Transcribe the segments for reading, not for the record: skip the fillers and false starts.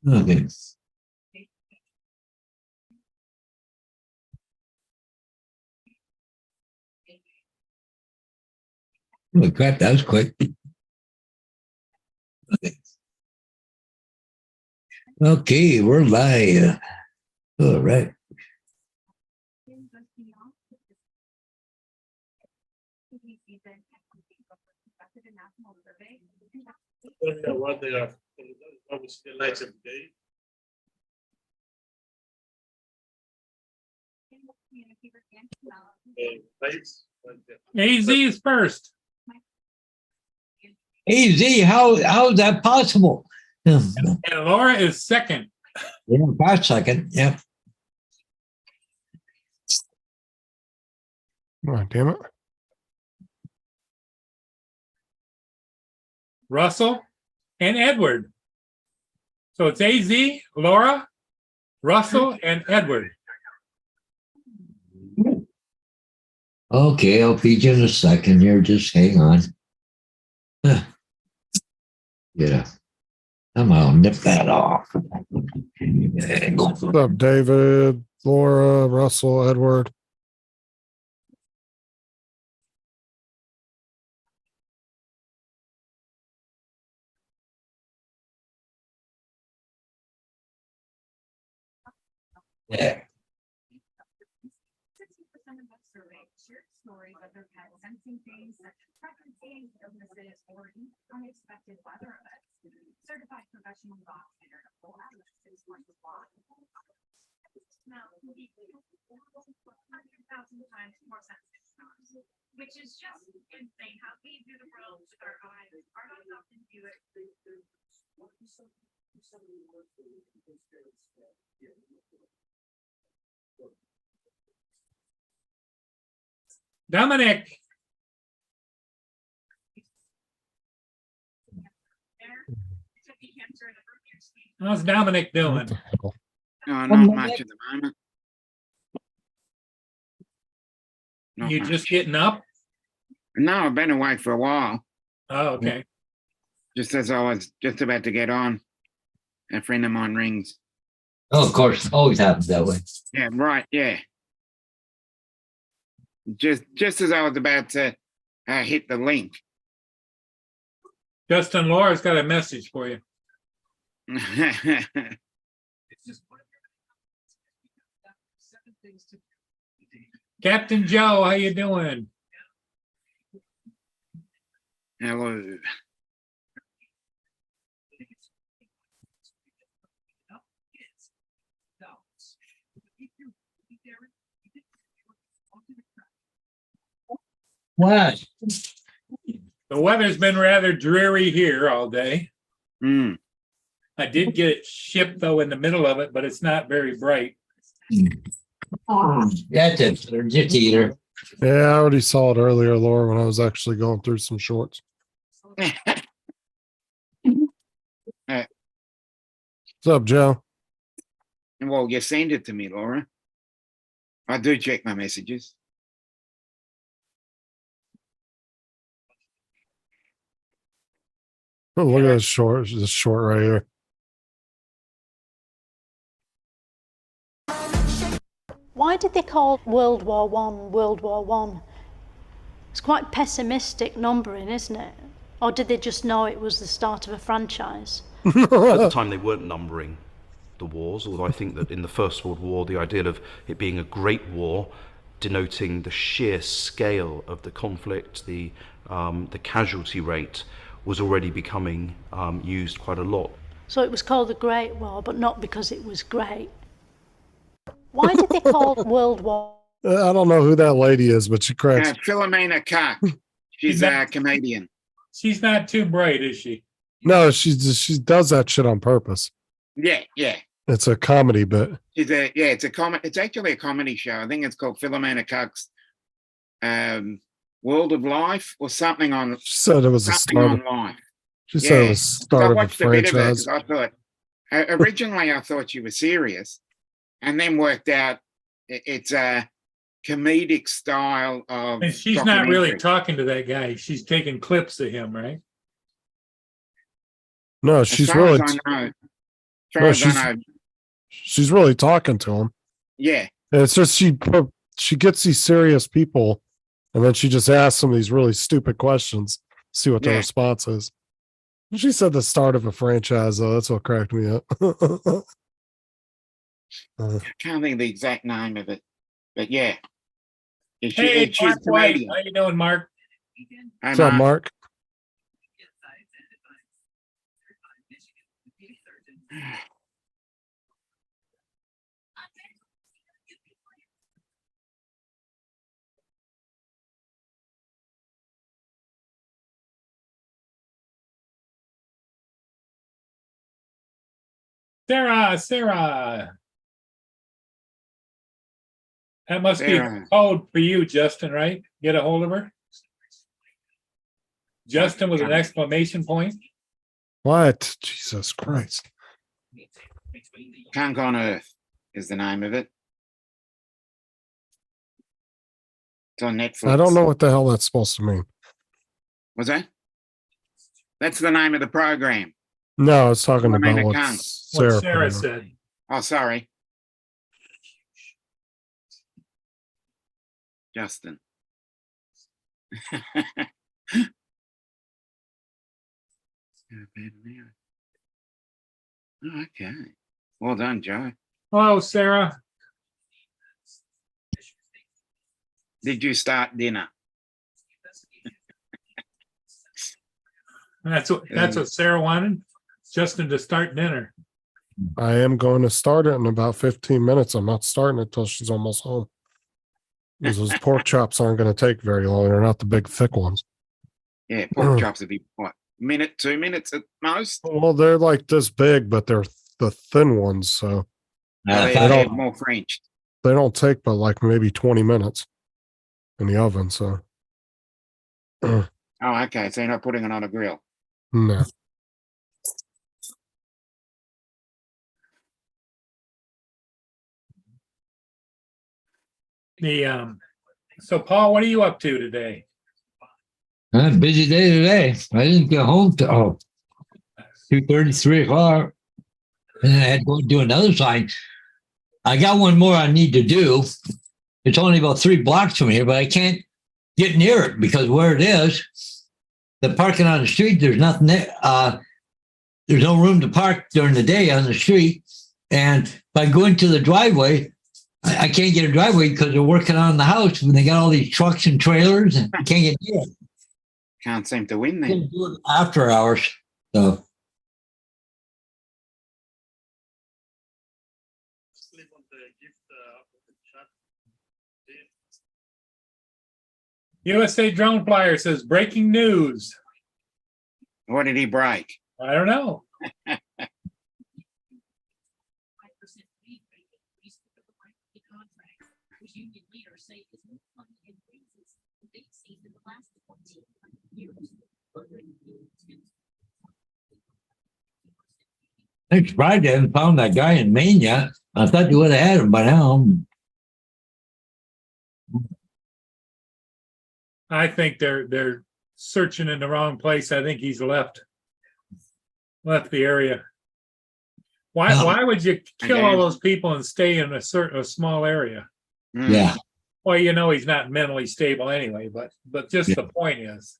Okay. Holy crap, that was quick. Okay, we're live. All right. What they are, obviously election day. AZ is first. AZ, how is that possible? Yeah, And Laura is second. 5 seconds. Yeah. Oh, damn it. Russell and Edward. So it's AZ, Laura, Russell, and Edward. Okay, I'll feed you in a second here. Just hang on. Yeah. I'm gonna nip that off. What's up, David, Laura, Russell, Edward? Yeah. 60% of the survey shared stories of their pets sensing things such as pregnancies, illnesses, or unexpected weather events. Certified professional dog trainer Nicole Adams is one to watch. Now, 100,000 times more sensitive than ours, which is just insane how we view the world with our eyes. Our dogs often view it. Dominic. How's Dominic What doing? the hell? No, not much at the moment. Not You much. just getting up? No, I've been awake for a while. Oh, okay. Just as I was just about to get on, a friend of mine rings. Oh, of course, always happens that way. Yeah, right. Yeah. Just as I was about to hit the link. Justin, Laura's got a message for you. Captain Joe, how you doing? Hello. What? The weather's been rather dreary here all day. Mm. I did get it shipped though in the middle of it, but it's not very bright. That's it. They're just eater. Yeah, I already saw it earlier, Laura, when I was actually going through some shorts. What's up, Joe? Well, you send it to me, Laura. I do check my messages. Oh, look at this short right here. Why did they call World War One World War One? It's quite pessimistic numbering, isn't it? Or did they just know it was the start of a franchise? At the time, they weren't numbering the wars, although I think that in the First World War, the idea of it being a great war, denoting the sheer scale of the conflict, the casualty rate, was already becoming used quite a lot. So it was called the Great War, but not because it was great. Why did they call World War? I don't know who that lady is, but she cracks. Philomena Cock. She's a comedian. She's not too bright, is she? No, she does that shit on purpose. Yeah, yeah. It's a comedy bit. It's actually a comedy show. I think it's called Philomena Cock's World of Life or something on. She said it was the something start. on life. She said it was the So I start of a watched a bit of it franchise. because I thought originally I thought she was serious, and then worked out it's a comedic style of. And she's not really documentary. talking to that guy. She's taking clips of him, right? No, As she's far really as I know, far No, as I know, she's really talking to him. yeah, And it's just she gets these serious people, and then she just asks them these really stupid questions. See what the Yeah. response is. She said the start of a franchise, though. That's what cracked me up. I can't think of the exact name of it, but yeah. Yeah, Hey, she's Mark a White, comedian. how you doing, Mark? Hey, What's up, Mark. Mark? Sarah. That must be Sarah. code for you, Justin, right? Get a hold of her. Justin with an exclamation point. What? Jesus Christ. Punk on Earth is the name of it. It's on Netflix. I don't know what the hell that's supposed to mean. Was that? That's the name of the program. No, I was talking I mean, about it what can't. Sarah, What Sarah put in. said. Oh, sorry. Justin. Oh, okay. Well done, Joe. Hello, Sarah. Did you start dinner? That's what Sarah wanted. Justin to start dinner. I am going to start it in about 15 minutes. I'm not starting it till she's almost home. Because those pork chops aren't going to take very long. They're not the big, thick ones. Yeah, pork chops would be what? Minute, 2 minutes at most? Well, they're like this big, but they're the thin ones. So They're more French. they don't take but like maybe 20 minutes in the oven. So, Oh, okay. So you're not putting it on a grill. no. So Paul, what are you up to today? Busy day today. I didn't get home till 2:30, 3 o'clock. And then I had to go do another sign. I got one more I need to do. It's only about 3 blocks from here, but I can't get near it because where it is, the parking on the street, there's nothing there. There's no room to park during the day on the street. And by going to the driveway, I can't get a driveway because they're working on the house and they got all these trucks and trailers and I can't get near it. Can't seem to win I then. can do it after hours. So Sleep on the gift of the chat. USA Drone Flyer says breaking news. What did he break? I don't know. I'm surprised they haven't found that guy in Maine yet. I thought you would have had him by now. I think they're searching in the wrong place. I think he's left the area. Why would you kill all those people and stay in a small area? Mm. Yeah. Well, you know he's not mentally stable anyway, but just the point is.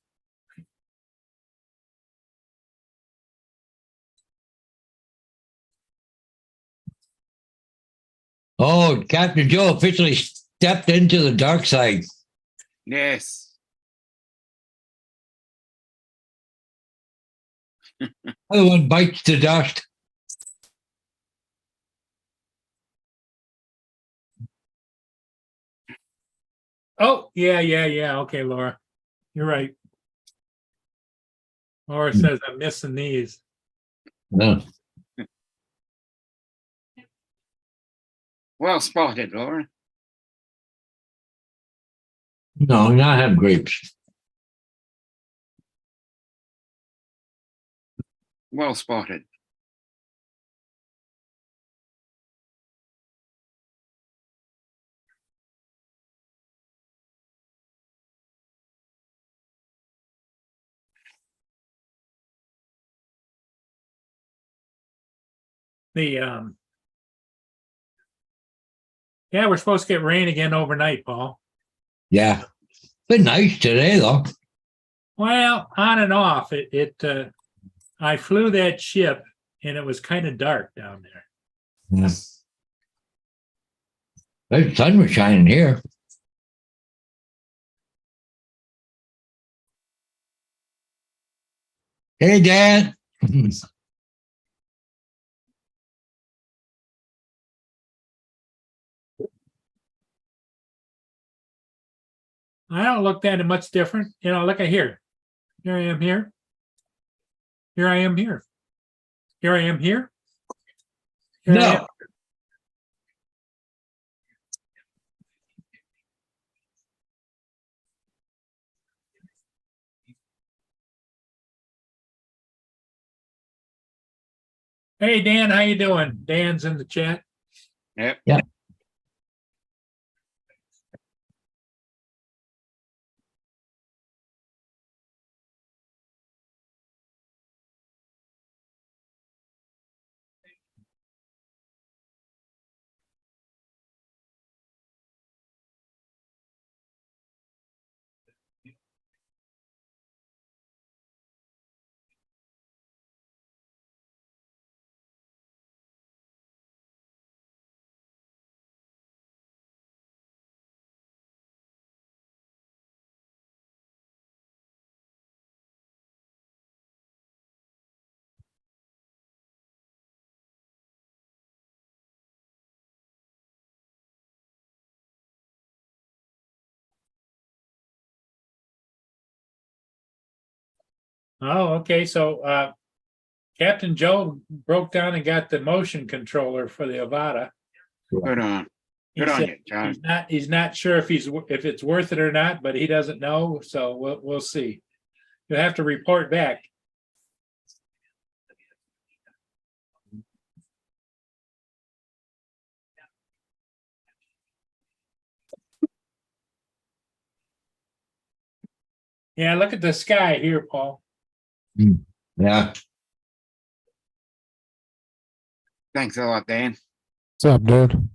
Oh, Captain Joe officially stepped into the dark side. Yes. Other one bites the dust. Oh, yeah. Okay, Laura. You're right. Laura says I'm missing these. No. Well spotted, Laura. No, not have grapes. Well spotted. The yeah, we're supposed to get rain again overnight, Paul. Yeah. Been nice today though. Well, on and off. I flew that ship and it was kind of dark down there. Yeah. The sun was shining here. Hey, Dan. I don't look that much different. You know, look at here. Here I am here. Here I am here. Here I am here. Here I am. No. Hey, Dan, how you doing? Dan's in the chat. Yep. Yeah. Oh, okay. So Captain Joe broke down and got the motion controller for the Avata. Good on. He Good on said you, John. he's not sure if it's worth it or not, but he doesn't know. So we'll see. You'll have to report back. Yeah, look at the sky here, Paul. Yeah. Thanks a lot, Dan. What's up, dude?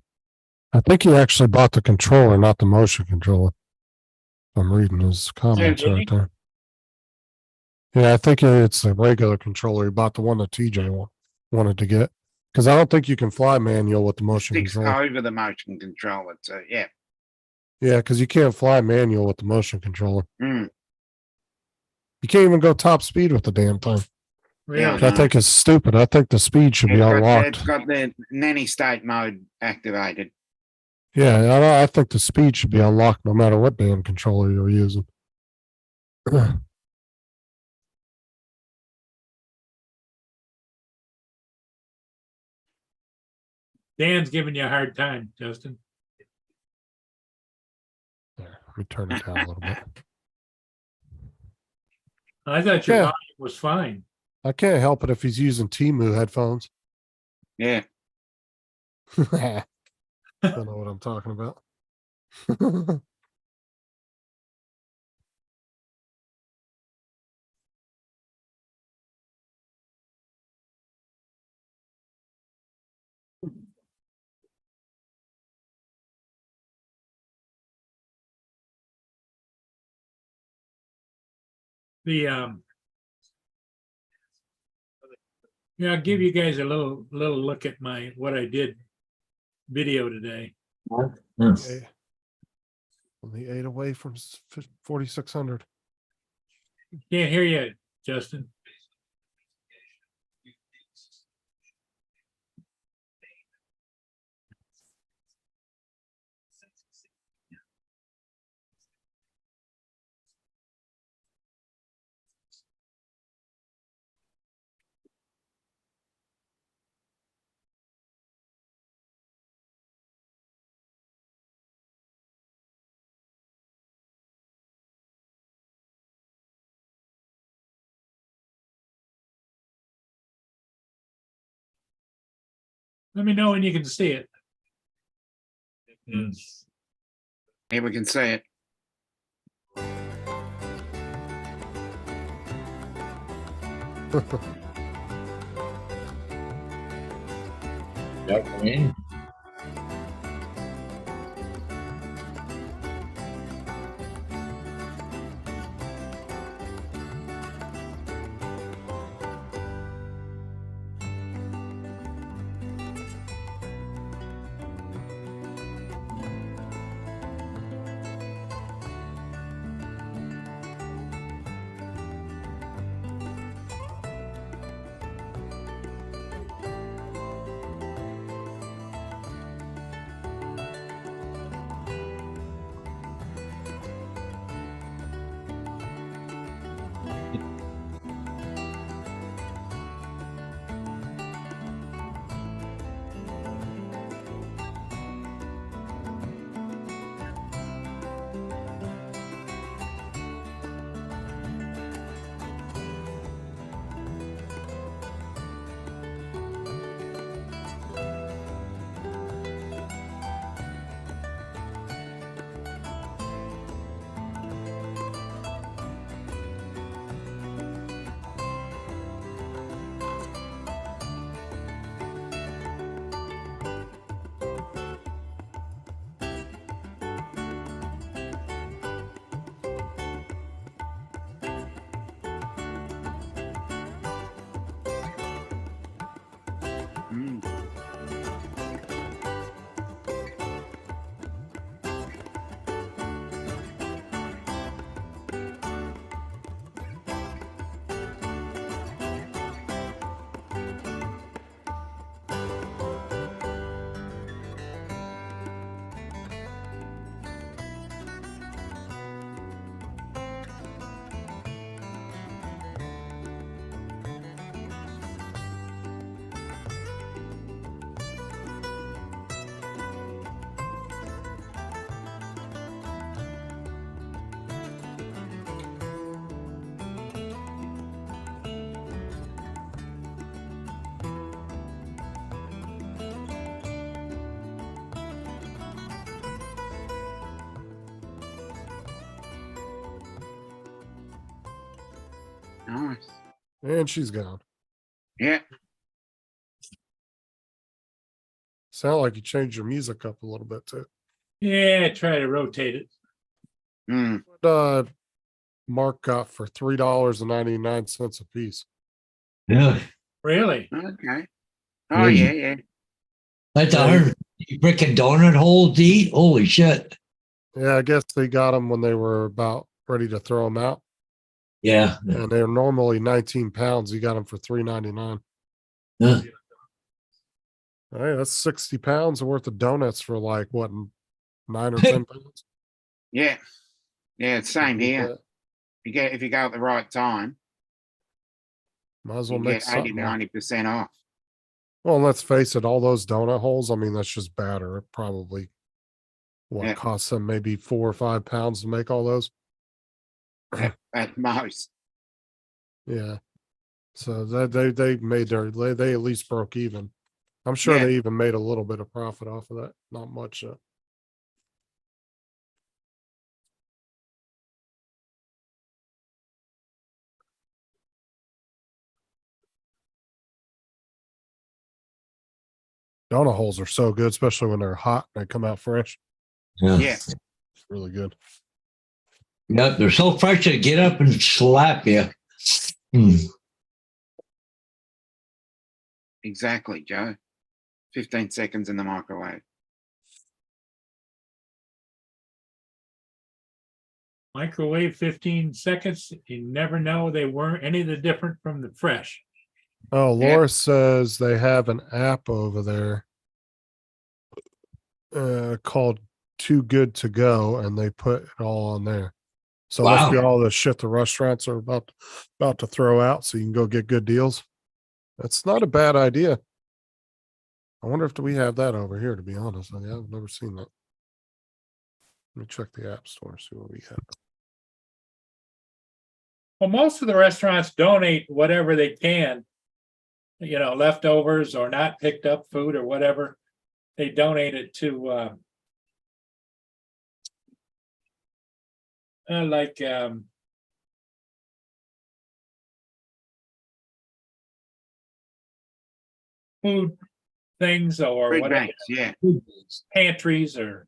I think he actually bought the controller, not the motion controller. I'm reading his comments did he? right there. Yeah, I think it's a regular controller. He bought the one that TJ wanted to get. Because I don't think you can fly manual with the motion Sticks controller. over the motion controller. So yeah. Yeah, because you can't fly manual with the motion controller. Mm. You can't even go top speed with the damn thing. Really? Which I think is stupid. I think the speed should be unlocked. It's got the nanny state mode activated. Yeah, I think the speed should be unlocked no matter what damn controller you're using. Dan's giving you a hard time, Justin. There, let me turn it down a little bit. I thought your Yeah. volume was fine. I can't help it if he's using Temu headphones. Yeah. Don't know what I'm talking about. The yeah, I'll give you guys a little look at what I did video today. Okay. Only 8 away from 4,600. Can't hear you, Justin. Let me know when you can see it. Here we can see it. Darkwing. Mm. Nice. And she's gone. Yeah. Sound like you changed your music up a little bit too. Yeah, try to rotate it. Mm. What Mark got for $3.99 a piece. Yeah, Really? Okay. Oh Really? yeah, yeah. that's Yeah. 100 freaking donut holes to eat. Holy shit! Yeah, I guess they got them when they were about ready to throw them out. Yeah, And they're normally 19 pounds. He got them for $3.99. yeah. Hey, that's 60 pounds worth of donuts for like what, 9 or 10 pounds? Yeah. Yeah, it's same here. If you go at the right time, Might as you well can make get 80 something. to Out. 90% off. Well, let's face it, all those donut holes, I mean, that's just batter. It probably Yeah. costs them maybe 4 or 5 pounds to make all those. At most. Yeah. So they made they at least broke even. I'm sure Yeah. they even made a little bit of profit off of that. Not much. Donut holes are so good, especially when they're hot and they come out fresh. Yeah. Yeah. It's really good. Yep, they're so fresh they get up and slap you. Exactly, Joe. 15 seconds in the microwave. Microwave 15 seconds. You never know. They weren't any of the different from the fresh. Oh, Yeah. Laura says they have an app over there called Too Good to Go, and they put it all on there. So it must be Wow. all the shit the restaurants are about to throw out, so you can go get good deals. That's not a bad idea. I wonder if we have that over here, to be honest. I've never seen that. Let me check the app store, see what we have. Well, most of the restaurants donate whatever they can, you know, leftovers or not picked up food or whatever. They donate it to food things or Food whatever, banks, yeah. pantries or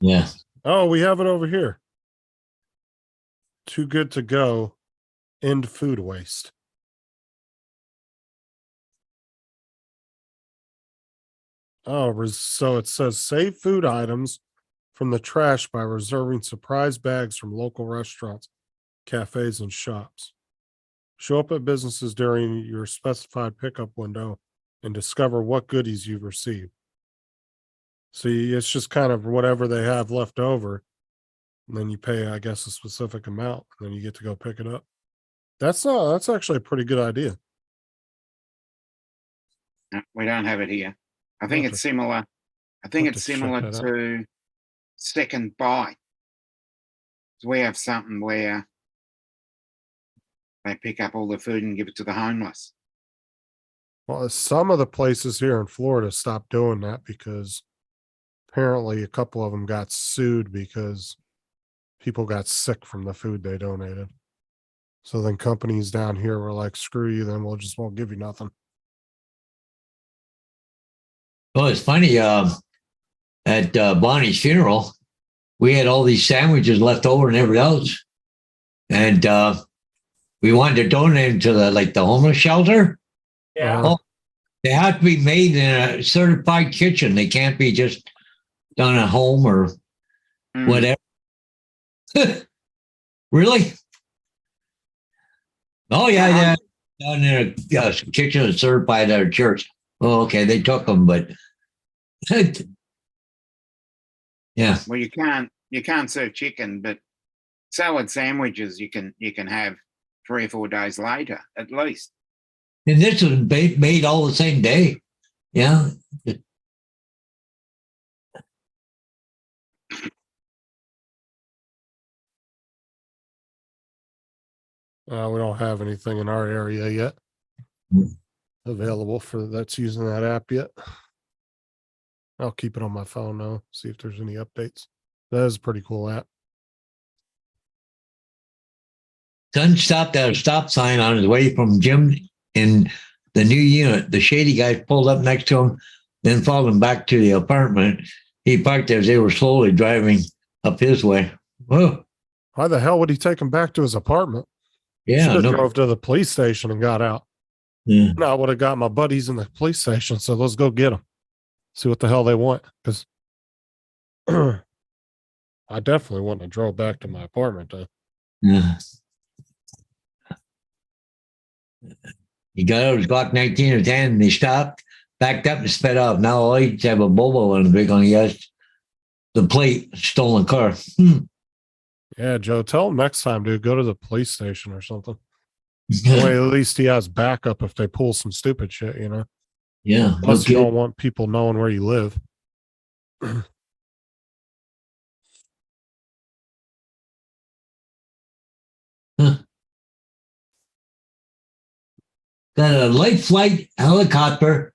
Yeah. Oh, we have it over here. Too good to go. End food waste. Oh, so it says save food items from the trash by reserving surprise bags from local restaurants, cafes, and shops. Show up at businesses during your specified pickup window and discover what goodies you've received. See, it's just kind of whatever they have left over. And then you pay, I guess, a specific amount, and then you get to go pick it up. That's actually a pretty good idea. We don't have it here. I think Have it's to- similar. I think have it's to check similar that out. to Second Bite. We have something where they pick up all the food and give it to the homeless. Well, some of the places here in Florida stopped doing that because apparently a couple of them got sued because people got sick from the food they donated. So then companies down here were like, screw you, then we'll just won't give you nothing. Well, it's funny. At Bonnie's funeral, we had all these sandwiches left over and everything else, and we wanted to donate them to the homeless shelter. yeah. Oh. They have to be made in a certified kitchen. They can't be just done at home or Mm. whatever. Really? Oh yeah, done in a kitchen that's certified at a church. Oh, okay, they took them, but yeah. Well, you can't serve chicken, but salad sandwiches you can have 3 or 4 days later at least. And this was made all the same day. Yeah. We don't have anything in our area yet available for that's using that app yet. I'll keep it on my phone now, see if there's any updates. That is a pretty cool app. Son stopped at a stop sign on his way from Jim in the new unit. The shady guy pulled up next to him, then followed him back to the apartment. He parked as they were slowly driving up his way. Whoa. Why the hell would he take him back to his apartment? Yeah. Should have No, drove to the police station and got out. yeah. No, I would have got my buddies in the police station. So let's go get them. See what the hell they want. Because I definitely wouldn't have drove back to my apartment though. Yeah. He got out his Glock 19 or 10 and he stopped, backed up and sped off. Now all he have a bobo on the big one. He has the plate, stolen car. Yeah, Joe, tell him next time, dude, go to the police station or something. That way, at least he has backup if they pull some stupid shit, you know? Yeah. Plus, Okay. you don't want people knowing where you live. Got a light flight helicopter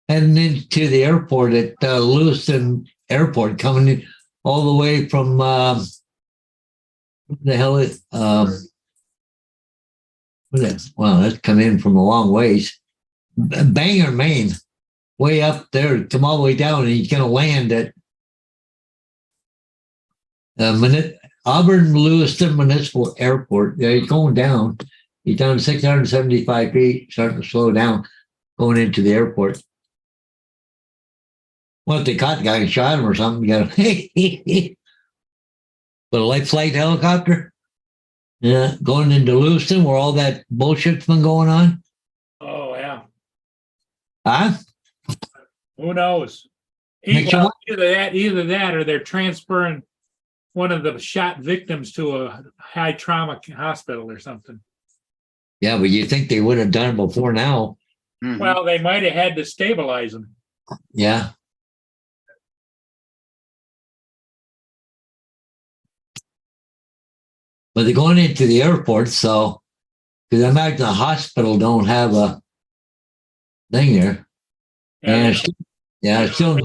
heading into the airport at Lewiston Airport, coming in all the way from what the hell is what is that? Wow, that's come in from a long ways. Bangor, Maine, way up there, come all the way down, and he's going to land at Auburn Lewiston Municipal Airport. Yeah, he's going down. He's down 675 feet, starting to slow down, going into the airport. Well, if they caught the guy and shot him or something, you got to. But a light flight helicopter, yeah, going into Lewiston where all that bullshit's been going on. Oh, yeah. Huh? Who knows? Next one. Either that or they're transferring one of the shot victims to a high trauma hospital or something. Yeah, but you think they would have done it before now? Mhm. Well, they might have had to stabilize them. Yeah. But they're going into the airport, so because I imagine the hospital don't have a thing there. And it's still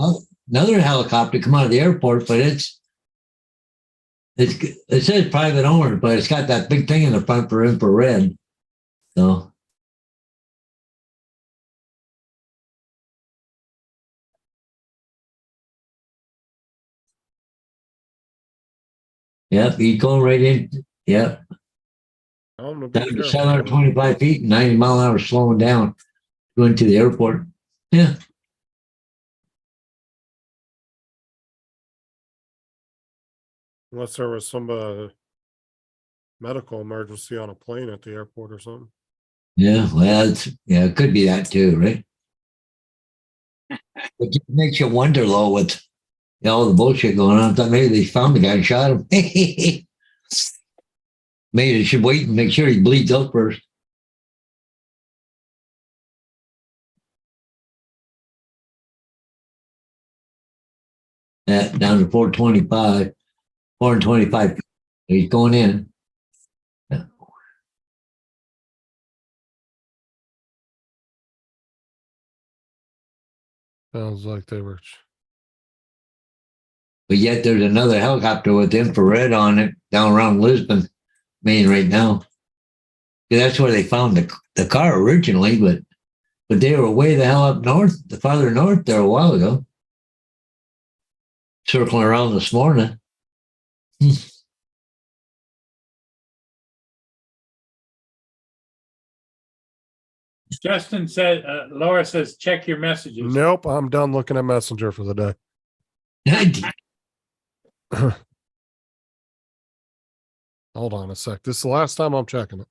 another helicopter come out of the airport, but it says private owner, but it's got that big thing in the front for infrared. So Yep, he's going right in. Yep, I'm gonna be down to careful. 725 feet, 90 mile an hour slowing down, going to the airport. Yeah. Unless there was some medical emergency on a plane at the airport or something. Yeah, well, it could be that too, right? It just makes you wonder, though, with all the bullshit going on. I thought maybe they found the guy and shot him. Maybe they should wait and make sure he bleeds out first. Down to 425, 425. He's going in. Sounds like they were. But yet there's another helicopter with infrared on it down around Lisbon, Maine right now. Yeah, that's where they found the car originally, but they were way the hell up north, the farther north there a while ago. Circling around this morning. Justin said, Laura says, check your messages. Nope, I'm done looking at Messenger for the day. Hold on a sec. This is the last time I'm checking it.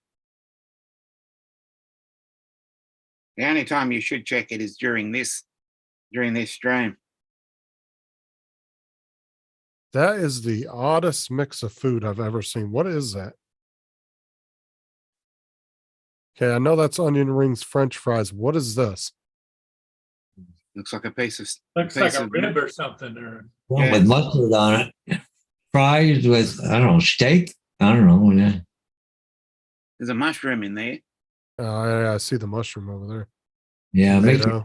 The only time you should check it is during this stream. That is the oddest mix of food I've ever seen. What is that? Okay, I know that's onion rings, French fries. What is this? Looks like a piece of Looks like a rib or something. Or One with mustard on it. Fries with, I don't know, steak? I don't know. Yeah. there's a mushroom in there. I see the mushroom over there. Yeah, make it Tomato.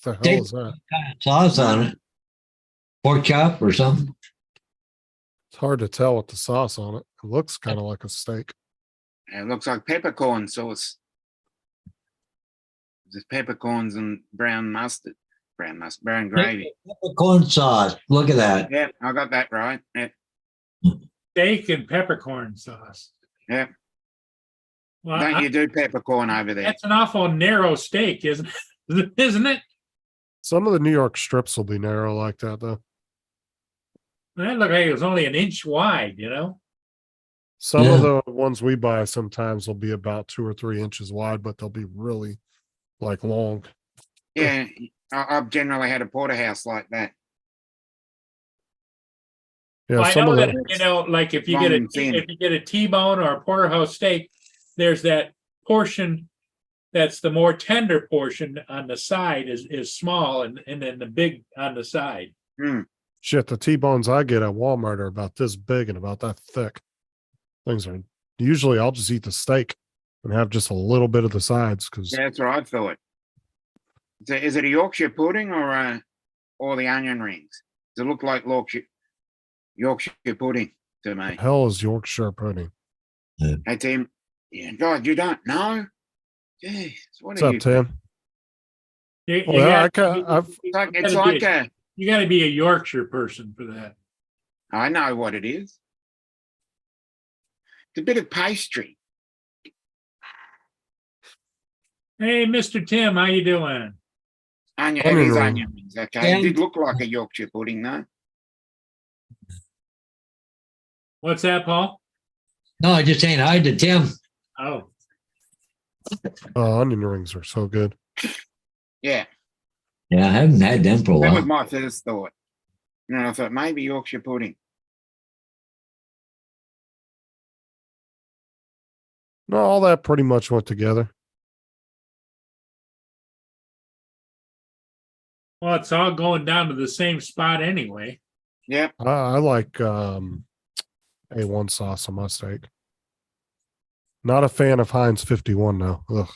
What the Steak. hell is that? sauce on it. Pork chop or something. It's hard to tell with the sauce on it. It looks kind of like a steak. It looks like peppercorn sauce. There's peppercorns and brown gravy. Corn sauce. Look at that. Yeah, I got that right. Yeah. steak and peppercorn sauce. Yeah. Well, Don't you do peppercorn over there? that's an awful narrow steak, isn't it? Isn't it? Some of the New York strips will be narrow like that, though. That looked like it was only an inch wide, you know? Some of Yeah. the ones we buy sometimes will be about 2 or 3 inches wide, but they'll be really like long. Yeah, I've generally had a porterhouse like that. Yeah, Well, I some know of that, the you know, like if you Long get and thin. if you get a T-bone or a porterhouse steak, there's that portion that's the more tender portion on the side is small, and then the big on the side. shit, the T-bones I get at Walmart are about this big and about that thick. Things are usually I'll just eat the steak and have just a little bit of the sides because Yeah, that's what I thought. Is it a Yorkshire pudding or the onion rings? Does it look like Yorkshire pudding to me? hell is Yorkshire pudding. Hey Tim, yeah, God, you don't know? Jeez, what What's are up, you? Tim? You Well, gotta- I've It's gotta like be- you got to be a Yorkshire person for that. I know what it is. It's a bit of pastry. Hey, Mr. Tim, how you doing? It Onion is ring. onion rings. Okay, it did look like a Yorkshire pudding though. What's that, Paul? No, I just saying hi to Tim. Oh, onion rings are so good. Yeah, Yeah, I haven't had them for a that was while. my first thought. And I thought maybe Yorkshire pudding. No, all that pretty much went together. well, it's all going down to the same spot anyway. Yep. I like A1 sauce on my steak. Not a fan of Heinz 51 though. Ugh.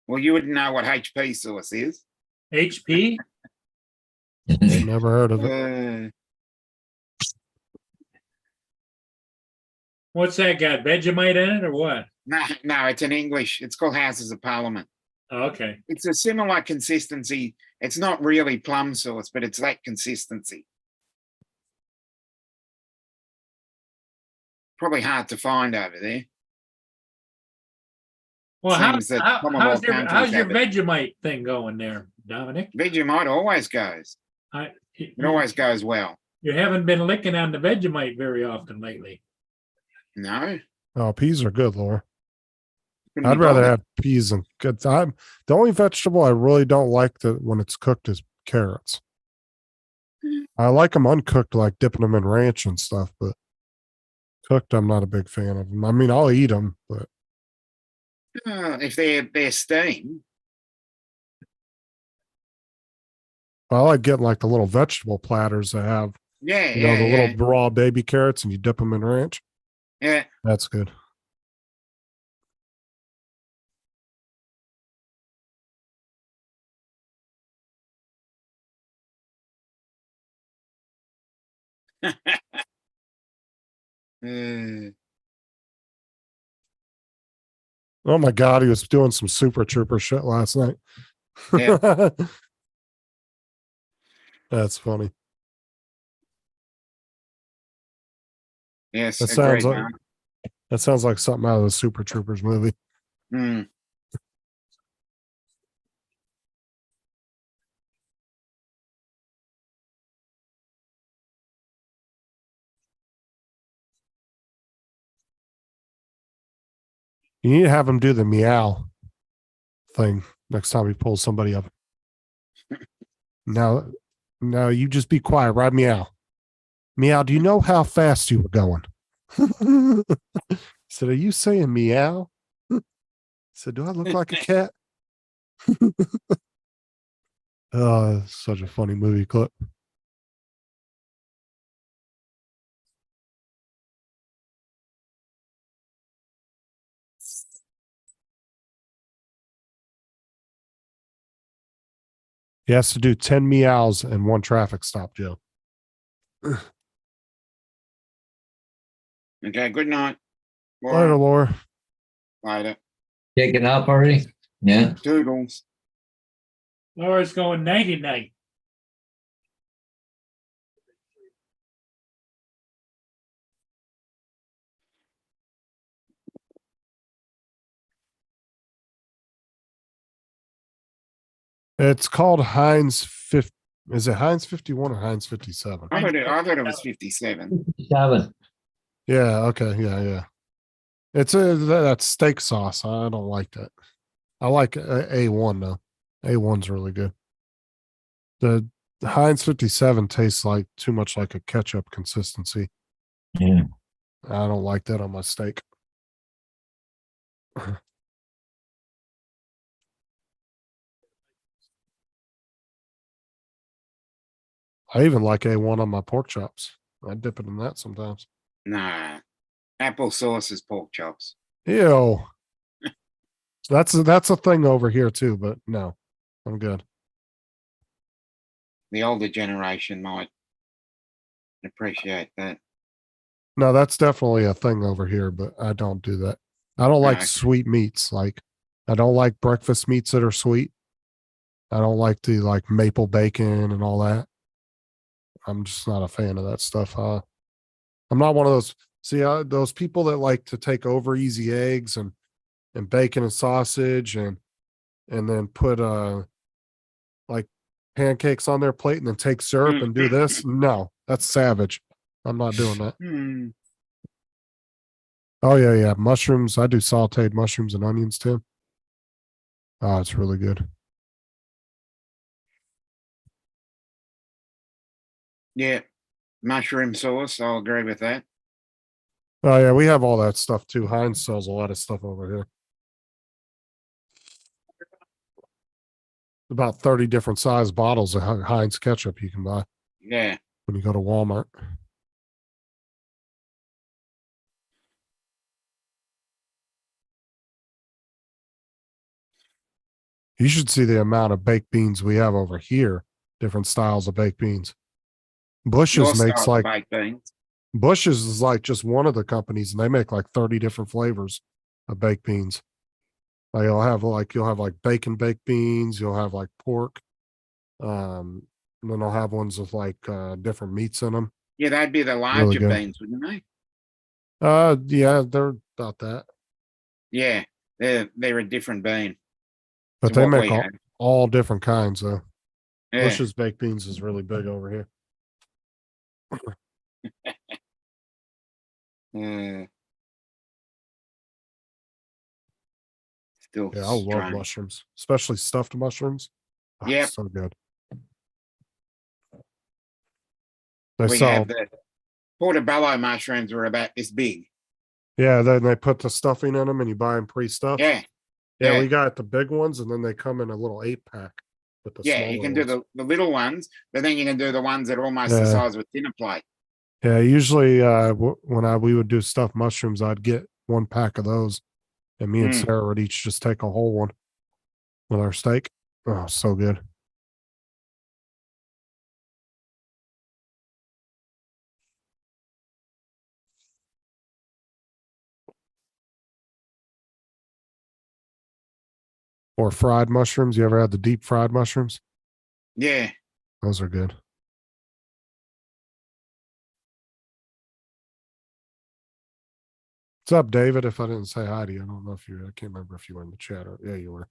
Well, you wouldn't know what HP sauce is. HP? Never heard of it. What's that got? Vegemite in it or what? No, it's in English. It's called Houses of Parliament. Oh, okay. It's a similar consistency. It's not really plum sauce, but it's that consistency. probably hard to find over there. Well, Seems that Commonwealth countries how's your have it. Vegemite thing going there, Dominic? Vegemite always goes. It always goes well. You haven't been licking on the Vegemite very often lately. No. Oh, peas are good, Laura. couldn't I'd be rather bothered. have peas than good. The only vegetable I really don't like when it's cooked is carrots. I like them uncooked, like dipping them in ranch and stuff, but cooked, I'm not a big fan of them. I mean, I'll eat them, but If they're steamed, I like getting like the little vegetable platters that have, yeah, you know, yeah, the yeah, little raw baby carrots and you dip them in ranch. yeah. That's good. Uh, Oh my God, he was doing some Super Trooper shit last night. Yeah. That's funny. yes, That agreed, sounds like Mark. that sounds like something out of the Super Troopers movie. Mm. You need to have him do the meow thing next time he pulls somebody up. Now you just be quiet, right? Meow. Meow, do you know how fast you were going? Said, are you saying meow? Said, do I look like a cat? Oh, such a funny movie clip. He has to do 10 meows and 1 traffic stop, Joe. Okay, good night. Later, Laura. Later. Taken up already? Yeah. Toodles. Laura's going nighty night. It's called Heinz 50. Is it Heinz 51 or Heinz 57? I thought it was 57. 7. Yeah, okay, yeah. It's that steak sauce. I don't like that. I like A1 though. A1's really good. The Heinz 57 tastes like too much like a ketchup consistency. Yeah. I don't like that on my steak. I even like A1 on my pork chops. I dip it in that sometimes. Nah. Applesauce is pork chops. Ew. That's a thing over here too, but no, I'm good. The older generation might appreciate that. No, that's definitely a thing over here, but I don't do that. I don't like Okay. sweet meats. Like I don't like breakfast meats that are sweet. I don't like the like maple bacon and all that. I'm just not a fan of that stuff. I'm not one of those. See, those people that like to take over easy eggs and bacon and sausage and then put like pancakes on their plate and then take syrup and do this. No, that's savage. I'm not doing that. Hmm. Oh yeah. Mushrooms. I do sauteed mushrooms and onions too. Oh, it's really good. Yeah. Mushroom sauce. I'll agree with that. Oh yeah, we have all that stuff too. Heinz sells a lot of stuff over here. About 30 different size bottles of Heinz ketchup you can buy Yeah. when you go to Walmart. You should see the amount of baked beans we have over here. Different styles of baked beans. Bush's Your makes style of like baked beans. Bush's is like just one of the companies, and they make like 30 different flavors of baked beans. Like you'll have like bacon baked beans. You'll have like pork. And then they'll have ones with like different meats in them. Yeah, they'd be the Really larger good. beans, wouldn't they? Yeah, they're about that, Yeah, they're a different bean but to they what make we have. all different kinds though. Yeah. Bush's baked beans is really big over here. Still Yeah, I love strange. mushrooms, especially stuffed mushrooms. Oh, Yep. so good. They We sell, have the portobello mushrooms were about this big. yeah. Then they put the stuffing in them, and you buy them pre-stuffed. Yeah. Yeah, Yeah. we got the big ones, and then they come in a little 8-pack with the Yeah, smaller you can do ones. the little ones, but then you can do the ones that are almost the Yeah. size of a dinner plate. Yeah, usually when we would do stuffed mushrooms, I'd get 1 pack of those, and me and Mm. Sarah would each just take a whole one with our steak. Oh, so good. Or fried mushrooms. You ever had the deep fried mushrooms? Yeah. Those are good. What's up, David? If I didn't say hi to you, I don't know if I can't remember if you were in the chat or, yeah, you were.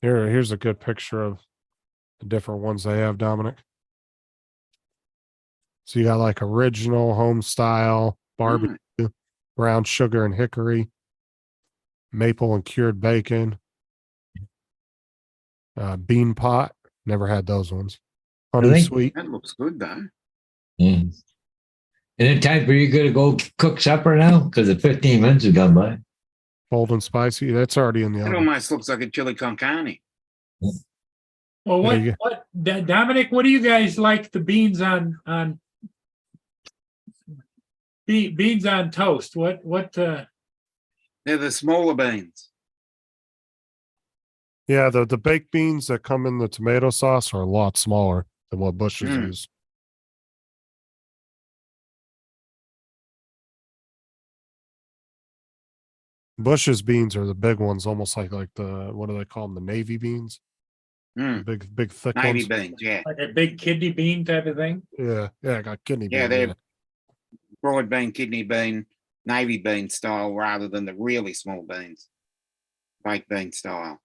Here's a good picture of the different ones they have, Dominic. So you got like original home style barbecue, brown sugar and hickory, maple and cured bacon, bean pot. Never had those ones. Honey Really? sweet. That looks good though. Yeah. And in time for you to go cook supper now? Because the 15 minutes have gone by. Bold and spicy. That's already in the It oven. almost looks like a chili con carne. Well, There you Dominic, what do you guys like the beans on beans on toast? They're the smaller beans. Yeah, the baked beans that come in the tomato sauce are a lot smaller than what Bush's Mm. use. Bush's beans are the big ones, almost like the what do they call them? The navy beans, Mm. big thick Navy ones. beans, yeah. like a big kidney bean type of thing? Yeah, I got kidney Yeah, bean. they're broad bean, kidney bean, navy bean style rather than the really small beans. Baked bean style.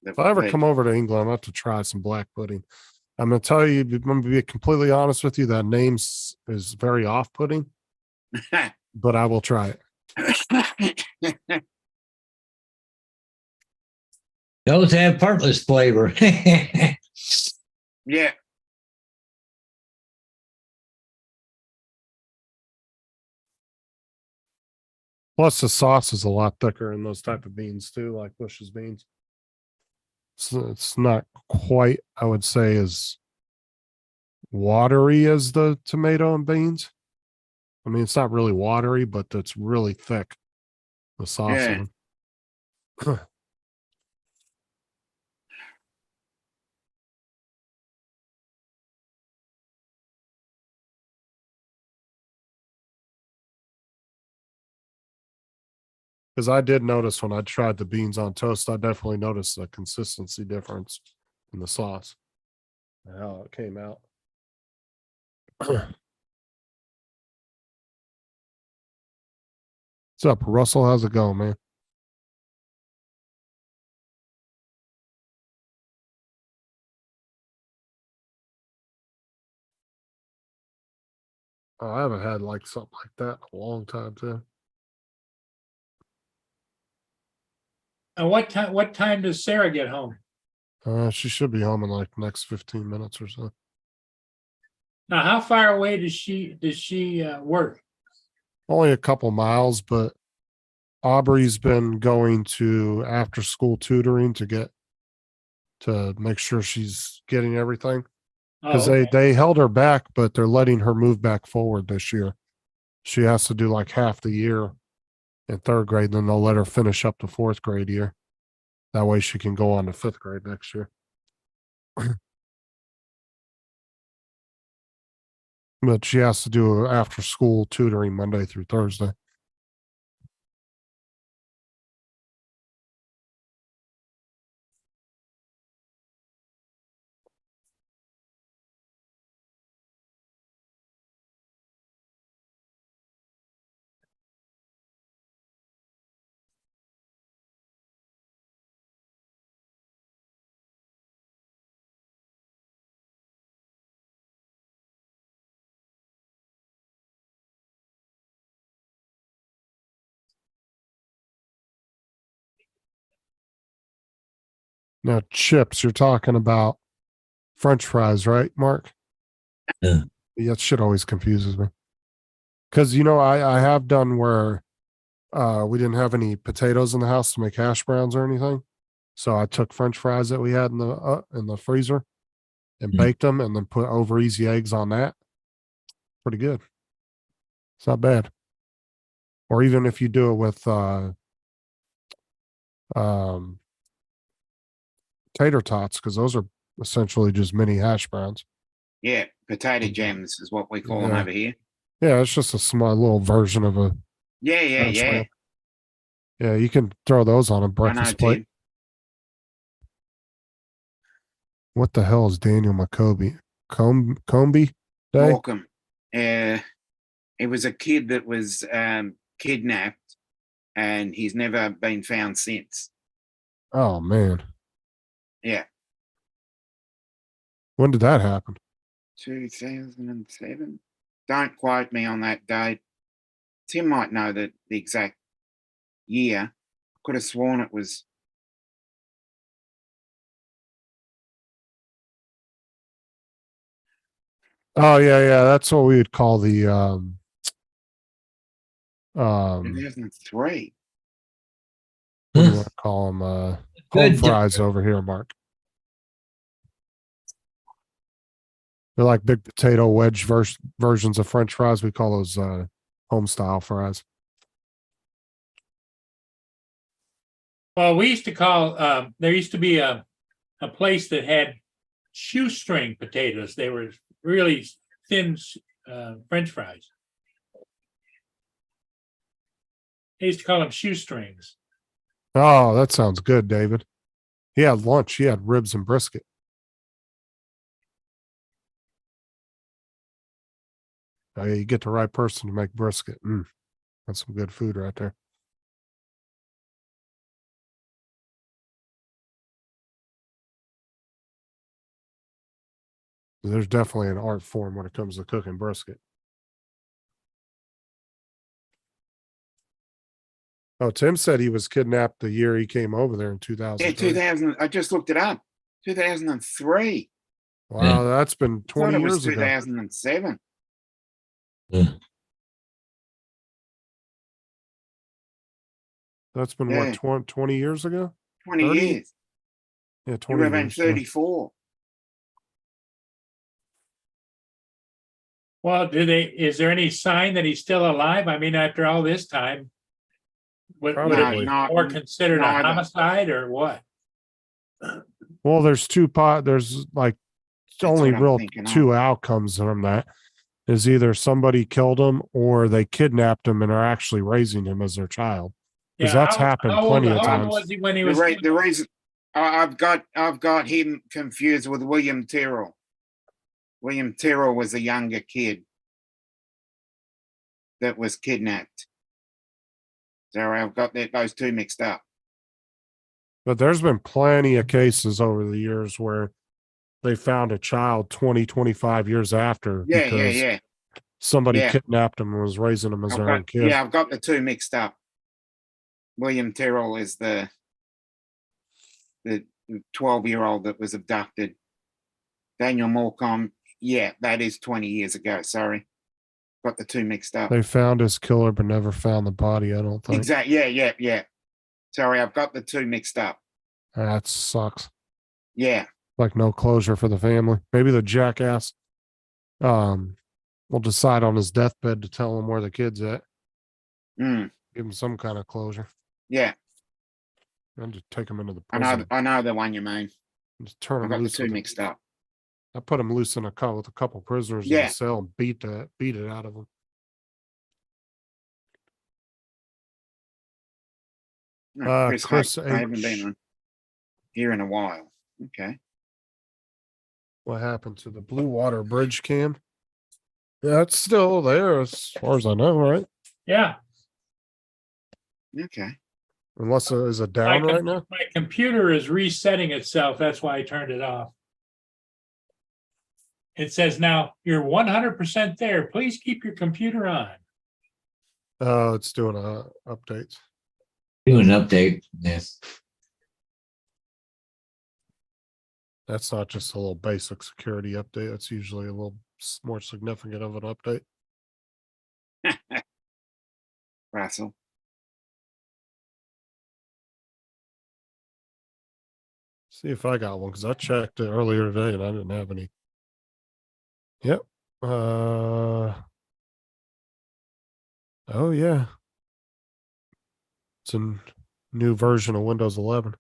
If I ever come over to England, I'm going to have to try some black pudding. I'm going to tell you, I'm going to be completely honest with you. That name is very off-putting, but I will try it. Those have purpose flavor. Yeah. Plus, the sauce is a lot thicker in those type of beans too, like Bush's beans. So it's not quite, I would say, as watery as the tomato and beans. I mean, it's not really watery, but it's really thick. The sauce Yeah. in them. Because I did notice when I tried the beans on toast, I definitely noticed a consistency difference in the sauce and how it came out. What's up, Russell? How's it going, man? I haven't had like something like that in a long time too. And what time does Sarah get home? She should be home in like the next 15 minutes or so. Now, how far away does she work? Only a couple miles, but Aubrey's been going to after school tutoring to make sure she's getting everything. Because Oh, okay. they held her back, but they're letting her move back forward this year. She has to do like half the year in third grade, then they'll let her finish up the fourth grade year. That way she can go on to fifth grade next year. But she has to do after school tutoring Monday through Thursday. Now, chips, you're talking about French fries, right, Mark? Yeah. That shit always confuses me. Because, I have done where we didn't have any potatoes in the house to make hash browns or anything. So I took French fries that we had in the freezer and Mhm. baked them and then put over easy eggs on that. Pretty good. It's not bad. Or even if you do it with tater tots, because those are essentially just mini hash browns. Yeah, potato gems is what we call them Yeah. over here. Yeah, it's just a small little version of a Yeah, yeah, hash yeah. brown. Yeah, you can throw those on a I know, breakfast plate. Tim. What the hell is Daniel McCoby? Comby Day? Malcolm. It was a kid that was kidnapped, and he's never been found since. Oh man, Yeah, when did that happen? 2007. Don't quote me on that date. Tim might know the exact year. Could have sworn it was. Oh yeah, that's what we would call the 2003. what do you want to call them? Home Good. fries over here, Mark. They're like big potato wedge versions of French fries. We call those home style fries. Well, we used to call, there used to be a place that had shoestring potatoes. They were really thin French fries. They used to call them shoestrings. Oh, that sounds good, David. He had lunch. He had ribs and brisket. Oh, yeah, you get the right person to make brisket. That's some good food right there. There's definitely an art form when it comes to cooking brisket. Oh, Tim said he was kidnapped the year he came over there in 2000. Yeah, 2000. I just looked it up. 2003. Wow, that's been I thought 20 it was years ago. 2007. Yeah. That's been Yeah. what, 20 years ago? 20 30? years. Yeah, You 20 would have been years. Yeah. 34. Well, is there any sign that he's still alive? I mean, after all this time, would it Probably. be No, more considered a neither. homicide or what? Well, there's there's like That's only what I'm real thinking of. two outcomes from that is either somebody killed him or they kidnapped him and are actually raising him as their child. Because that's happened plenty of How old times. was he when he The, was? the reason I've got him confused with William Tyrrell. William Tyrrell was a younger kid that was kidnapped. So I've got those two mixed up. But there's been plenty of cases over the years where they found a child 20, 25 years after Yeah, because yeah. somebody Yeah. kidnapped him and was raising him as I've their got, own kid. yeah, I've got the two mixed up. William Terrell is the 12-year-old that was abducted. Daniel Morecambe, yeah, that is 20 years ago. Sorry. Got the two mixed up. They found his killer, but never found the body. I don't think. Exactly. Yeah. Sorry, I've got the two mixed up. That sucks. Yeah. Like no closure for the family. Maybe the jackass will decide on his deathbed to tell him where the kid's at. Mm, Give him some kind of closure. yeah. And just take him into the I prison. know the one you mean. Just turn I've him got the loose. two with mixed up. I put him loose in a car with a couple prisoners in Yeah. the cell and beat it out of him. No, Chris Hope. I haven't H. been on here in a while. Okay. What happened to the Blue Water Bridge cam? Yeah, it's still there as far as I know, right? Yeah, Okay. Unless it is down right now. my computer is resetting itself. That's why I turned it off. It says now you're 100% there. Please keep your computer on. Oh, it's doing updates. Do an update. Yes. That's not just a little basic security update. It's usually a little more significant of an update. Russell. See if I got one because I checked it earlier today and I didn't have any. Yep. Oh yeah. It's a new version of Windows 11.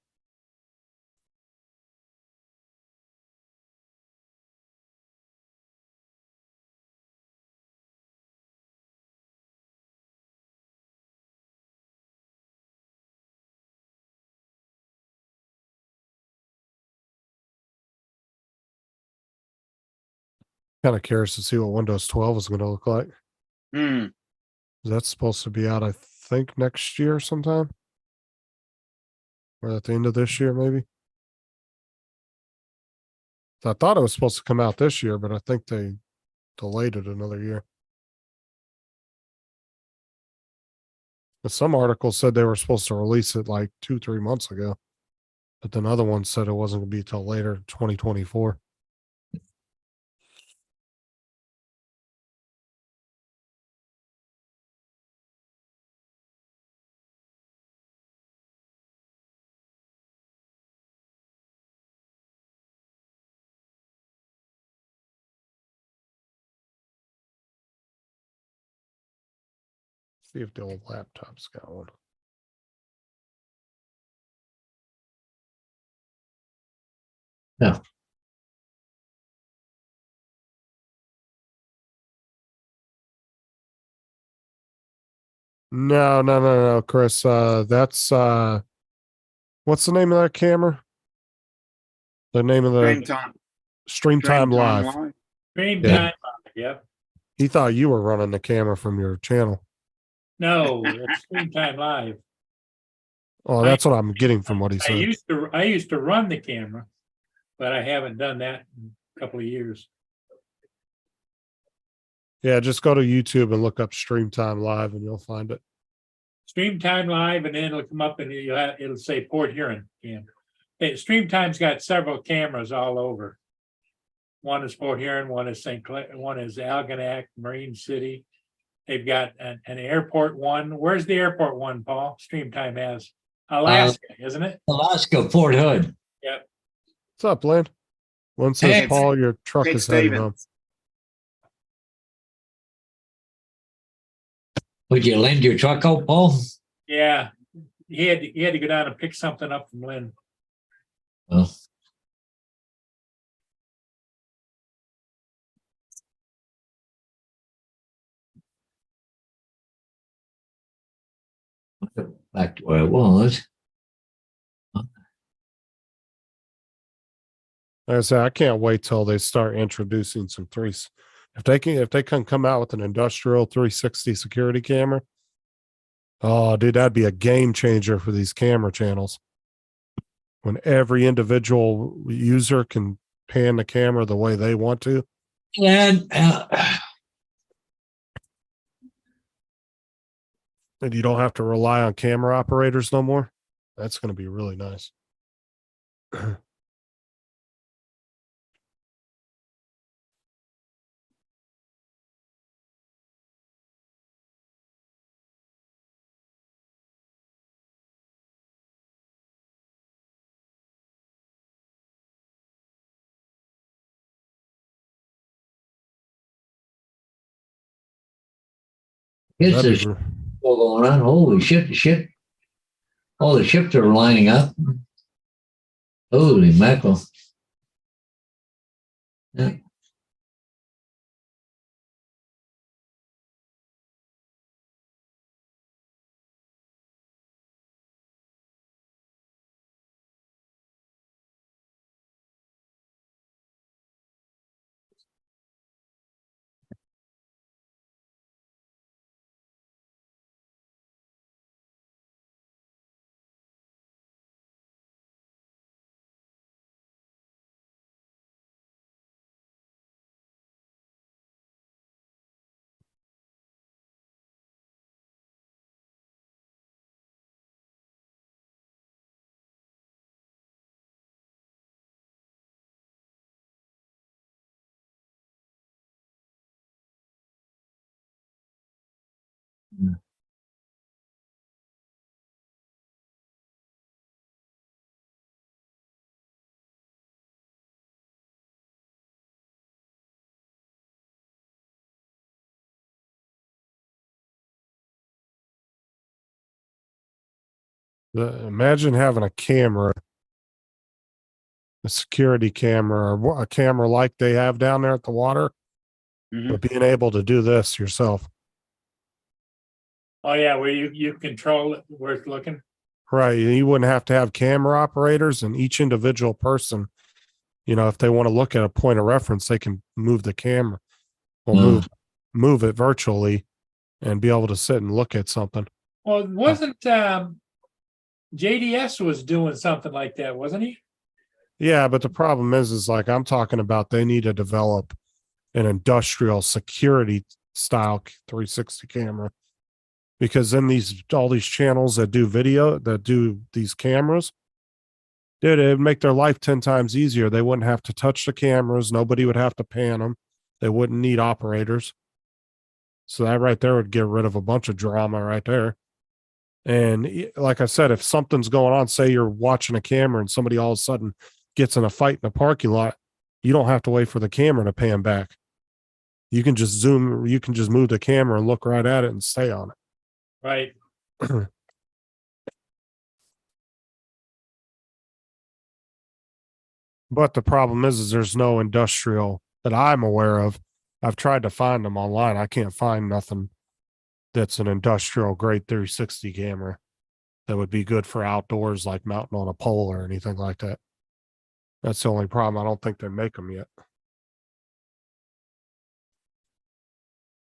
Kind of curious to see what Windows 12 is going to look like. Hmm. That's supposed to be out, I think, next year sometime. Or at the end of this year, maybe. I thought it was supposed to come out this year, but I think they delayed it another year. But some articles said they were supposed to release it like 2-3 months ago. But then other ones said it wasn't going to be till later, 2024. See if the old laptop's got one. No. No, Chris. That's what's the name of that camera? The name of the Stream Time Live. Stream Yeah. time. Yep. He thought you were running the camera from your channel. No, it's Stream Time Live. Oh, that's what I'm getting from what he I said. used to run the camera, but I haven't done that in a couple of years. Yeah, just go to YouTube and look up Stream Time Live and you'll find it. Stream Time Live, and then it'll come up and it'll say Port Huron camera. Stream Time's got several cameras all over. One is Port Huron, one is St. Clair, one is Algonac, Marine City. They've got an airport one. Where's the airport one, Paul? Stream Time has Alaska, isn't it? Alaska, Fort Hood. What's up, Lynn? One says, Hey, Paul, your truck Hey, is heading Steven. home. Would you lend your truck out, Paul? Yeah. He had to go down and pick something up from Lynn. Oh. Back to where it was. Like I said, I can't wait till they start introducing some threes. If they can come out with an industrial 360 security camera, oh, dude, that'd be a game changer for these camera channels. When every individual user can pan the camera the way they want to. And And you don't have to rely on camera operators no more. That's going to be really nice. It's That'd a be ship re- going on. Holy shit. All the ships are lining up. Holy mackerel. Yeah. Imagine having a camera, a security camera, or a camera like they have down there at the water, Mhm. but being able to do this yourself. Oh, yeah, where you control it, where it's looking. Right. You wouldn't have to have camera operators, and each individual person, if they want to look at a point of reference, they can move the camera or Wow. move it virtually and be able to sit and look at something. Well, wasn't JDS was doing something like that, wasn't he? Yeah, but the problem is like I'm talking about, they need to develop an industrial security style 360 camera, because in all these channels that do video, that do these cameras, dude, it'd make their life 10 times easier. They wouldn't have to touch the cameras. Nobody would have to pan them. They wouldn't need operators. So that right there would get rid of a bunch of drama right there. And like I said, if something's going on, say you're watching a camera and somebody all of a sudden gets in a fight in a parking lot, you don't have to wait for the camera to pan back. You can just you can just move the camera and look right at it and stay on Right. it. But the problem is there's no industrial that I'm aware of. I've tried to find them online. I can't find nothing that's an industrial grade 360 camera that would be good for outdoors, like mounting on a pole or anything like that. That's the only problem. I don't think they make them yet.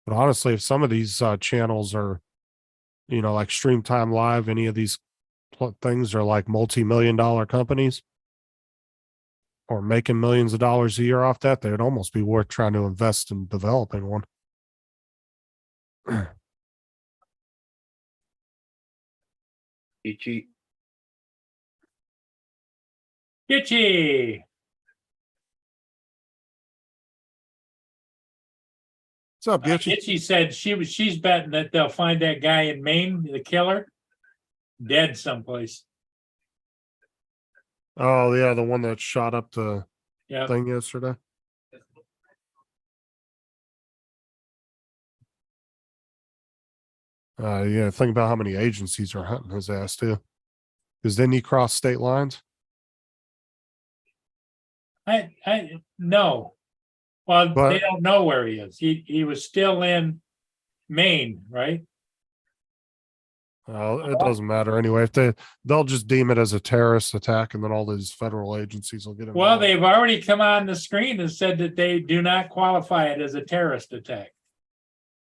But honestly, if some of these channels are, like Stream Time Live, any of these things are like multi-million-dollar companies or making millions of dollars a year off that, they would almost be worth trying to invest in developing one. Itchy. Itchy. What's up, Gitchy? Itchy said she's betting that they'll find that guy in Maine, the killer, dead someplace. Oh, yeah, the one that shot up the Yeah. thing yesterday. Yeah, think about how many agencies are hunting his ass too. Because didn't he cross state lines? I no. Well, But- they don't know where he is. He was still in Maine, right? It doesn't matter anyway. If they'll just deem it as a terrorist attack, and then all these federal agencies will get involved. Well, they've already come on the screen and said that they do not qualify it as a terrorist attack.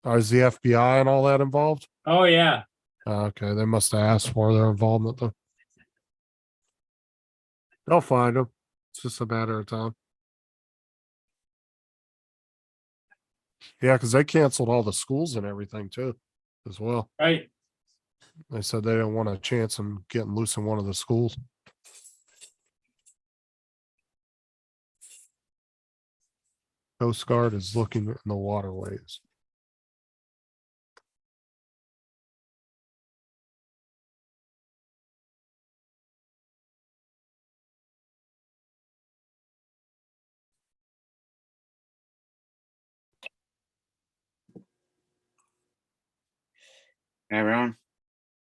Is the FBI and all that involved? Oh, yeah. Okay, they must have asked for their involvement though. They'll find them. It's just a matter of time. Yeah, because they canceled all the schools and everything too, as well. Right. They said they don't want a chance in getting loose in one of the schools. Coast Guard is looking in the waterways. Everyone,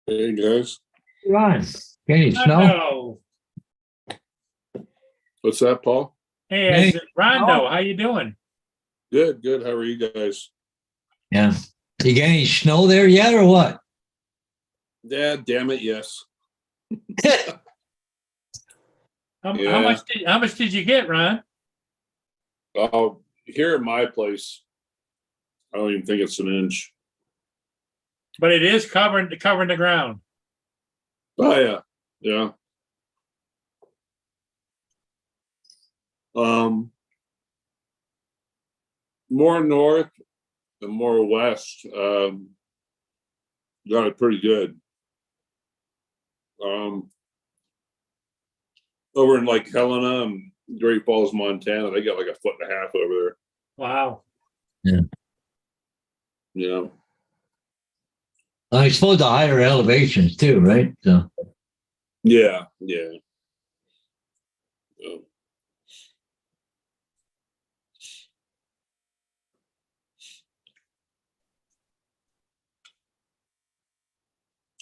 Hey, guys. Ron, any snow? Rondo. What's that, Paul? Hey, Hey. it's Rondo, how you doing? Good, good. How are you guys? Yeah. You get any snow there yet or what? Yeah, damn it, yes. How Yeah. much did you get, Ron? Oh, here at my place, I don't even think it's an inch. But it is covering the ground. Oh, yeah, yeah. More north and more west, got it pretty good. Over in like Helena and Great Falls, Montana, they got like 1.5 feet over there. Wow. Yeah. I suppose the higher elevations too, right? So Yeah, yeah. Yeah.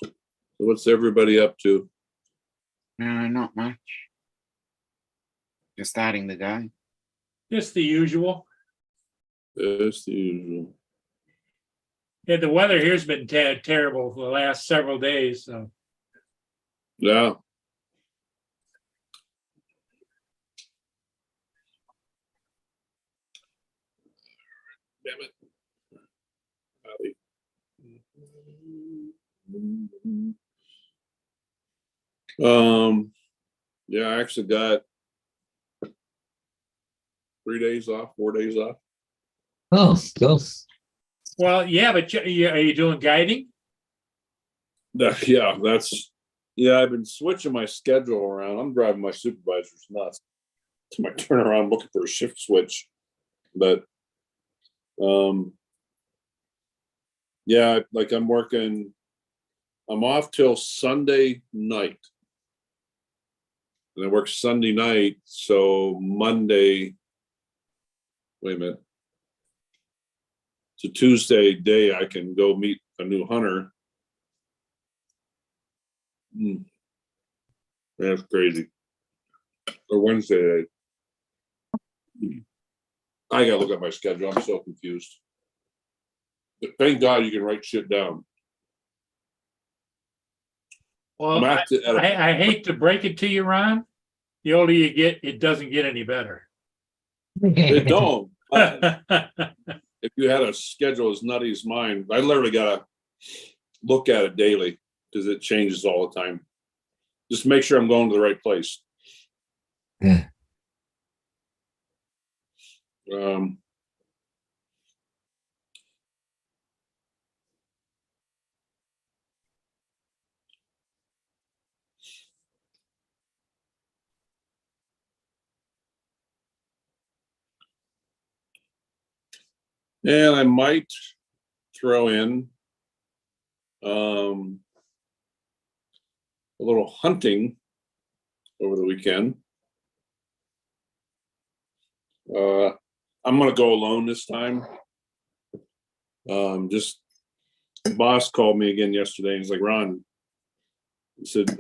So what's everybody up to? no, not much. Just starting the day. Just the usual. That's the usual. Yeah, the weather here's been terrible for the last several days. So Yeah. Damn it. Yeah, I actually got 3 days off, 4 days off. oh, go. well, yeah, but are you doing guiding? Yeah, I've been switching my schedule around. I'm driving my supervisors nuts to my turnaround looking for a shift switch. But yeah, like I'm off till Sunday night. And I work Sunday night, so Monday, wait a minute. So Tuesday day I can go meet a new hunter. That's crazy. Or Wednesday. I gotta look at my schedule. I'm so confused. But thank God you can write shit down. Well, I hate to break it to you, Ron. The older you get, it doesn't get any better. It don't. If you had a schedule as nutty as mine, I literally gotta look at it daily because it changes all the time. Just make sure I'm going to the right place. Yeah. And I might throw in a little hunting over the weekend. I'm gonna go alone this time. Just the boss called me again yesterday and he's like, Ron, he said,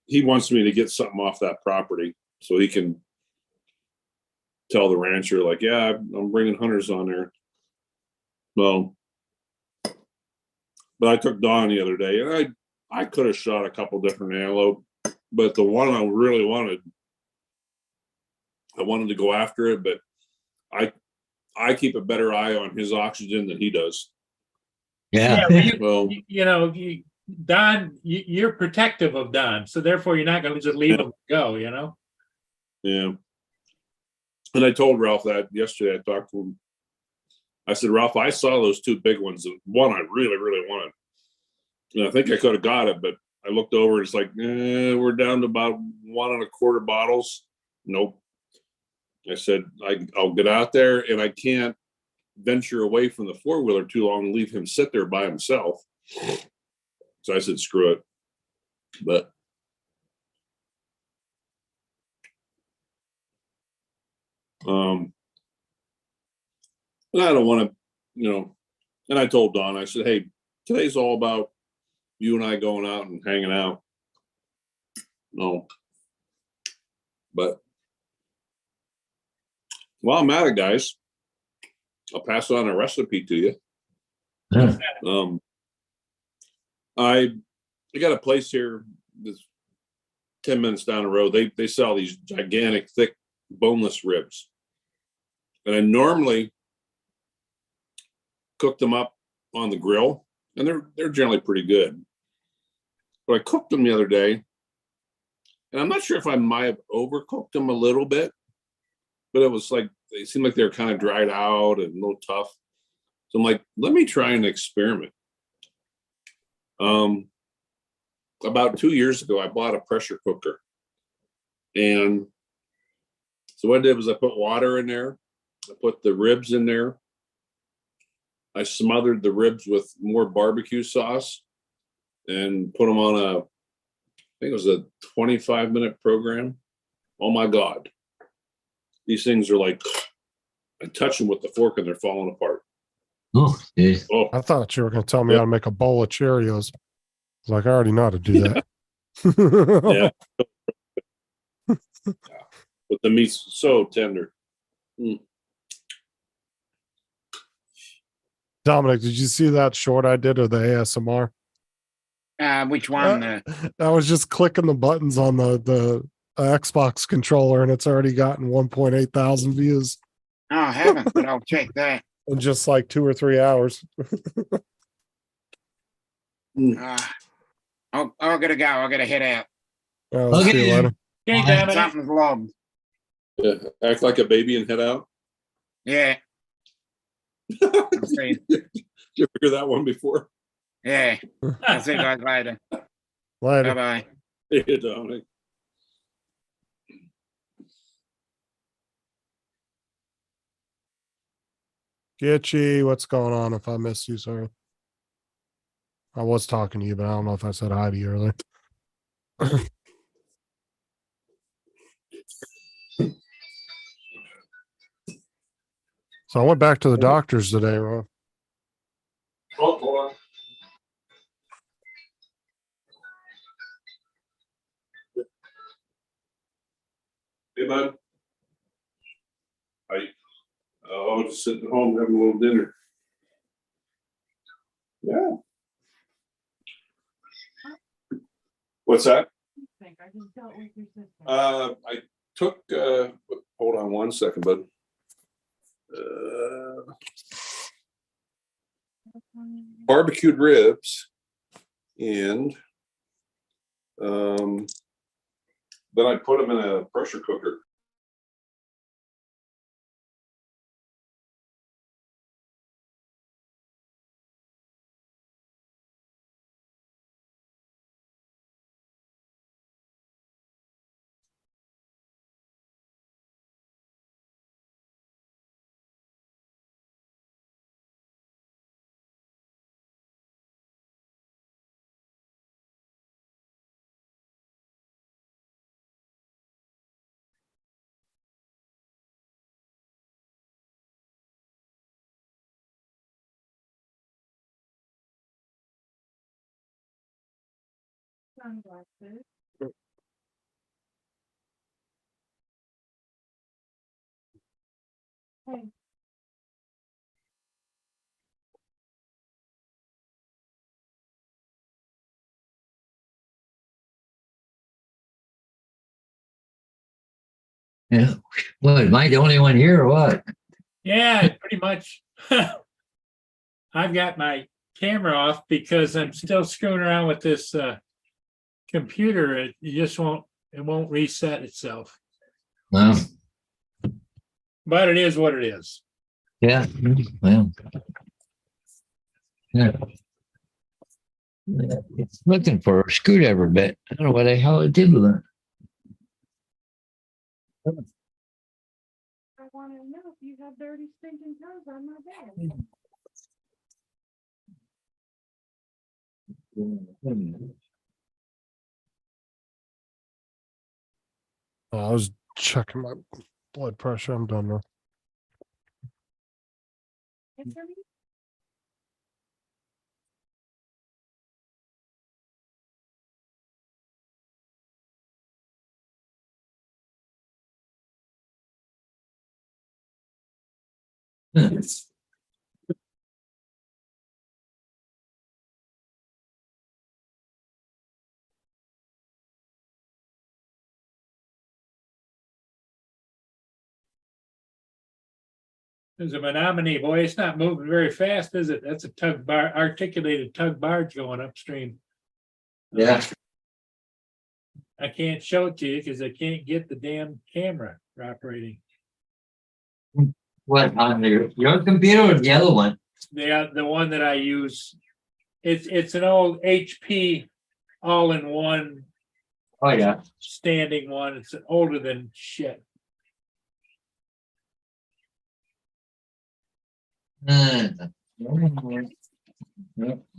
he wants me to get something off that property so he can tell the rancher, like, yeah, I'm bringing hunters on there. Well, but I took Dawn the other day and I could have shot a couple different antelope, but the one I really wanted, I wanted to go after it, but I keep a better eye on his oxygen than he does. Yeah. Well, Don, you're protective of Don, so therefore you're not going to just leave him go, Yeah. And I told Ralph that yesterday. I talked to him. I said, Ralph, I saw those two big ones. The one I really, really wanted. And I think I could have got it, but I looked over. It's like, we're down to about 1.25 bottles. Nope. I said, I'll get out there, and I can't venture away from the four-wheeler too long and leave him sit there by himself. So I said, screw it. But and I don't want to, and I told Don, I said, hey, today's all about you and I going out and hanging out. No. But while I'm at it, guys, I'll pass on a recipe to you. Yeah. I got a place here that's 10 minutes down the road. They sell these gigantic, thick, boneless ribs. And I normally cook them up on the grill, and they're generally pretty good. But I cooked them the other day, and I'm not sure if I might have overcooked them a little bit, but it was like they seemed like they were kind of dried out and a little tough. So I'm like, let me try an experiment. About 2 years ago, I bought a pressure cooker, and so what I did was I put water in there. I put the ribs in there. I smothered the ribs with more barbecue sauce and put them on I think it was a 25-minute program. Oh my God. These things are like, I touch them with the fork and they're falling apart. Oh, geez. Oh, I thought you were going to tell me how to make a bowl of Cheerios. I was like, I already know how to do that. yeah. But the meat's so tender. Mm. Dominic, did you see that short I did of the ASMR? Which one? I was just clicking the buttons on the Xbox controller, and it's already gotten 1.8 thousand views Oh, I haven't, but I'll check that. in just like 2 or 3 hours. I gotta go. I gotta head out. I'll see you Okay. later. Okay, Dominic. Something's logged. Yeah. Act like a baby and head out. Yeah. I'll see. Did you figure that one before? Yeah. I'll see you guys later. Later. Bye-bye. Hey, Dominic. Gitchy, what's going on? If I missed you, sorry. I was talking to you, but I don't know if I said hi to you earlier. So I went back to the doctor's today, Ron. Oh, hold on. Hey, bud. Oh, just sitting at home having a little dinner. Yeah. What's that? I took, hold on one second, bud. Barbecued ribs and then I put them in a pressure cooker. Yeah. Well, am I the only one here or what? Yeah, pretty much. I've got my camera off because I'm still screwing around with this computer. It won't reset itself. Well, But it is what it is. yeah. Well, yeah. It's looking for a screwdriver bit. I don't know what the hell it did with it. I want to know if you have dirty stinking toes on my bed. I was checking my blood pressure. I'm done now. There's a Menominee, boy, it's not moving very fast, is it? That's a tug bar, articulated tug barge going upstream. Yeah. I can't show it to you because I can't get the damn camera operating. What, on your computer or the other one? The one that I use, it's an old HP all-in-one Oh, yeah. standing one. It's older than shit.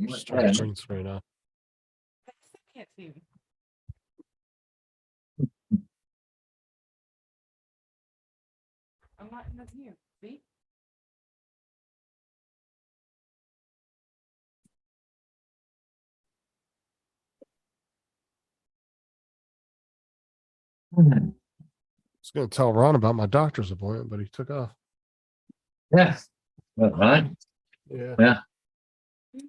Start green screen now. Can't see me. I'm not in the view, see? I was gonna tell Ron about my doctor's appointment, but he took off. Yeah. Right. Yeah.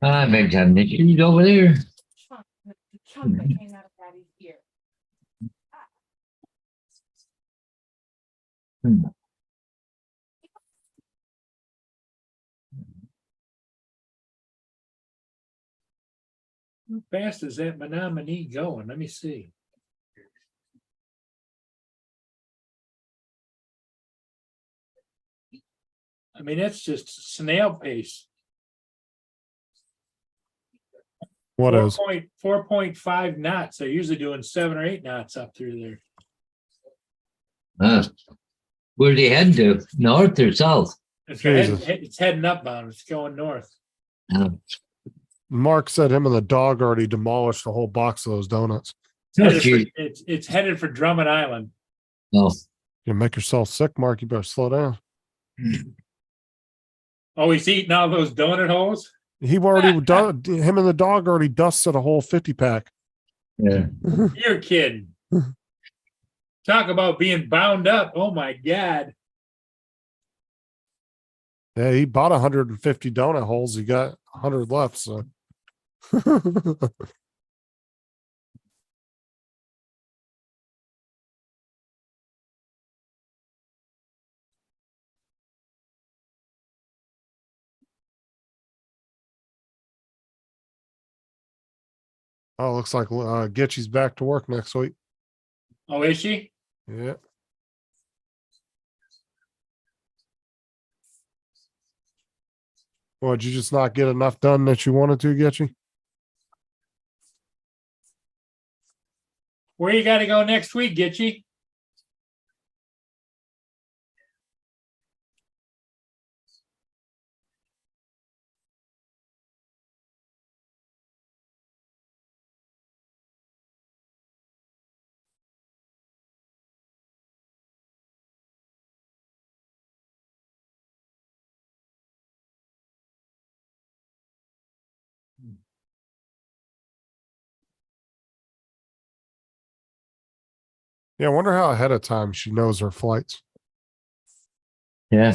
Maybe having issues over there. The chunk that came out of Daddy's ear. How fast is that Menominee going? Let me see. I mean, it's just snail pace. What is? 4.5 knots. They're usually doing 7 or 8 knots up through there. Where's he heading to? North or south? Jesus. It's heading upbound. It's going north. Mark said him and the dog already demolished the whole box of those donuts. It's headed for Drummond Island. Oh. You make yourself sick, Mark. You better slow down. Oh, he's eating all those donut holes? He already done. Him and the dog already dusted a whole 50-pack. Yeah. You're kidding. Talk about being bound up. Oh my God. Yeah, he bought 150 donut holes. He got 100 left. So. Oh, looks like Gitchy's back to work next week. Oh, is she? Yeah. Well, did you just not get enough done that you wanted to, Gitchy? Where you got to go next week, Gitchy? Yeah, I wonder how ahead of time she knows her flights. Yeah.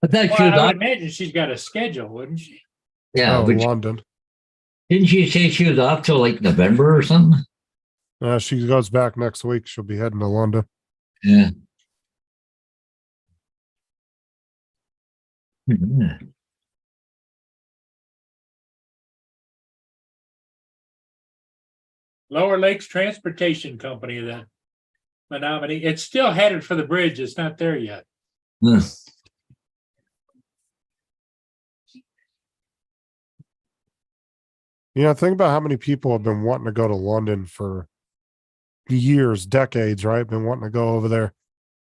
I thought Well, she was I would off. imagine she's got a schedule, wouldn't she? Yeah, Oh, but London. didn't she say she was off till like November or something? She goes back next week. She'll be heading to London. Yeah. Mhm. Lower Lakes Transportation Company, that Menominee. It's still headed for the bridge. It's not there yet. Huh. Think about how many people have been wanting to go to London for years, decades, right? Been wanting to go over there.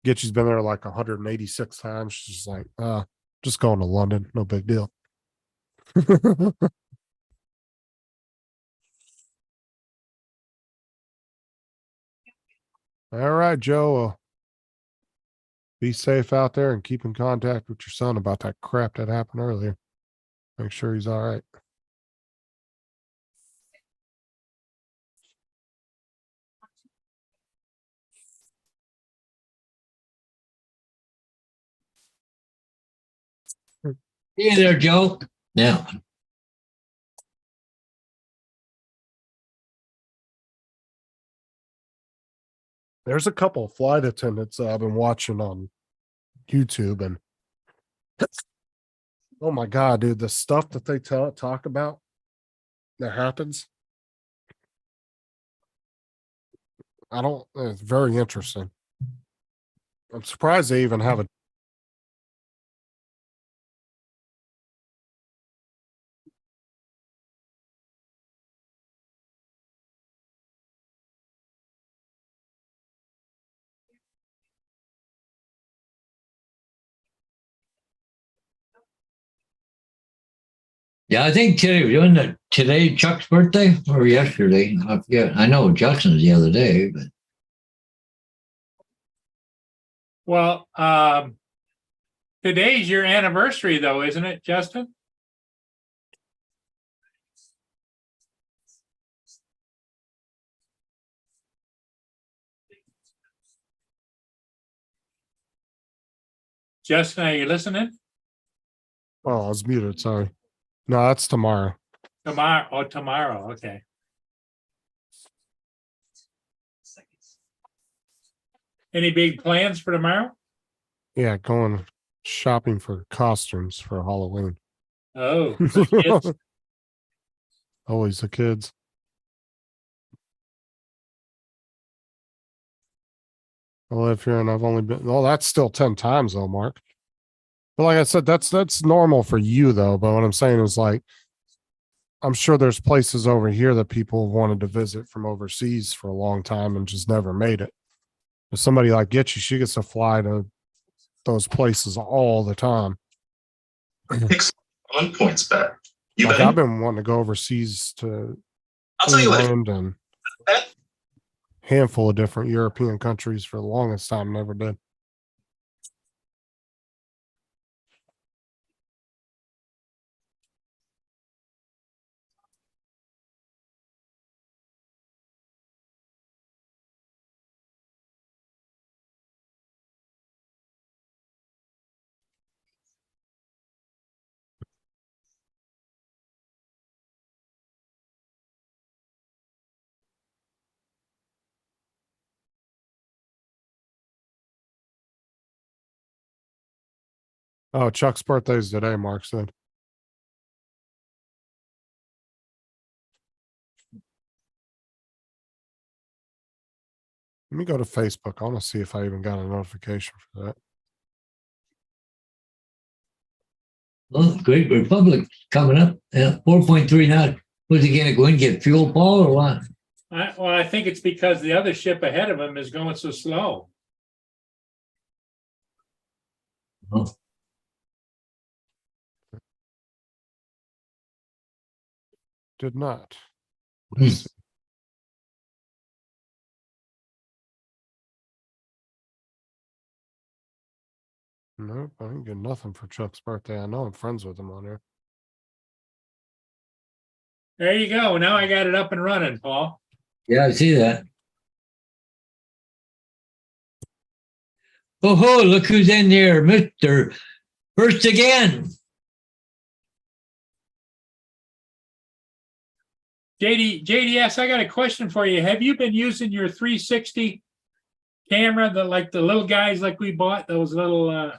Gitchy's been there like 186 times. She's just like, just going to London, no big deal. All right, Joe. Be safe out there and keep in contact with your son about that crap that happened earlier. Make sure he's all right. Hey there, Joe. Now, There's a couple of flight attendants I've been watching on YouTube, and oh my God, dude, the stuff that they talk about that happens. It's very interesting. I'm surprised they even have a yeah, I think today Chuck's birthday or yesterday. I forget. I know Justin's the other day, but Well, today's your anniversary though, isn't it, Justin? Justin, are you listening? I was muted. Sorry. No, that's tomorrow. Tomorrow. Okay. Any big plans for tomorrow? Yeah, going shopping for costumes for Halloween. Oh, for kids. Always the kids. I live here and I've only been, that's still 10 times though, Mark. But like I said, that's normal for you though. But what I'm saying is like, I'm sure there's places over here that people have wanted to visit from overseas for a long time and just never made it. If somebody like Gitchy, she gets to fly to those places all the time. On points bet. You like betting? I've been wanting to go overseas to I'll tell you what. England and handful of different European countries for the longest time, never did. Oh, Chuck's birthday is today, Mark said. Let me go to Facebook. I want to see if I even got a notification for that. well, Great Republic coming up. 4.3 now. Was he going to go and get fuel, Paul, or what? I think it's because the other ship ahead of him is going so slow. Oh. Did not. Hmm. Nope, I didn't get nothing for Chuck's birthday. I know I'm friends with him on there. There you go. Now I got it up and running, Paul. Yeah, I see that. Oh, ho, look who's in here, Mr. First Again. JDS, I got a question for you. Have you been using your 360 camera, the little guys like we bought, those little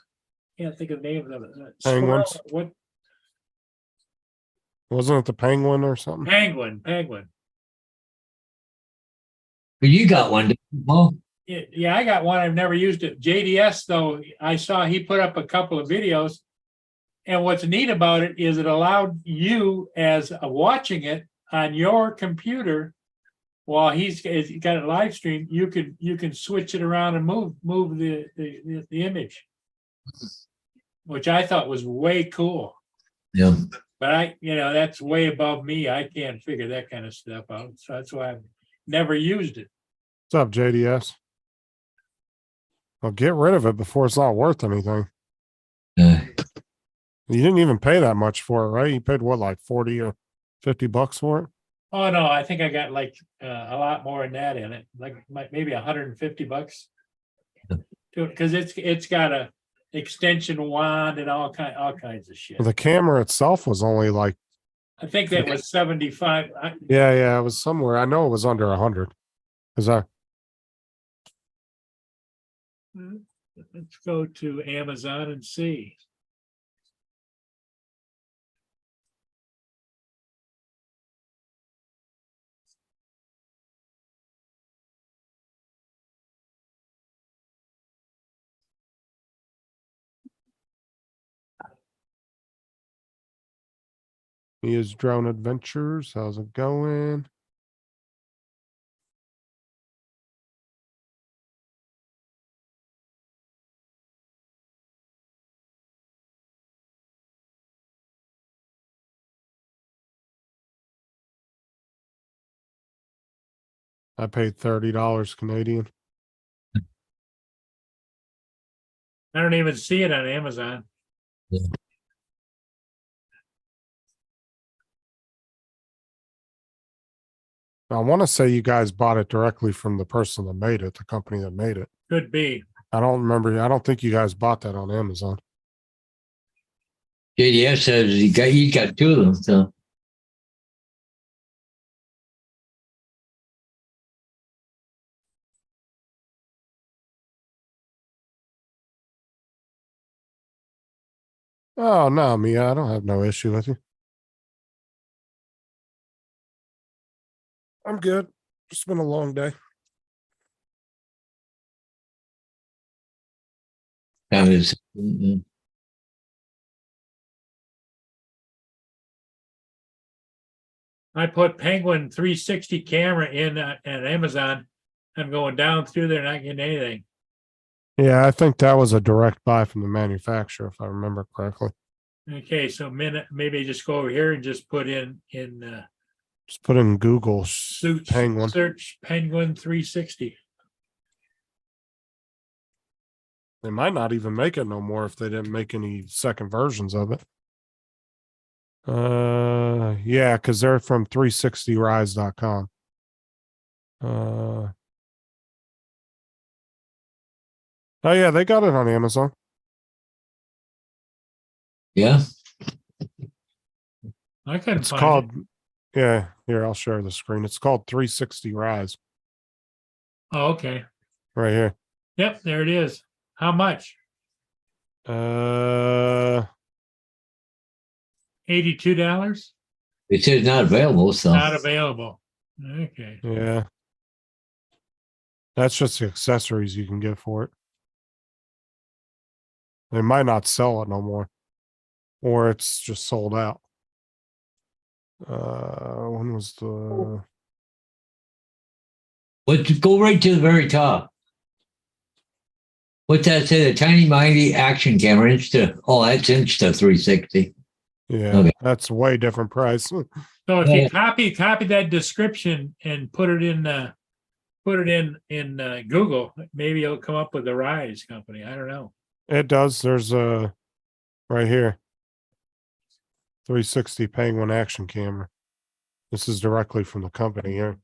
can't think of the name of them. Penguins? What? Wasn't it the Penguin or something? Penguin. You got one, didn't you, Paul? Yeah, I got one. I've never used it. JDS, though, I saw he put up a couple of videos. And what's neat about it is it allowed you, as watching it, on your computer, while he's got it live streamed, you can switch it around and move the image, which I thought was way cool. Yeah. But that's way above me. I can't figure that kind of stuff out. So that's why I've never used it. What's up, JDS? Well, get rid of it before it's not worth anything. Uh, You didn't even pay that much for it, right? You paid what, like 40 or 50 bucks for it? Oh, no, I think I got like a lot more than that in it, like maybe $150. Because it's got a extension wand and all kinds of shit. The camera itself was only like, I think that was 75. yeah, it was somewhere. I know it was under 100. Because Let's go to Amazon and see. Mia's Drone Adventures. How's it going? I paid $30 Canadian. I don't even see it on Amazon. I want to say you guys bought it directly from the person that made it, the company that made it. Could be. I don't remember. I don't think you guys bought that on Amazon. JDS says he got two of them. So Oh, no, Mia, I don't have no issue with you. I'm good. It's been a long day. that was. I put Penguin 360 camera in at Amazon. I'm going down through there, not getting anything. Yeah, I think that was a direct buy from the manufacturer, if I remember correctly. Okay, so maybe just go over here and just put in Just put in Google Penguin. Search Penguin 360. They might not even make it no more if they didn't make any second versions of it. Yeah, because they're from 360rise.com. Oh yeah, they got it on Amazon. Yeah. I couldn't It's find called, it. yeah, here, I'll share the screen. It's called 360 Rise Oh, okay. right here. Yep, there it is. How much? $82. It says not available. So Not available. Okay. Yeah. That's just the accessories you can get for it. They might not sell it no more. Or it's just sold out. When was the but go right to the very top. What's that say? The tiny mighty action camera Insta. Oh, that's Insta 360. yeah, Okay. that's way different price. So if you copy that description and put it in Google, maybe it'll come up with the Rise company. I don't know. It does. There's a right here. 360 Penguin action camera. This is directly from the company here.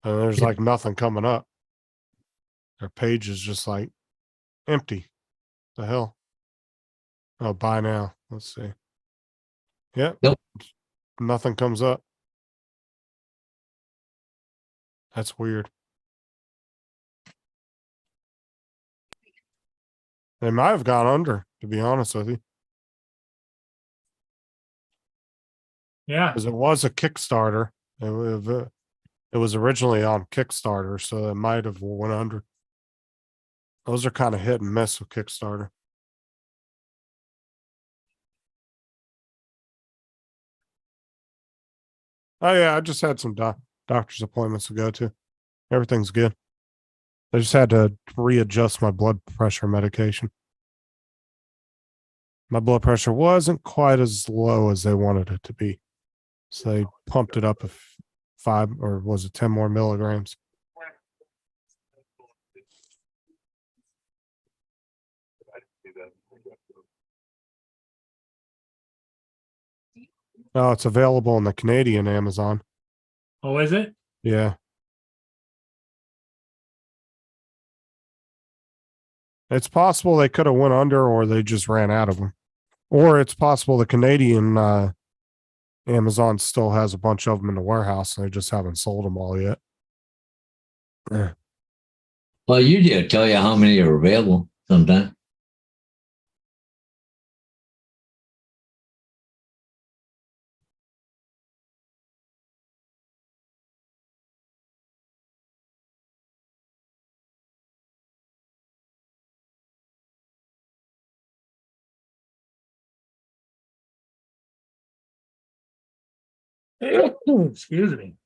And there's like nothing coming up. Their page is just like empty. The hell? Oh, buy now. Let's see. Yep. Nope. Nothing comes up. That's weird. They might have gone under, to be honest with you. Yeah. Because it was a Kickstarter. It was originally on Kickstarter, so it might have went under. Those are kind of hit and miss with Kickstarter. Oh yeah, I just had some doctor's appointments to go to. Everything's good. I just had to readjust my blood pressure medication. My blood pressure wasn't quite as low as they wanted it to be. So they pumped it up 5 or was it 10 more milligrams? Oh, it's available on the Canadian Amazon. Oh, is it? Yeah. It's possible they could have went under or they just ran out of them. Or it's possible the Canadian Amazon still has a bunch of them in the warehouse and they just haven't sold them all yet. Well, usually it'll tell you how many are available sometimes. Excuse me.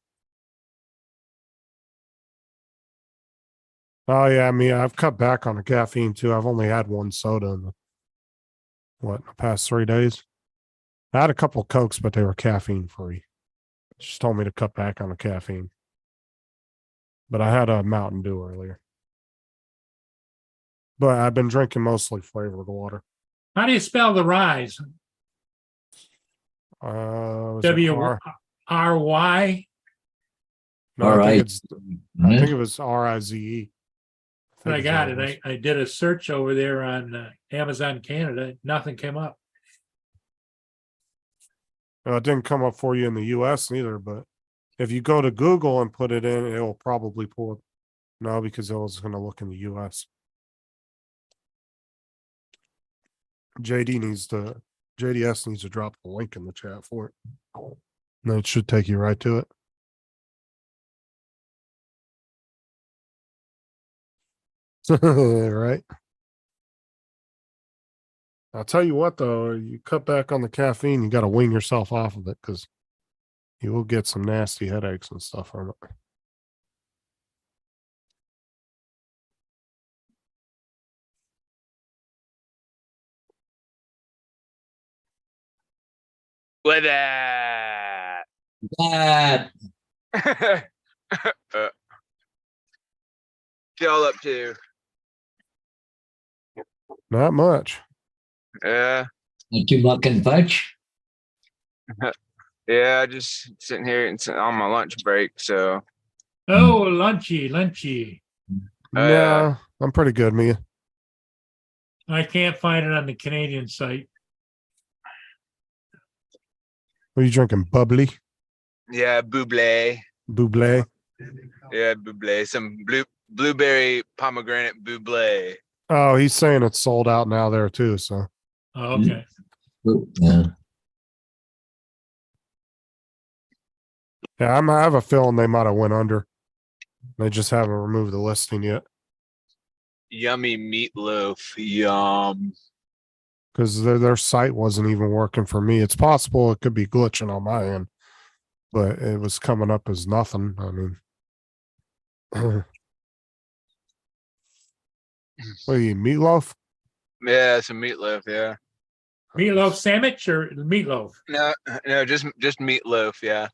Oh yeah, I mean I've cut back on the caffeine too. I've only had one soda in the past 3 days. I had a couple Cokes, but they were caffeine free. She told me to cut back on the caffeine. But I had a Mountain Dew earlier. But I've been drinking mostly flavored water. How do you spell the rise? Was it W R Y. No, I Alright. think it was RIZE. I think got is what it. I did a search over there on Amazon Canada. Nothing came up. It didn't come up for you in the US neither, but if you go to Google and put it in, it will probably pull it. No, because it was going to look in the US. JDS needs to drop the link in the chat for it. And it should take you right to it. Right. I'll tell you what, though, you cut back on the caffeine, you got to wean yourself off of it because you will get some nasty headaches and stuff from it. With that. That Y'all up to? Not much. Yeah. what you mucking fudge? Yeah, just sitting here and on my lunch break. So Oh, lunchy. Yeah, I'm pretty good, Mia. I can't find it on the Canadian site. What are you drinking? Bubbly? yeah, buble. Buble? Yeah, buble. Some blueberry pomegranate buble. Oh, he's saying it's sold out now there too. So Oh, okay. Yeah. yeah, I have a feeling they might have went under. They just haven't removed the listing yet Yummy meatloaf. Yum. because their site wasn't even working for me. It's possible it could be glitching on my end, but it was coming up as nothing. I mean, what are you, meatloaf? Yeah, some meatloaf. Yeah. Meatloaf sandwich or meatloaf? No, just meatloaf. Yeah.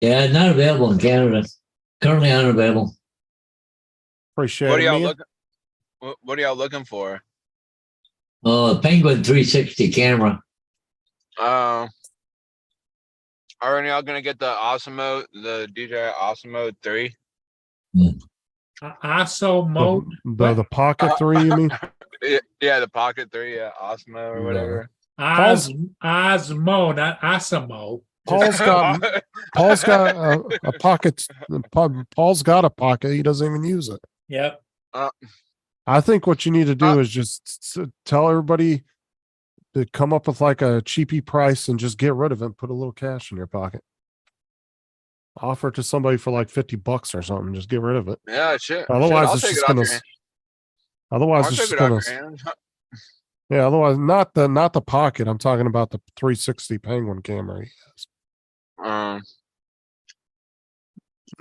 Yeah, not available in Canada. Currently unavailable. Appreciate What are it, y'all Mia. looking? What are y'all looking for? Oh, Penguin 360 camera. Are y'all gonna get the Osmo, the DJI Osmo 3? Aso mode. The Pocket 3, you mean? Yeah, the Pocket 3, yeah, Osmo or No. whatever. Osmo, not Asimo. Paul's got a pocket. Paul's got a pocket. He doesn't even use it. Yep. I think what you need to do is just tell everybody to come up with like a cheapy price and just get rid of it. Put a little cash in your pocket. Offer it to somebody for like $50 or something. Just get rid of it. Yeah, shit. Otherwise, I'll it's take just it off gonna. your hand. Otherwise, I'll it's take just it off gonna. your hand. Yeah, otherwise not the pocket. I'm talking about the 360 Penguin camera he has.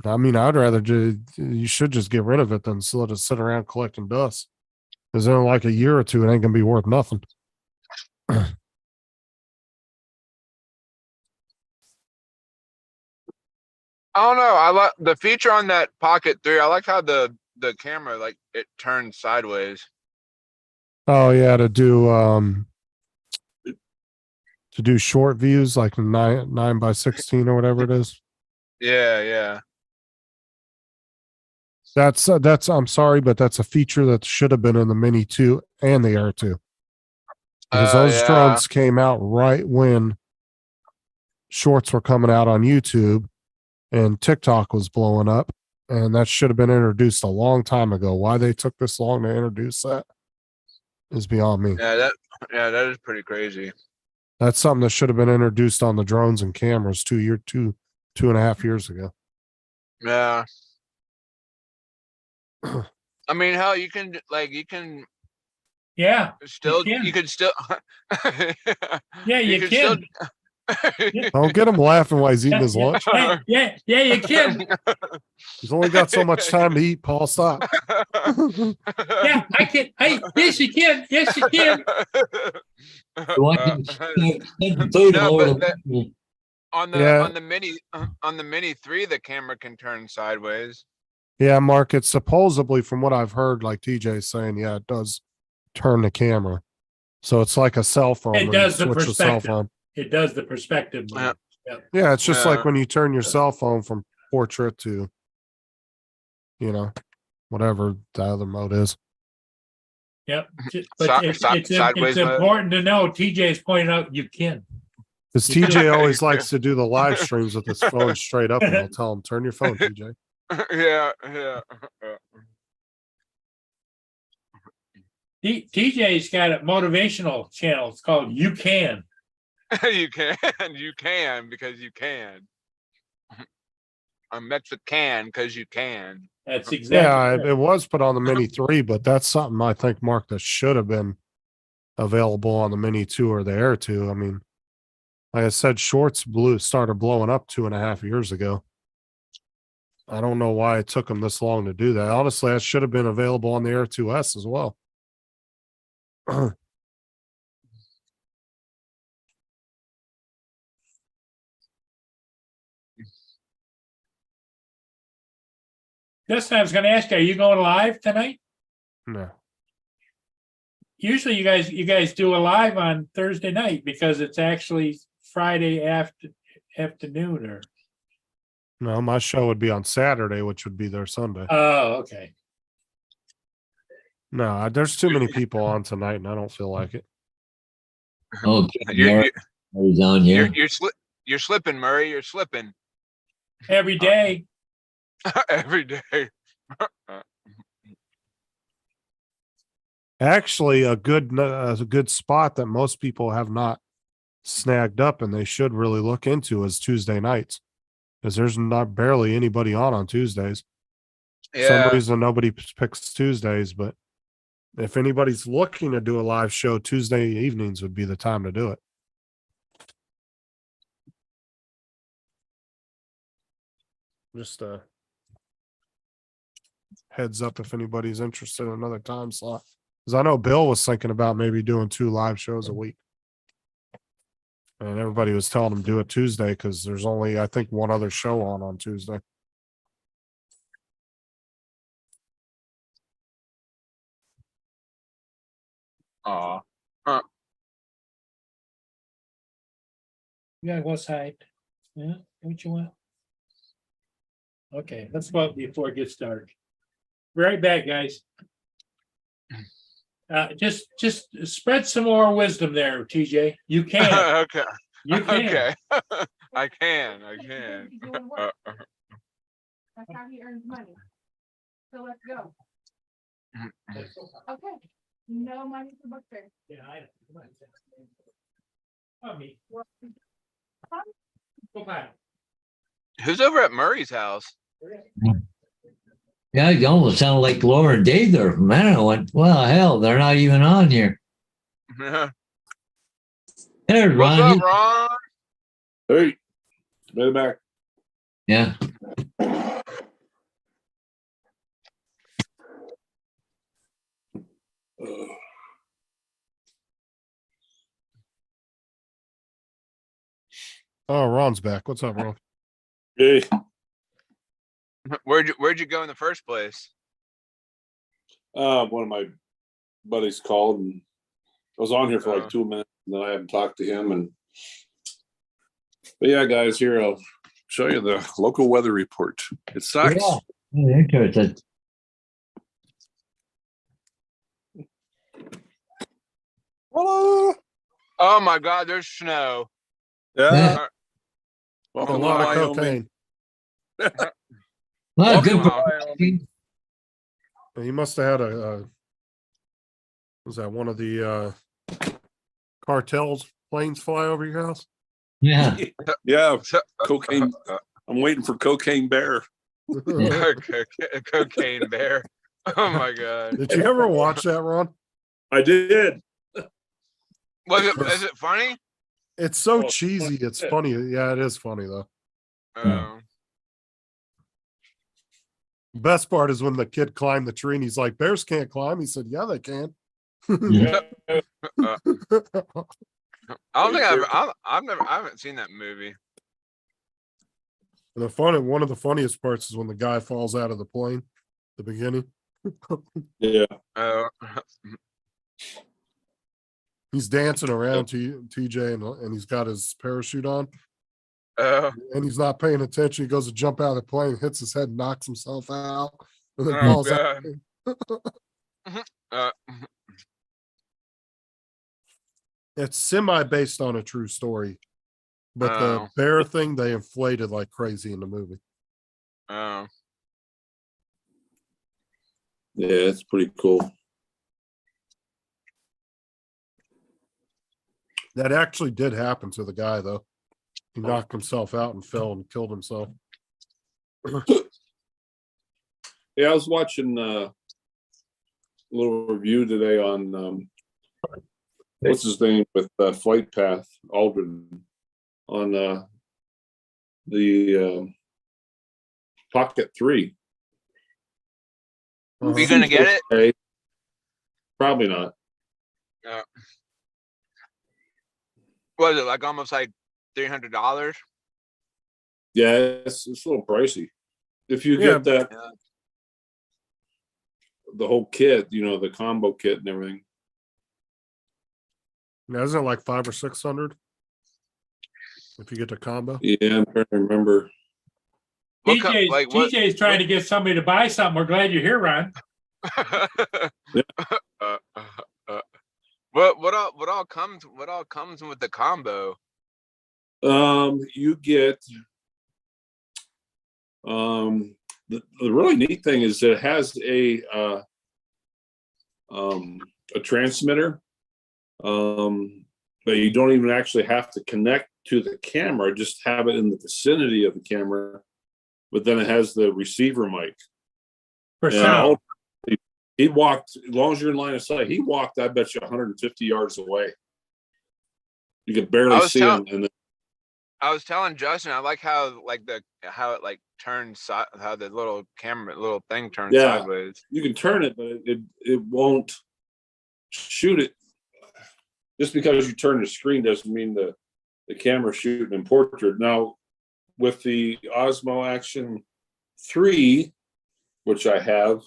I mean, I'd rather you should just get rid of it than let it sit around collecting dust. Because in like a year or two, it ain't gonna be worth nothing. I don't know. I like the feature on that Pocket 3. I like how the camera, like, it turns sideways. Oh yeah, to do short views like 9x16 or whatever it is. Yeah, yeah. That's I'm sorry, but that's a feature that should have been in the Mini 2 and the Air 2. Because those Yeah. drones came out right when shorts were coming out on YouTube and TikTok was blowing up, and that should have been introduced a long time ago. Why they took this long to introduce that is beyond me. Yeah, that is pretty crazy. That's something that should have been introduced on the drones and cameras 2.5 years ago. Yeah. I mean, hell, you can Yeah, still, can. you could still. Yeah, you could can. Don't get him laughing while he's eating his lunch. Yeah, you can. He's only got so much time to eat, Paul. Stop. Yeah, I can. Yes, you can. Yes, you can. You want to send food No, over but the- on Yeah. the Mini 3, the camera can turn sideways. Yeah, Mark, it's supposedly, from what I've heard, like TJ's saying, yeah, it does turn the camera. So it's like a cell phone. It when you does the switch cell perspective. phone. It does the perspective. Yeah. Yeah, it's just Yeah. like when you turn your cell phone from portrait to, whatever the other mode is. Yep. But it's Sideways mode. important to know. TJ is pointing out you can. Because TJ always likes to do the live streams with his phone straight up, and I'll tell him, turn your phone, TJ. Yeah. TJ's got a motivational channel. It's called You Can. You can because you can. I'm Mexican because you can. That's exactly. Yeah, it was put on the Mini 3, but that's something I think, Mark, that should have been available on the Mini 2 or the Air 2. I mean, like I said, shorts started blowing up 2.5 years ago. I don't know why it took them this long to do that. Honestly, that should have been available on the Air 2S as well. This I was going to ask you, are you going live tonight? No. Usually you guys do a live on Thursday night because it's actually Friday afternoon or. No, my show would be on Saturday, which would be their Sunday. Oh, okay. No, there's too many people on tonight, and I don't feel like it. Oh, You're he's on, yeah. you're slipping, Murray. You're slipping Every day. every day. Actually, a good spot that most people have not snagged up, and they should really look into, is Tuesday nights, because there's not barely anybody on Tuesdays. For some reason nobody picks Tuesdays, but if anybody's looking to do a live show, Tuesday evenings would be the time to do it. Just a heads up if anybody's interested in another time slot. Because I know Bill was thinking about maybe doing 2 live shows a week. And everybody was telling him do it Tuesday because there's only, I think, one other show on Tuesday. Aw. You gotta go outside. Yeah, what you want? Okay, let's go out before it gets dark. Be right back, guys. Just spread some more wisdom there, TJ. You can. Okay. You can. Okay. I can. That's how he earns money. So let's go. Okay, no money for book fair. Yeah, I know. Oh, me. Go back. Who's over at Murray's house? Yeah, it almost sounded like Laura and Dave there from Manawant. Well, hell, they're not even on here. There's What's Ron. up, Ron? Hey, right back. Yeah. Oh, Ron's back. What's up, Ron? Hey, Where'd you go in the first place? one of my buddies called and I was on here for Oh. like 2 minutes and then I haven't talked to him but yeah, guys, here I'll show you the local weather report. It sucks. Yeah. Interesting. Voila! Oh my God, there's snow. Yeah. A Welcome to lot of Wyoming. cocaine. Well, good Welcome for to Wyoming. He must have had was that one of the cartels planes fly over your house? Yeah. Yeah, cocaine. I'm waiting for Cocaine Bear. Cocaine bear. Oh my God. Did you ever watch that, Ron? I did. Is it funny? It's so Oh, cheesy. It's shit. funny. Yeah, it is funny though. Oh. Best part is when the kid climbed the tree and he's like, "Bears can't climb." He said, "Yeah, they can." Yeah. I don't think I haven't seen that movie. And one of the funniest parts is when the guy falls out of the plane, at the beginning. Yeah. Oh. He's dancing around to TJ and he's got his parachute on Oh. and he's not paying attention. He goes to jump out of the plane, hits his head, knocks himself out, and then Oh, falls out. Uh, It's semi based on a true story, but Oh. the bear thing they inflated like crazy in the movie. oh. Yeah, it's pretty cool. That actually did happen to the guy though. He knocked himself out and fell and killed himself. Yeah, I was watching a little review today on what's his name with Flight Path Aldrin on the Pocket 3. Are you gonna get it? Okay. Probably not. Was it like almost like $300? Yeah, it's a little pricey. If you Yeah. get that, Yeah. the whole kit, the combo kit and everything. Now, isn't it like 500 or 600 if you get the combo? Yeah, I'm trying to remember. What co- like what- TJ's trying to get somebody to buy something. We're glad you're here, Ron. What all comes with the combo? You get the really neat thing is it has a transmitter, but you don't even actually have to connect to the camera, just have it in the vicinity of the camera, but then it has the receiver mic. For Yeah, sound. he walked, as long as you're in line of sight, he walked, I bet you 150 yards away. You could barely I was see him. And I was telling Justin, I like how it turns how the little thing turns Yeah. sideways. you can turn it, but it won't shoot it. Just because you turn the screen doesn't mean the camera's shooting in portrait. Now, with the Osmo Action 3, which I have,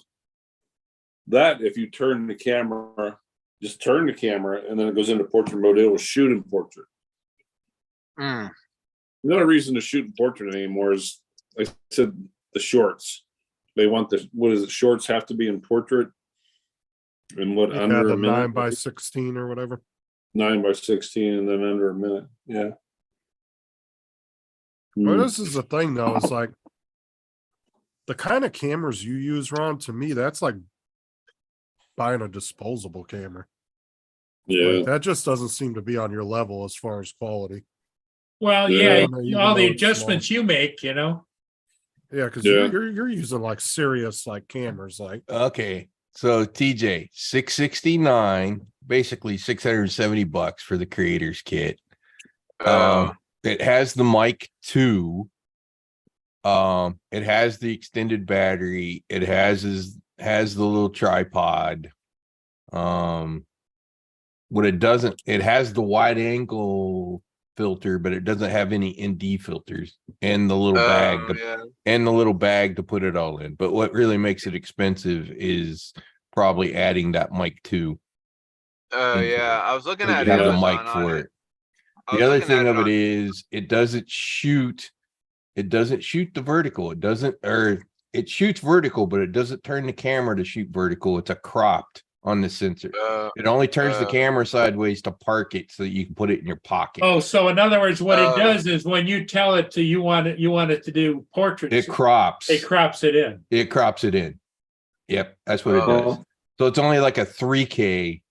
that if you turn the camera, just turn the camera and then it goes into portrait mode, it will shoot in portrait. Mm. The only reason to shoot in portrait anymore is, like I said, the shorts. They want shorts have to be in portrait. And what, Yeah, under the a minute? 9x16 or whatever. 9x16 and then under a minute. Yeah. Well, Hmm. this is the thing though, it's like the kind of cameras you use, Ron, to me, that's like buying a disposable camera. Yeah. Like, that just doesn't seem to be on your level as far as quality. Well, Yeah. yeah, Even all the though it's adjustments you make, Yeah, because Yeah. you're using like serious like cameras, like Okay, so TJ, 669 basically $670 for the creator's kit. Oh, It has the mic 2. It has the extended battery. It has the little tripod. What it doesn't, it has the wide angle filter, but it doesn't have any ND filters and the little bag yeah. and the little bag to put it all in. But what really makes it expensive is probably adding that mic 2. Oh, into yeah. it. I was looking So at you have the Amazon mic on for it. it. I The was other looking thing at of it it on- is it doesn't shoot the vertical. It doesn't, or it shoots vertical, but it doesn't turn the camera to shoot vertical. It's a cropped on the sensor. It only turns the camera sideways to park it so that you can put it in your pocket. Oh, so in other words, what it does is when you tell it to, you want it to do portraits. It crops. It crops it in. It crops it in. Yep, that's what it does. So it's only like a 3K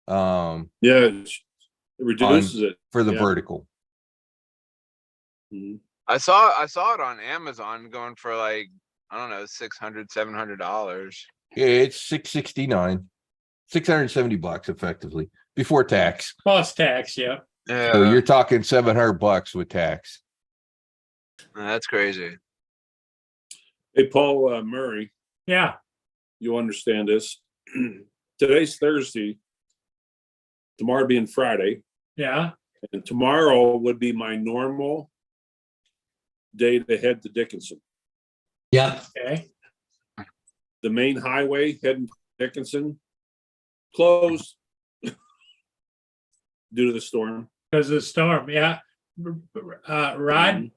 Yeah, it reduces it for the yeah. vertical. Mhm. I saw it on Amazon going for like, I don't know, $600-700. Yeah, it's $669, $670 effectively before tax. Plus tax, yeah. Yeah, So you're talking $700 with tax. that's crazy. Hey, Paul Murray, Yeah. you understand this. Today's Thursday, tomorrow being Friday, Yeah. and tomorrow would be my normal day to head to Dickinson. Yep. Okay. The main highway heading to Dickinson closed due to the storm. Because of the storm, yeah. Ron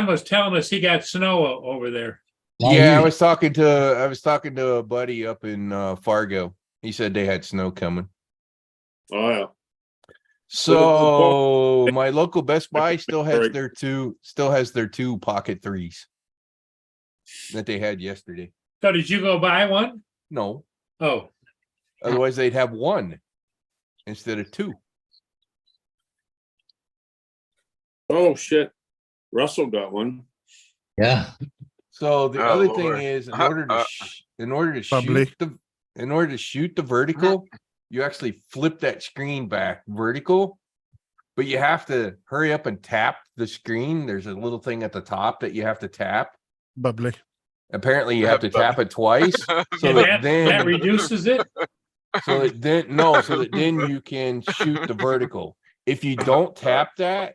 was telling us he got snow over there. Yeah, I was talking to a buddy up in Fargo. He said they had snow coming. Oh yeah. So my local Best Buy still has their two Pocket 3s that they had yesterday. So did you go buy one? No, Oh, otherwise they'd have one instead of 2. Oh shit. Russell got one. Yeah. So the Oh, other Lord. thing is in order to Bubbly. shoot the vertical, you actually flip that screen back vertical, but you have to hurry up and tap the screen. There's a little thing at the top that you have to tap. Bubbly. Apparently you have to tap it twice. So and that that then reduces it? so that then you can shoot the vertical. If you don't tap that,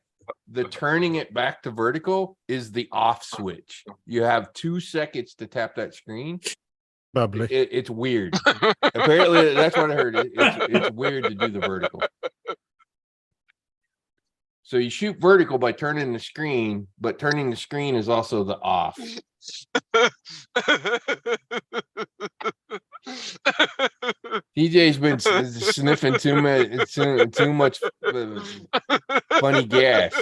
the turning it back to vertical is the off switch. You have 2 seconds to tap that screen. Bubbly. It's weird. Apparently, that's what I heard. It's weird to do the vertical. So you shoot vertical by turning the screen, but turning the screen is also the off. DJ's been sniffing too much funny gas.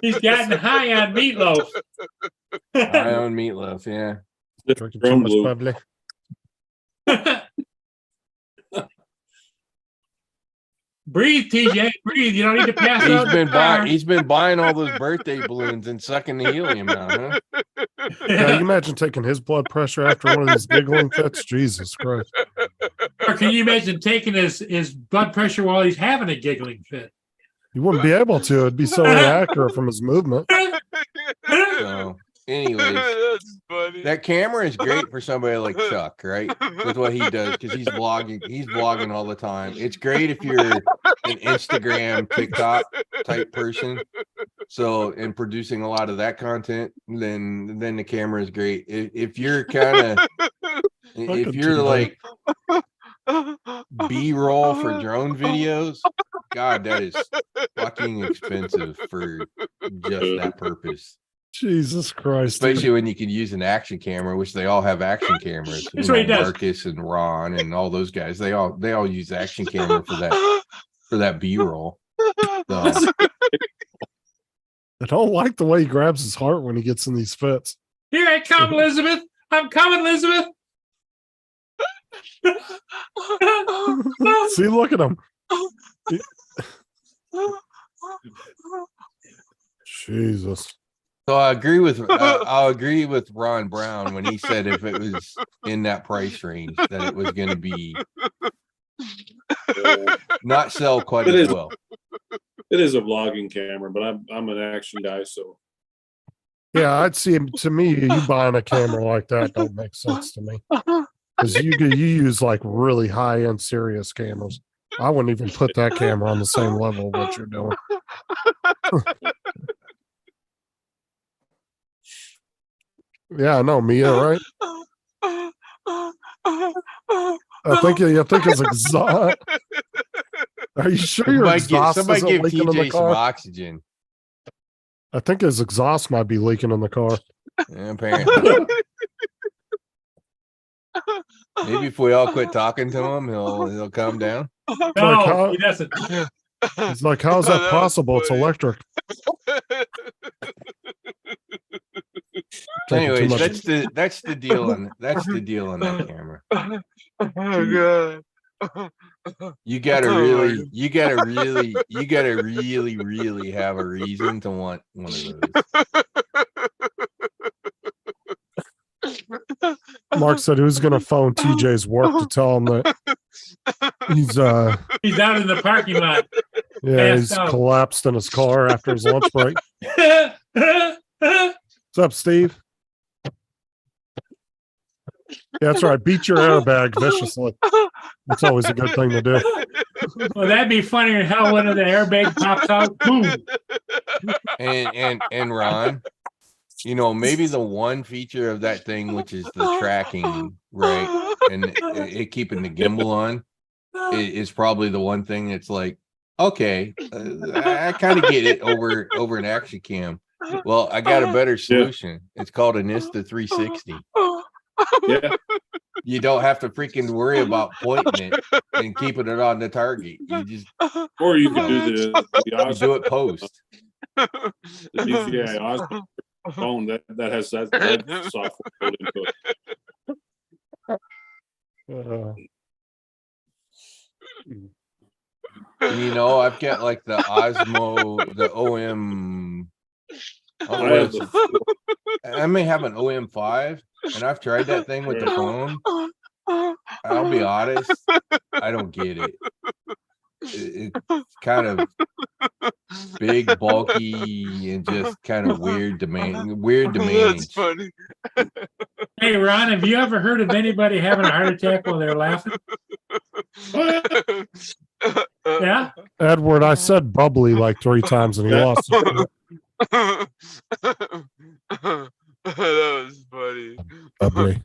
He's gotten high on meatloaf. I own meatloaf, yeah. Drinking too much bubbly. Breathe, TJ. Breathe. You don't need to pass out. He's been buying all those birthday balloons and sucking the helium out, huh? Yeah, you imagine taking his blood pressure after one of these giggling fits? Jesus Christ. Or can you imagine taking his blood pressure while he's having a giggling fit? You wouldn't be able to. It'd be so inaccurate from his movement. So, anyways, That's funny. that camera is great for somebody like Chuck, right? With what he does, because he's vlogging all the time. It's great if you're an Instagram, TikTok type person. So, and producing a lot of that content, then the camera is great. If you're kind of, if you're like B-roll for drone videos, God, that is fucking expensive for just that purpose. Jesus Christ. Especially when you can use an action camera, which they all have action cameras. That's what he does. Marcus and Ron and all those guys, they all use action camera for that B-roll. So, I don't like the way he grabs his heart when he gets in these fits. Here I come, Elizabeth. I'm coming, Elizabeth. See, look at him. Jesus. so I agree with I'll agree with Ron Brown when he said if it was in that price range that it was going to be not sell quite It as is. well. It is a vlogging camera, but I'm an action guy, so Yeah, I'd see to me, you buying a camera like that don't make sense to me. Because you use like really high end serious cameras. I wouldn't even put that camera on the same level what you're doing. Yeah, I know, Mia, right? I think it's exhaust. Are you sure your exhaust Somebody isn't give leaking in the TJ some car? oxygen. I think his exhaust might be leaking in the car. Yeah, apparently. Maybe if we all quit talking to him, he'll calm down. No, he doesn't. He's like, how's that possible? It's electric. Anyways, that's the deal on that camera. Oh god. You gotta really have a reason to want one of those. Mark said he was going to phone TJ's work to tell him that he's out in the parking lot. Yeah, he's collapsed in his car after his lunch break. What's up, Steve? Yeah, that's right. Beat your airbag viciously. That's always a good thing to do. Well, that'd be funnier than hell when the airbag pops out. Boom. And Ron, maybe the one feature of that thing, which is the tracking, right, and it keeping the gimbal on, is probably the one thing that's like, okay, I kind of get it over an action cam. Well, I got a better solution. It's called an Insta360. yeah. You don't have to freaking worry about pointing it and keeping it on the target. You just or you can do the you do it post. The DJI Osmo phone that has that software built into it. And, I've got like the Osmo, the OM. I may have an OM5, and I've tried that thing with the phone. I'll be honest, I don't get it. It's kind of big, bulky, and just kind of weird demanding. That's funny. Hey, Ron, have you ever heard of anybody having a heart attack while they're laughing? Yeah? Edward, I said bubbly like 3 times and he lost it. That was funny. Bubbly.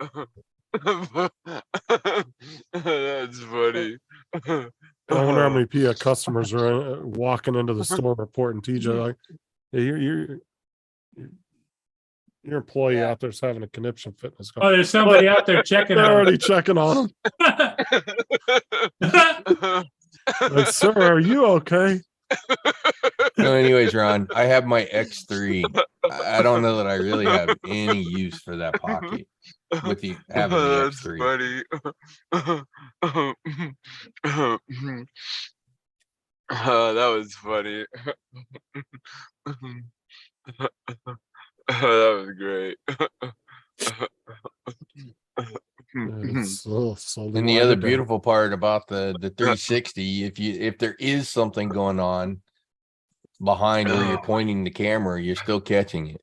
That's funny. I wonder how many customers are walking into the store reporting TJ like, hey, your employee out there's having a conniption fitness. Oh, there's somebody out there checking They're on already checking on him. Like, sir, are you okay? No, anyways, Ron, I have my X3. I don't know that I really have any use for that pocket with you having the That's X3. funny. That was funny. That was great. It's And the other beautiful part about the 360, if there is something going on behind where you're pointing the camera, you're still catching it.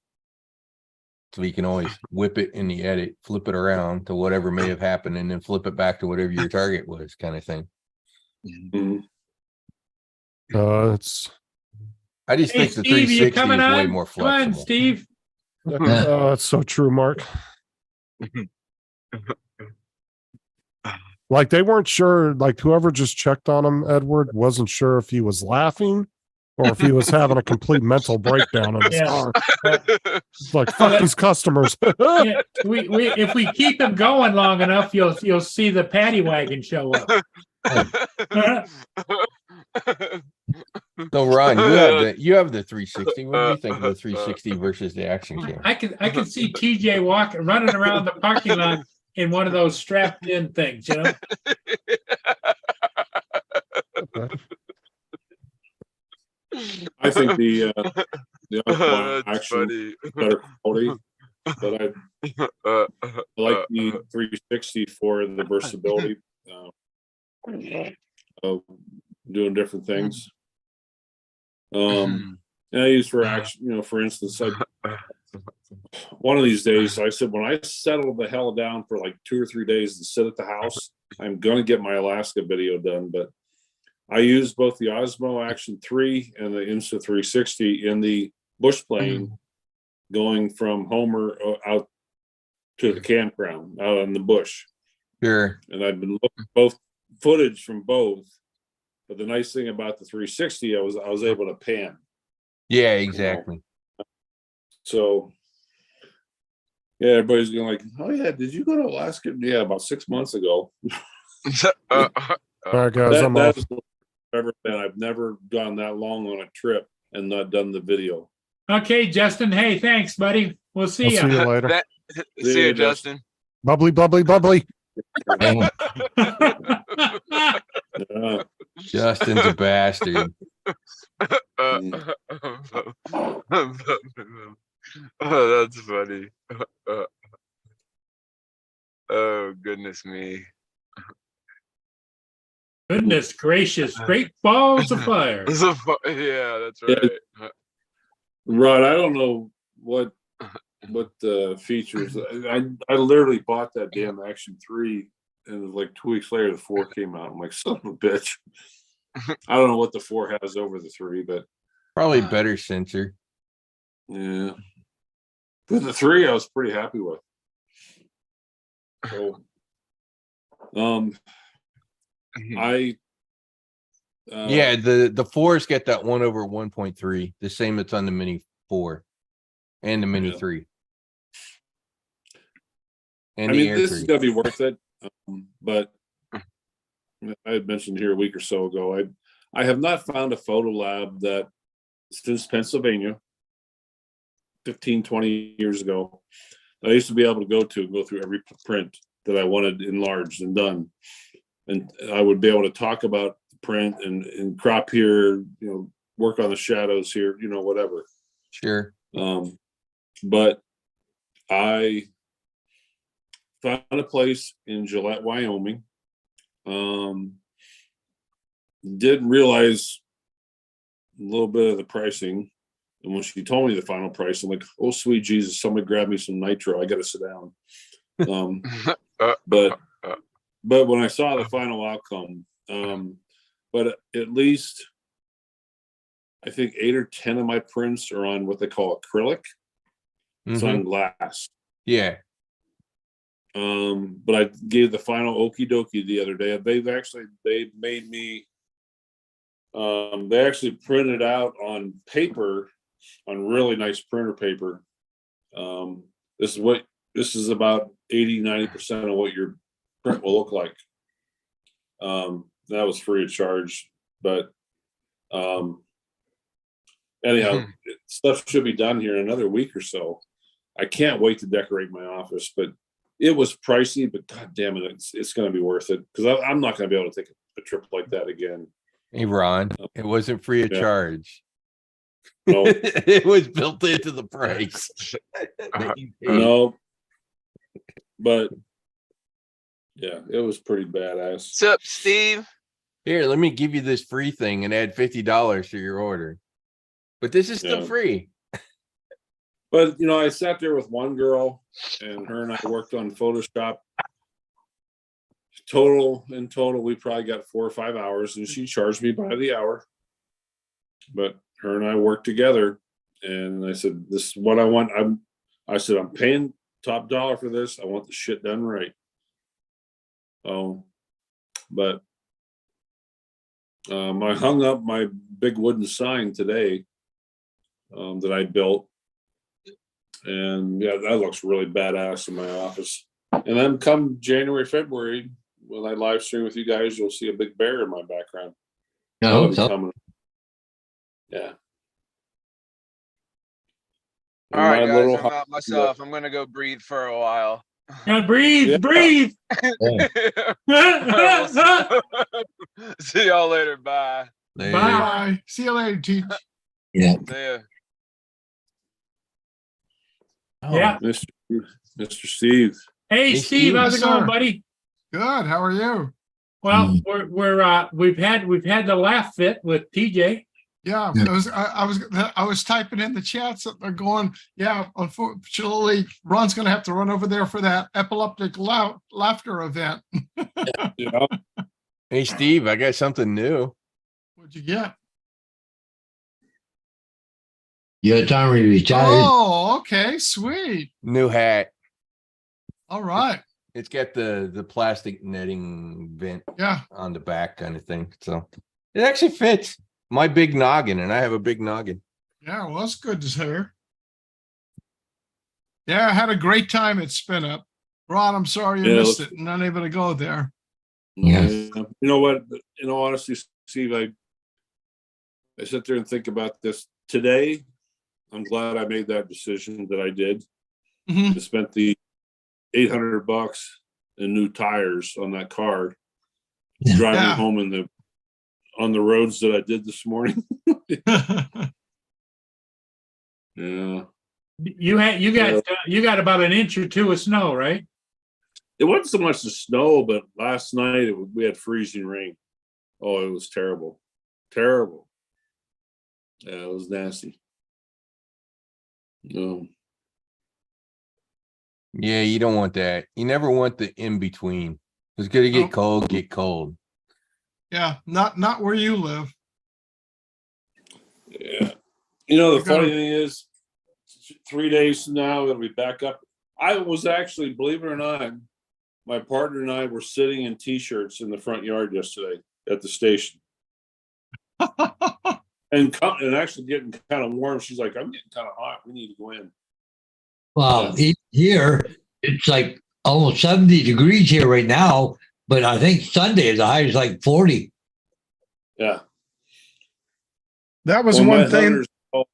So you can always whip it in the edit, flip it around to whatever may have happened, and then flip it back to whatever your target was, kind of thing. I just think the 360 is way more flexible. Come on, Steve. That's so true, Mark. Like they weren't sure, like whoever just checked on him, Edward, wasn't sure if he was laughing or if he was having a complete mental breakdown in his car. It's like, fuck these customers. Yeah, if we keep him going long enough, you'll see the paddy wagon show up. So Ron, you have the 360. What do you think of the 360 versus the action camera? I can see TJ running around the parking lot in one of those strapped in things, I think the actually better quality, but I like the 360 for the versatility. doing different things. And I use for action, you know, for instance, one of these days I said, when I settle the hell down for like 2 or 3 days and sit at the house, I'm going to get my Alaska video done. But I used both the Osmo Action 3 and the Insta360 in the bush plane going from Homer out to the campground out in the bush. Sure. And I've been looking at both footage from both. But the nice thing about the 360, I was able to pan. Yeah, exactly. So yeah, everybody's going like, oh yeah, did you go to Alaska? Yeah, about 6 months ago. All right, guys, I'm off. I've never gone that long on a trip and not done the video. Okay, Justin. Hey, thanks, buddy. We'll see I'll ya. see you later. See you, Justin. Bubbly, bubbly, bubbly. Yeah. Justin's a bastard. Oh, that's funny. Oh, goodness me. Goodness gracious, great balls of fire. Yeah, that's right. Rod, I don't know what features. I literally bought that damn Action 3 and like 2 weeks later the 4 came out. I'm like, son of a bitch. I don't know what the 4 has over the 3, but Probably better sensor. yeah. But the 3 I was pretty happy with. So I Yeah, the 4s get that 1/1.3, the same that's on the Mini 4 and the Mini Yeah. 3. I And the mean, Air this 3. is gonna be worth it. But I had mentioned here a week or so ago, I have not found a photo lab that since Pennsylvania 15, 20 years ago, I used to be able to go through every print that I wanted enlarged and done. And I would be able to talk about the print and crop here, you know, work on the shadows here, you know, whatever. Sure. But I found a place in Gillette, Wyoming. Didn't realize a little bit of the pricing. And when she told me the final price, I'm like, oh, sweet Jesus, somebody grab me some nitro. I got to sit down. But when I saw the final outcome, but at least I think 8 or 10 of my prints are on what they call acrylic. It's on glass. Yeah. But I gave the final okie dokie the other day. They made me, they actually printed out on paper, on really nice printer paper. This is about 80-90% of what your print will look like. That was free of charge, but anyhow, stuff should be done here in another week or so. I can't wait to decorate my office, but it was pricey, but god damn it, it's going to be worth it because I'm not going to be able to take a trip like that again. Hey, Ron, it wasn't free of charge. No. It was built into the price. No, but yeah, it was pretty badass. What's up, Steve? Here, let me give you this free thing and add $50 to your order. But this is still free. But you know, I sat there with one girl, and her and I worked on Photoshop. In total, we probably got 4 or 5 hours, and she charged me by the hour. But her and I worked together, and I said, "This is what I want." I said, "I'm paying top dollar for this. I want the shit done right." But I hung up my big wooden sign today that I built. And yeah, that looks really badass in my office. And then come January, February, when I live stream with you guys, you'll see a big bear in my background. No, so. Yeah. All right, guys, I'm out myself. I'm gonna go breathe for a while. Yeah, breathe. See y'all later. Bye. Bye. See you later, Teach. Yeah. See ya. Yeah. Mr. Steve. Hey, Steve, how's it going, buddy? Good. How are you? Well, we've had the laugh fit with TJ. Yeah, I was typing in the chats that they're going, yeah, unfortunately, Ron's gonna have to run over there for that epileptic laughter event. Yeah. Hey, Steve, I got something new. What'd you get? Your time we retired. Oh, okay, sweet. New hat. All right. It's got the plastic netting vent Yeah. on the back kind of thing. So it actually fits my big noggin, and I have a big noggin. Yeah, well, that's good to hear. Yeah, I had a great time at Spin Up. Ron, I'm sorry you Yeah, missed it. Not able to go there. Yes. You know what? In all honesty, Steve, I sit there and think about this today. I'm glad I made that decision that I did. Mhm. I spent the $800 in new tires on that car, driving Yeah. home on the roads that I did this morning. Yeah, You got about an inch or two of snow, right? it wasn't so much the snow, but last night we had freezing rain. Oh, it was terrible, terrible. Yeah, it was nasty. No. Yeah, you don't want that. You never want the in between. It's gonna get Oh. cold, get cold. Yeah, not where you live. Yeah. You know, the You gotta- funny thing is, 3 days from now, it'll be back up. I was actually, believe it or not, my partner and I were sitting in t-shirts in the front yard yesterday at the station. And actually getting kind of warm. She's like, I'm getting kind of hot. We need to go in. Well, here it's like almost 70 degrees here right now, but I think Sunday the high is like 40. Yeah. That was Well, my one thing. hunters called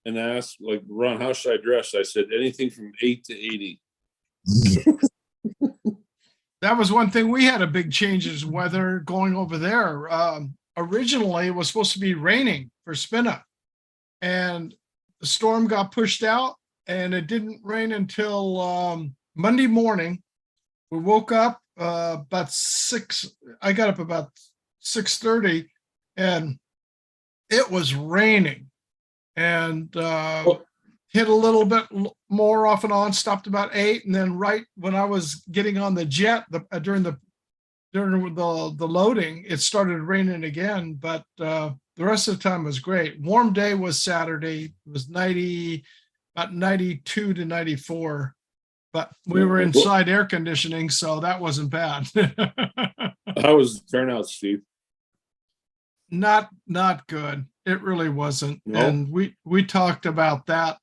and asked, like, Ron, how should I dress? I said, anything from 8 to 80. That was one thing. We had a big change in weather going over there. Originally, it was supposed to be raining for Spin Up, and the storm got pushed out, and it didn't rain until Monday morning. We woke up about 6. I got up about 6:30, and it was raining, and hit a little bit more off and on. Stopped about 8, and then right when I was getting on the jet during the loading, it started raining again. But the rest of the time was great. Warm day was Saturday. It was about 92 to 94. But we were inside air conditioning, so that wasn't bad. How was the turnout, Steve? Not good. It really wasn't. No? And we talked about that.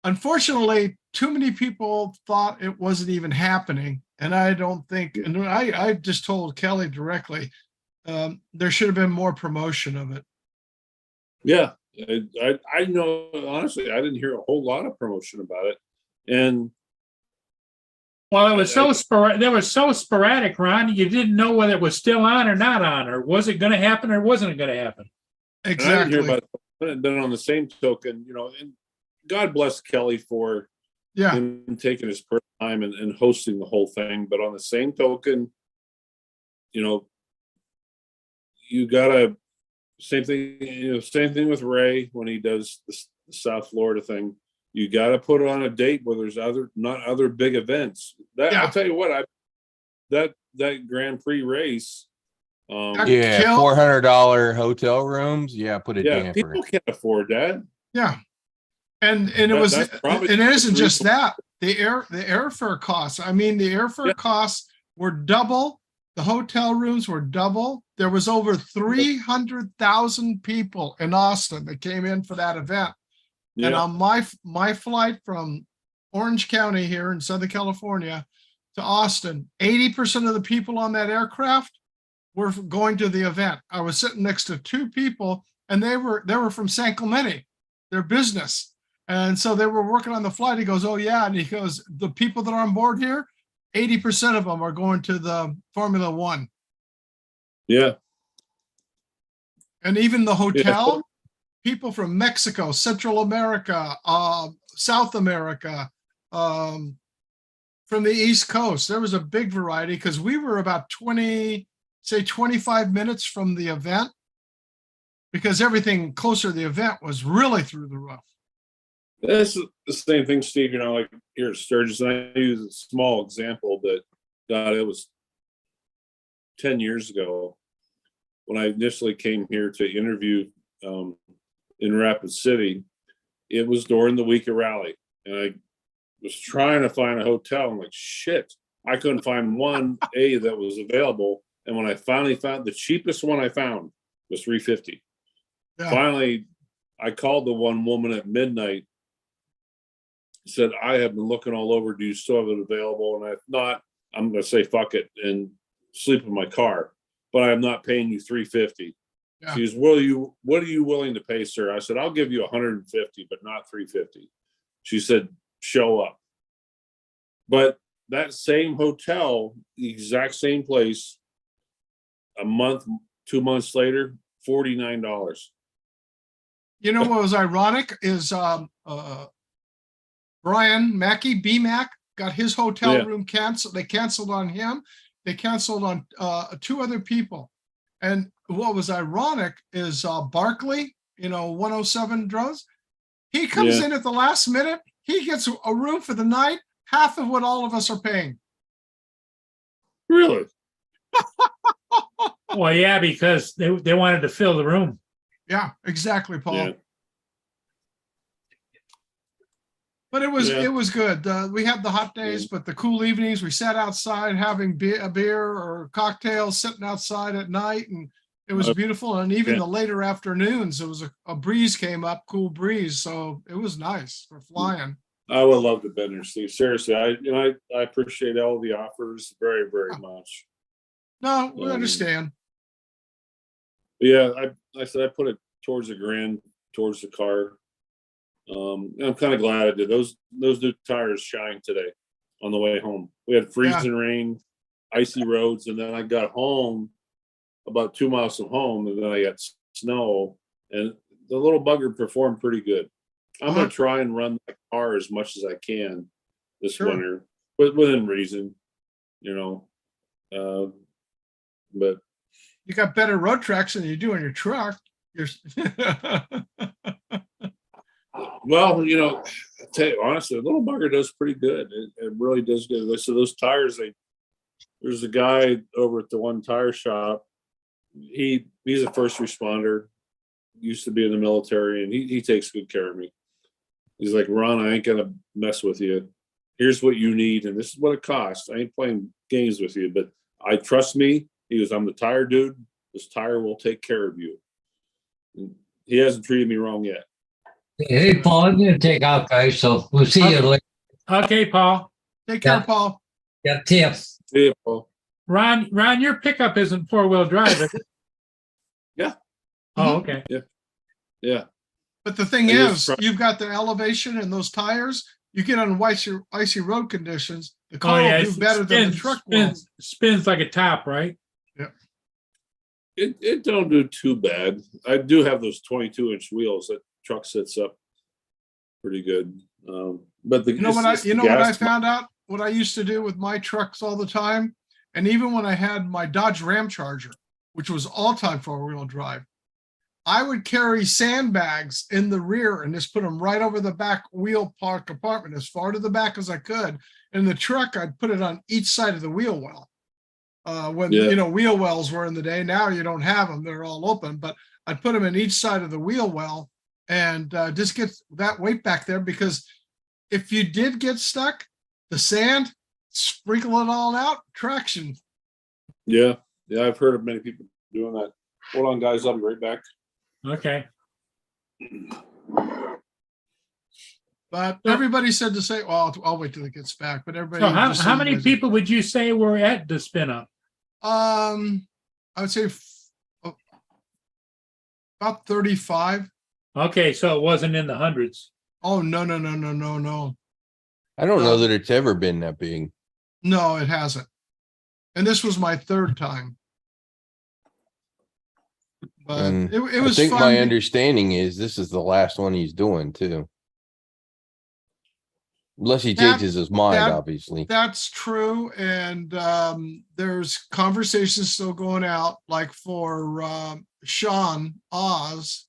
Unfortunately, too many people thought it wasn't even happening. And I don't think, and I just told Kelly directly, there should have been more promotion of it. Yeah. I know, honestly, I didn't hear a whole lot of promotion about it. And Well, it was there was so sporadic, Ron. You didn't know whether it was still on or not on, or was it going to happen or wasn't it going to happen? And I didn't hear Exactly. about it. Then on the same token, you know, and God bless Kelly for Yeah. him taking his personal time and hosting the whole thing. But on the same token, you know, you gotta same thing with Ray when he does the South Florida thing. You gotta put it on a date where there's not other big events. That Yeah. I'll tell you what, that Grand Prix race. Yeah, Kill- $400 hotel rooms. Yeah, put a Yeah, damper. people can't afford that. Yeah. And it was, that's probably and it isn't the just reason- that, the airfare costs. I mean, the airfare costs were double. The hotel rooms were double. There was over 300,000 people in Austin that came in for that event. And Yeah, on my flight from Orange County here in Southern California to Austin, 80% of the people on that aircraft were going to the event. I was sitting next to 2 people, and they were from San Clemente, their business. And so they were working on the flight. He goes, oh yeah. And he goes, the people that are on board here, 80% of them are going to the Formula One. yeah. And even the hotel, Yeah. people from Mexico, Central America, South America, from the East Coast. There was a big variety because we were about 20 say 25 minutes from the event. Because everything closer to the event was really through the roof. That's the same thing, Steve, you know, like here at Sturgis, and I use a small example, but God, it was 10 years ago when I initially came here to interview in Rapid City. It was during the week of rally, and I was trying to find a hotel. I'm like, shit, I couldn't find one that was available. And when I finally found the cheapest one I found was $350. Yeah. Finally, I called the one woman at midnight, said, I have been looking all over. Do you still have it available? And if not, I'm going to say, fuck it and sleep in my car, but I'm not paying you $350. Yeah. She goes, what are you willing to pay, sir? I said, I'll give you $150, but not $350. She said, show up. But that same hotel, the exact same place, a month, 2 months later, $49. You know what was ironic is Brian Mackey, BMAC, got his hotel room canceled. They canceled on him. They canceled on 2 other people. And what was ironic is Barkley, 107 Drones. He comes in at the last minute. He gets a room for the night, half of what all of us are paying. Really? Well, yeah, because they wanted to fill the room. Yeah, exactly, Paul. Yeah. But it was good. We had the hot days, but the cool evenings, we sat outside having a beer or cocktails, sitting outside at night, and it was beautiful. And even the later afternoons, it was a breeze came up, cool breeze, so it was nice for flying. I would love to been there, Steve. Seriously, I appreciate all the offers very, very much. No, we understand. Yeah, I said I put it towards the grand, towards the car. I'm kind of glad I did. Those new tires shine today on the way home. We had freezing rain, icy roads, and then I got home about 2 miles from home, and then I got snow, and the little bugger performed pretty good. I'm going to try and run the car as much as I can this winter, but within reason, but you got better road tracks than you do in your truck. Well, I tell you honestly, the little bugger does pretty good. It really does good. So those tires, there's a guy over at the one tire shop. He's a first responder, used to be in the military, and he takes good care of me. He's like, Ron, I ain't gonna mess with you. Here's what you need, and this is what it costs. I ain't playing games with you, but I trust me. He goes, I'm the tire dude. This tire will take care of you. And he hasn't treated me wrong yet. Hey, Paul, I'm going to take off, guys, so we'll see you later. Okay, Paul. Take care, Paul. Yeah, tips. See you, Paul. Ron, your pickup isn't 4-wheel drive, is it? Yeah. Oh, okay. Yeah. But the thing is, you've got the elevation and those tires. You get on icy road conditions, the car will do better than the truck will. Spins like a top, right? Yeah. It don't do too bad. I do have those 22-inch wheels that truck sits up pretty good. But what I found out? What I used to do with my trucks all the time, and even when I had my Dodge Ram Charger, which was all-time 4-wheel drive, I would carry sandbags in the rear and just put them right over the back wheel part compartment as far to the back as I could. In the truck, I'd put it on each side of the wheel well. When wheel wells were in the day, now you don't have them; they're all open. But I'd put them in each side of the wheel well and just get that weight back there. Because if you did get stuck, the sand, sprinkle it all out, traction. Yeah, I've heard of many people doing that. Hold on, guys, I'll be right back. Okay. But everybody said to say, well, I'll wait till it gets back. But everybody. So how many people would you say were at the spin up? I would say about 35. Okay, so it wasn't in the hundreds. Oh, no. I don't know that it's ever been that big. No, it hasn't. And this was my 3rd time. But it was I think fun. my understanding is this is the last one he's doing too. Unless he That- changes his mind, that- obviously. That's true, and there's conversations still going out, like for Sean Oz.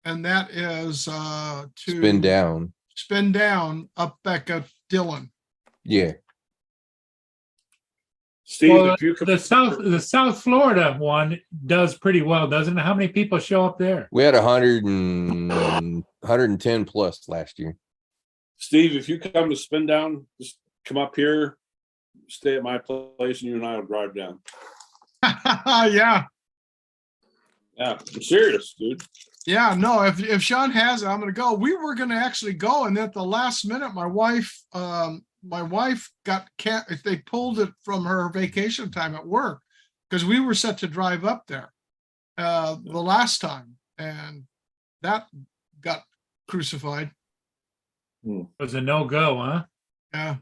And that is to Spin down. spin down up back at Dillon. Yeah. Steve, Well, if you could. the South Florida one does pretty well, doesn't it? How many people show up there? We had 110 plus last year. Steve, if you come to spin down, just come up here, stay at my place, and you and I will drive down. Yeah, Yeah, I'm serious, dude. yeah, no, if Sean has it, I'm gonna go. We were gonna actually go, and then at the last minute, my wife got they pulled it from her vacation time at work, because we were set to drive up there the last time, and that got crucified. It was a no-go, huh? Yeah.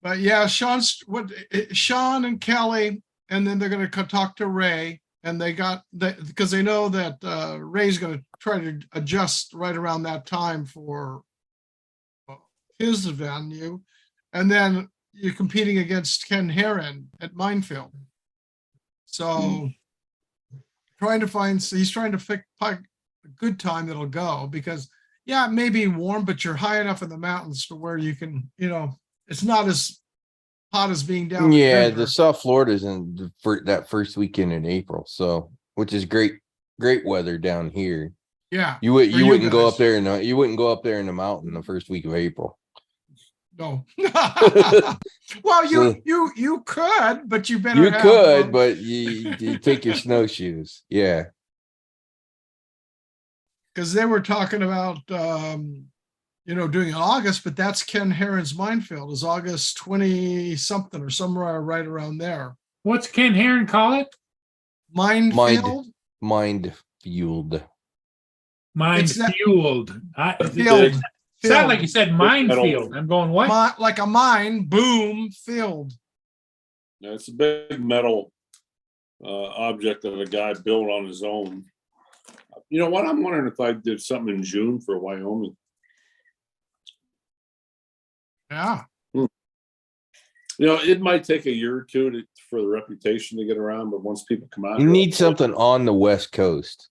But yeah, Sean and Kelly, and then they're gonna talk to Ray, and because they know that Ray's gonna try to adjust right around that time for his venue, and then you're competing against Ken Heron at Minefield. So he's trying to pick a good time that'll go, because yeah, it may be warm, but you're high enough in the mountains to where you can, it's not as hot as being down. in Yeah, Denver. the South Florida's in that first weekend in April, so which is great weather down here. Yeah. You for wouldn't go guys. up there you wouldn't go up there in the mountain the first week of April. No. Well, you could, but you better You have, could, but you take your snowshoes. Yeah. because they were talking about doing in August, but that's Ken Heron's Minefield is August 20 something or somewhere right around there. What's Ken Heron call it? Minefield. Mind fueled. Mind that- fueled. Field. Sound like you said Metal. minefield. I'm going, what? Like a mine, boom, filled. Yeah, it's a big metal object that a guy built on his own. You know what? I'm wondering if I did something in June for Wyoming. Yeah. It might take a year or two for the reputation to get around, but once people come out, You here, need something on the West Coast.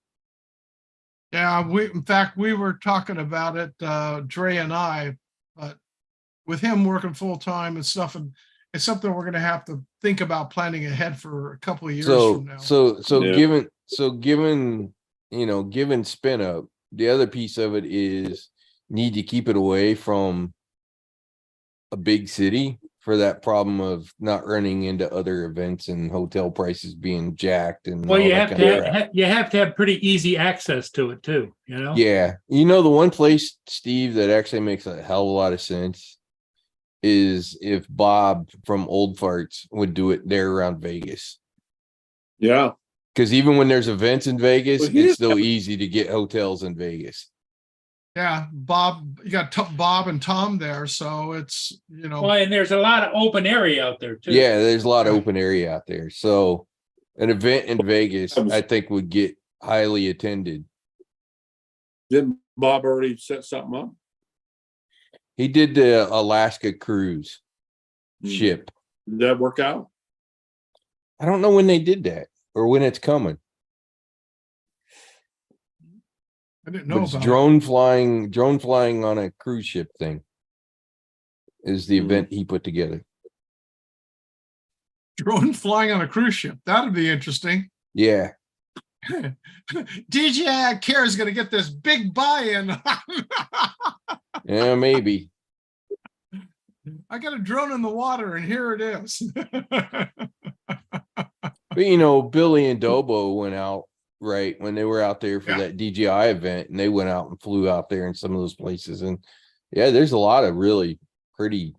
Yeah, in fact, we were talking about it, Dre and I, but with him working full time and stuff, and it's something we're gonna have to think about planning ahead for a couple of years from now. Given spin up, the other piece of it is need to keep it away from a big city for that problem of not running into other events and hotel prices being jacked and Well, all you that have kind of to crap. have pretty easy access to it too, Yeah. The one place, Steve, that actually makes a hell of a lot of sense is if Bob from Old Farts would do it there around Vegas. Yeah. Because even when there's events in Vegas, Well, he it's is still coming. easy to get hotels in Vegas. Yeah, Bob, you got Bob and Tom there, so it's, Well, and there's a lot of open area out there too. Yeah, there's a lot of open area out there. So an event in Vegas, I think, would get highly attended. Didn't Bob already set something up? He did the Alaska cruise Hmm. ship. Did that work out? I don't know when they did that or when it's coming. I didn't But know it's about drone flying on a cruise ship thing is the event he put together. drone flying on a cruise ship. That'd be interesting. Yeah. DJI Care is gonna get this big buy-in. Yeah, maybe. I got a drone in the water, and here it is. But Billy and Dobo went out right when they were out there for that DJI event, and they went out and flew out there in some of those places. And yeah, there's a lot of really pretty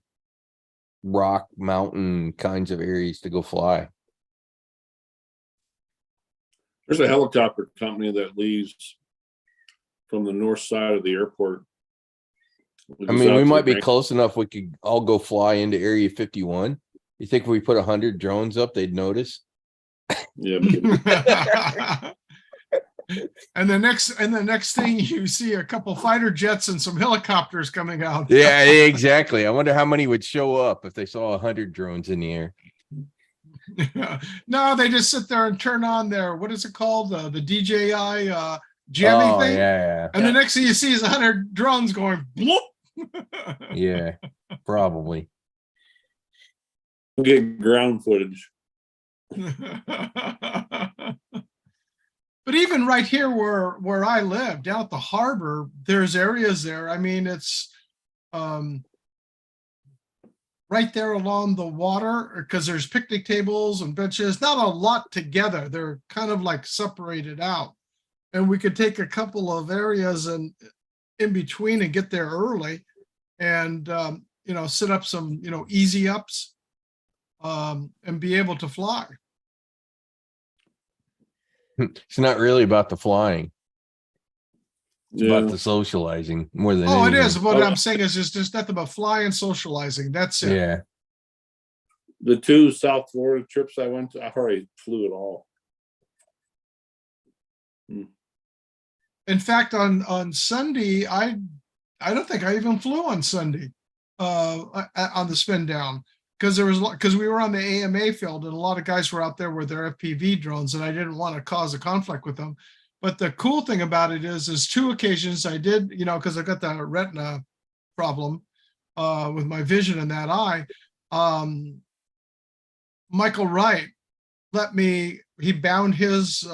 rock mountain kinds of areas to go fly. There's a helicopter company that leaves from the north side of the airport. I mean, we might be close enough. We could all go fly into Area 51. You think if we put 100 drones up, they'd notice? Yeah. And the next thing you see a couple fighter jets and some helicopters coming out. Yeah, exactly. I wonder how many would show up if they saw 100 drones in the air. No, they just sit there and turn on their, what is it called? The DJI jamming Oh, thing. yeah, And the next thing you see is 100 drones going bloop. yeah, probably. We'll get ground footage. But even right here where I live, down at the harbor, there's areas there. I mean, it's right there along the water, because there's picnic tables and benches, not a lot together. They're kind of like separated out. And we could take a couple of areas and in between and get there early and, set up some, easy ups and be able to fly. It's not really about the flying. It's Yeah. about the socializing more than Oh, it anything. is. What I'm saying is just nothing but flying, socializing. That's it. Yeah. The 2 South Florida trips I went to, I already flew it all. In fact, on Sunday, I don't think I even flew on Sunday on the spin down, because we were on the AMA field and a lot of guys were out there with their FPV drones, and I didn't want to cause a conflict with them. But the cool thing about it is 2 occasions I did, because I got the retina problem with my vision in that eye. Michael Wright he bound his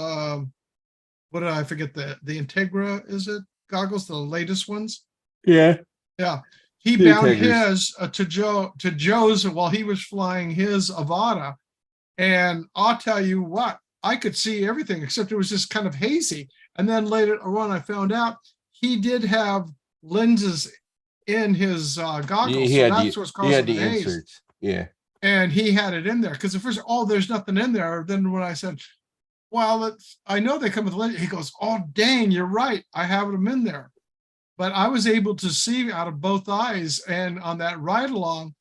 what did I forget, the Integra, is it goggles, the latest ones? Yeah. Yeah. He The bound Integras. his to Joe's while he was flying his Avata. And I'll tell you what, I could see everything except it was just kind of hazy. And then later on, I found out he did have lenses in his goggles. He So had that's the, what's he causing had the the haze. inserts. Yeah. And he had it in there because at first, there's nothing in there. Then when I said, well, I know they come with lens, he goes, oh, dang, you're right. I have them in there. But I was able to see out of both eyes and on that ride along.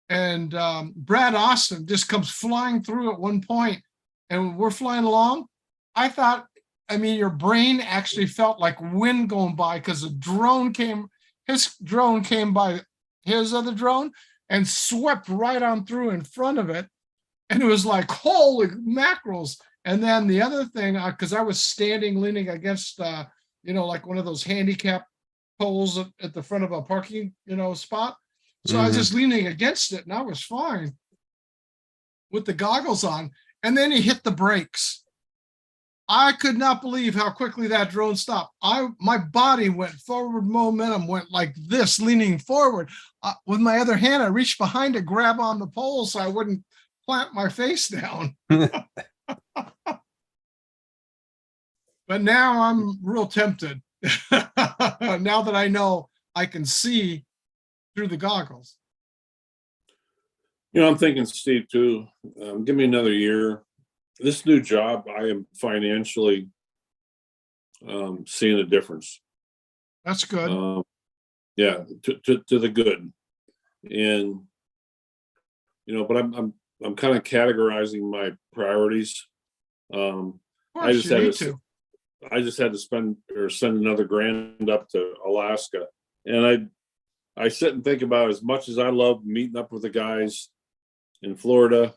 And Brad Austin just comes flying through at one point, and we're flying along. I thought, your brain actually felt like wind going by because his drone came by his other drone and swept right on through in front of it. And it was like, holy mackerels. And then the other thing, because I was standing leaning against, like one of those handicap poles at the front of a parking, spot. So I was just leaning against it and I was fine with the goggles on. And then he hit the brakes. I could not believe how quickly that drone stopped. My body went forward, momentum went like this, leaning forward. With my other hand, I reached behind to grab on the pole so I wouldn't plant my face down. But now I'm real tempted. Now that I know I can see through the goggles. I'm thinking, Steve, too, give me another year. This new job, I am financially seeing a difference. That's good. Yeah, to the good. And, but I'm kind of categorizing my priorities. I just had to send another grand up to Alaska. And I sit and think about, as much as I love meeting up with the guys in Florida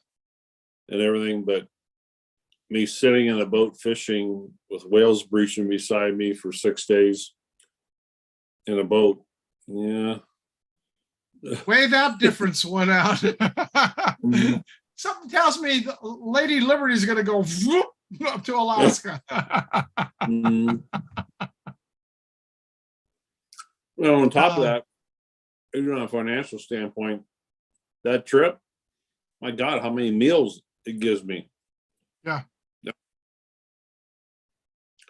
and everything, but me sitting in a boat fishing with whales breaching beside me for 6 days in a boat. Yeah. Way that difference went out. Something tells me Lady Liberty is going to go whoop, up to Alaska. Well, on top of that, even on a financial standpoint, that trip, my God, how many meals it gives me. Yeah.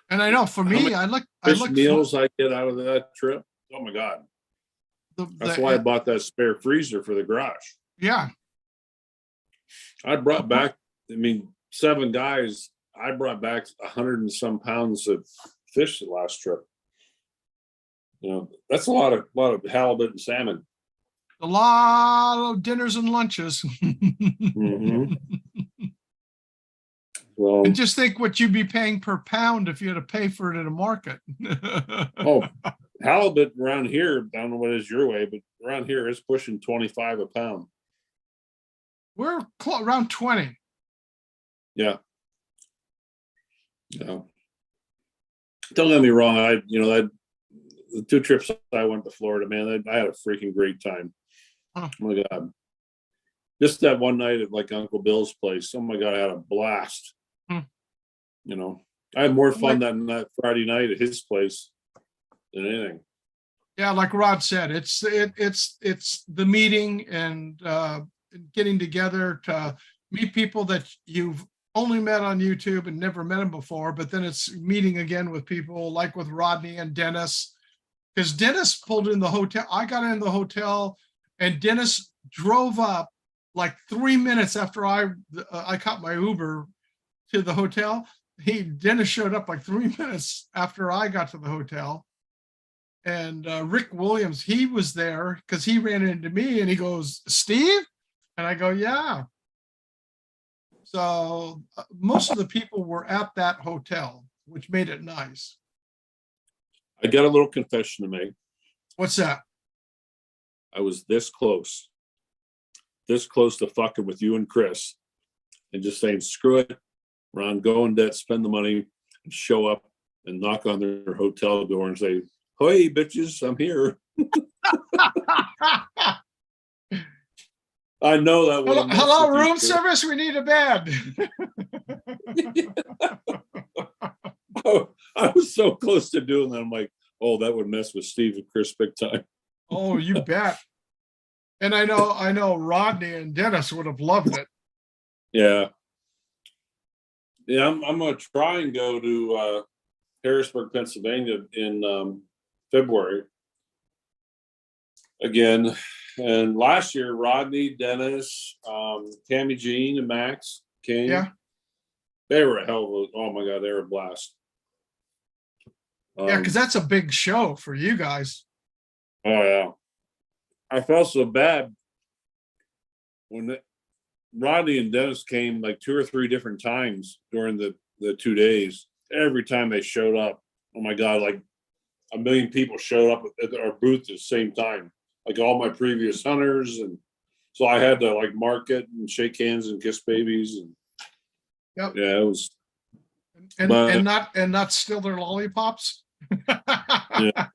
And I know for me, I look meals I get out of that trip. Oh my God. That's why I bought that spare freezer for the garage. Yeah. I brought back, 7 guys, I brought back 100 and some pounds of fish the last trip. That's a lot of halibut and salmon. A lot of dinners and lunches. Well, And just think what you'd be paying per pound if you had to pay for it at a market. oh, halibut around here, I don't know what it is your way, but around here it's pushing 25 a pound. We're around 20. Yeah. Yeah. Don't get me wrong. The 2 trips I went to Florida, man, I had a freaking great time. Huh. Oh my God. Just that one night at like Uncle Bill's place. Oh my God, I had a blast. Hmm. You know, I had more fun that Friday night at his place than anything. Yeah, like Rod said, it's the meeting and getting together to meet people that you've only met on YouTube and never met them before, but then it's meeting again with people like with Rodney and Dennis, because Dennis pulled in the hotel. I got in the hotel and Dennis drove up like 3 minutes after I caught my Uber to the hotel. Dennis showed up like 3 minutes after I got to the hotel. And Rick Williams, he was there because he ran into me and he goes, Steve? And I go, yeah. So most of the people were at that hotel, which made it nice. I got a little confession to make. What's that? I was this close to fucking with you and Chris and just saying, screw it. Ron, go in debt, spend the money, and show up and knock on their hotel door and say, hey, bitches, I'm here. I know that. Hello, room service. We need a bed. Oh, I was so close to doing that. I'm like, oh, that would mess with Steve and Chris big time. Oh, you bet. And I know Rodney and Dennis would have loved it. Yeah. Yeah, I'm gonna try and go to Harrisburg, Pennsylvania in February again. And last year, Rodney, Dennis, Tammy Jean, and Max came. Yeah. They were a hell of a, oh my God, they were a blast. Yeah, because that's a big show for you guys. Oh yeah. I felt so bad when Rodney and Dennis came like 2 or 3 different times during the 2 days. Every time they showed up, oh my God, like 1 million people showed up at our booth at the same time. Like all my previous hunters, and so I had to like market and shake hands and kiss babies, and yep. Yeah, it was. And not steal their lollipops. Yeah.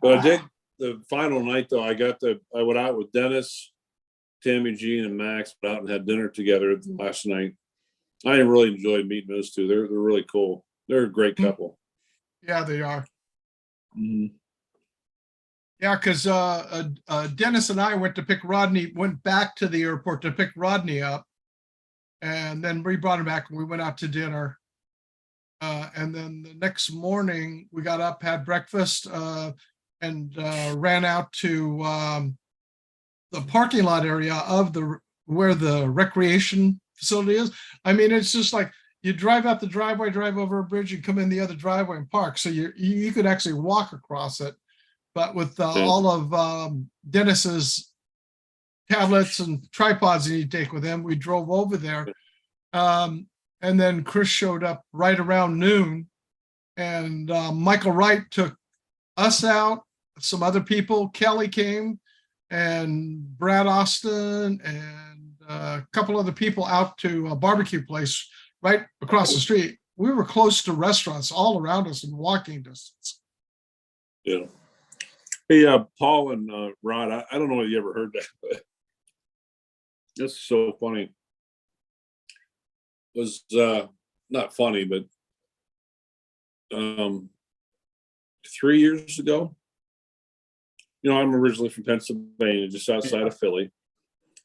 But I did the final night though. I went out with Dennis, Tammy Jean, and Max, went out and had dinner together last night. I really enjoyed meeting those 2. They're really cool. They're a great couple. Yeah, they are. Mm-hmm. Yeah, because Dennis and I went back to the airport to pick Rodney up. And then we brought him back and we went out to dinner. And then the next morning we got up, had breakfast, and ran out to the parking lot area of where the recreation facility is. I mean, it's just like you drive out the driveway, drive over a bridge, and come in the other driveway and park. So you could actually walk across it. But with all of Dennis's tablets and tripods that he'd take with him, we drove over there. And then Chris showed up right around noon. And Michael Wright took us out, some other people. Kelly came, and Brad Austin, and a couple other people out to a barbecue place right across the street. We were close to restaurants all around us in walking distance. Yeah. Hey, Paul and Rod, I don't know if you ever heard that, but this is so funny. It was not funny, but 3 years ago, you know, I'm originally from Pennsylvania, just outside of Philly,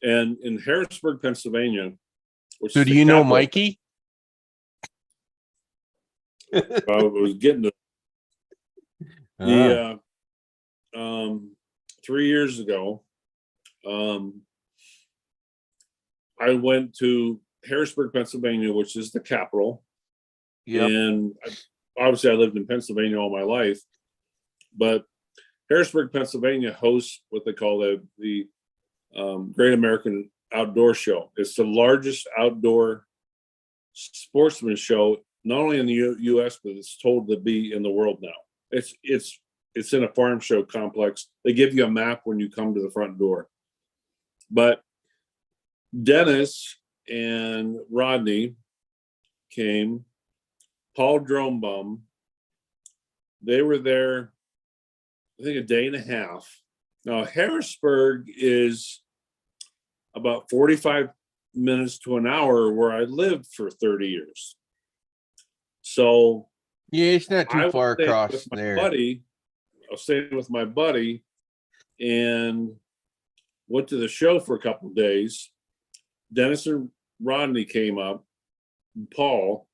and in Harrisburg, Pennsylvania. So do you know Mikey? I was getting to. Yeah. 3 years ago, I went to Harrisburg, Pennsylvania, which is the capital. Yep. And obviously I lived in Pennsylvania all my life, but Harrisburg, Pennsylvania hosts what they call the Great American Outdoor Show. It's the largest outdoor sportsman show, not only in the U.S., but it's told to be in the world now. It's in a farm show complex. They give you a map when you come to the front door. But Dennis and Rodney came, Paul Drombaum, they were there, I think, a day and a half. Now, Harrisburg is about 45 minutes to an hour where I lived for 30 years. So Yeah, it's not too far across there. I was staying with my buddy and went to the show for a couple of days. Dennis and Rodney came up, and Paul.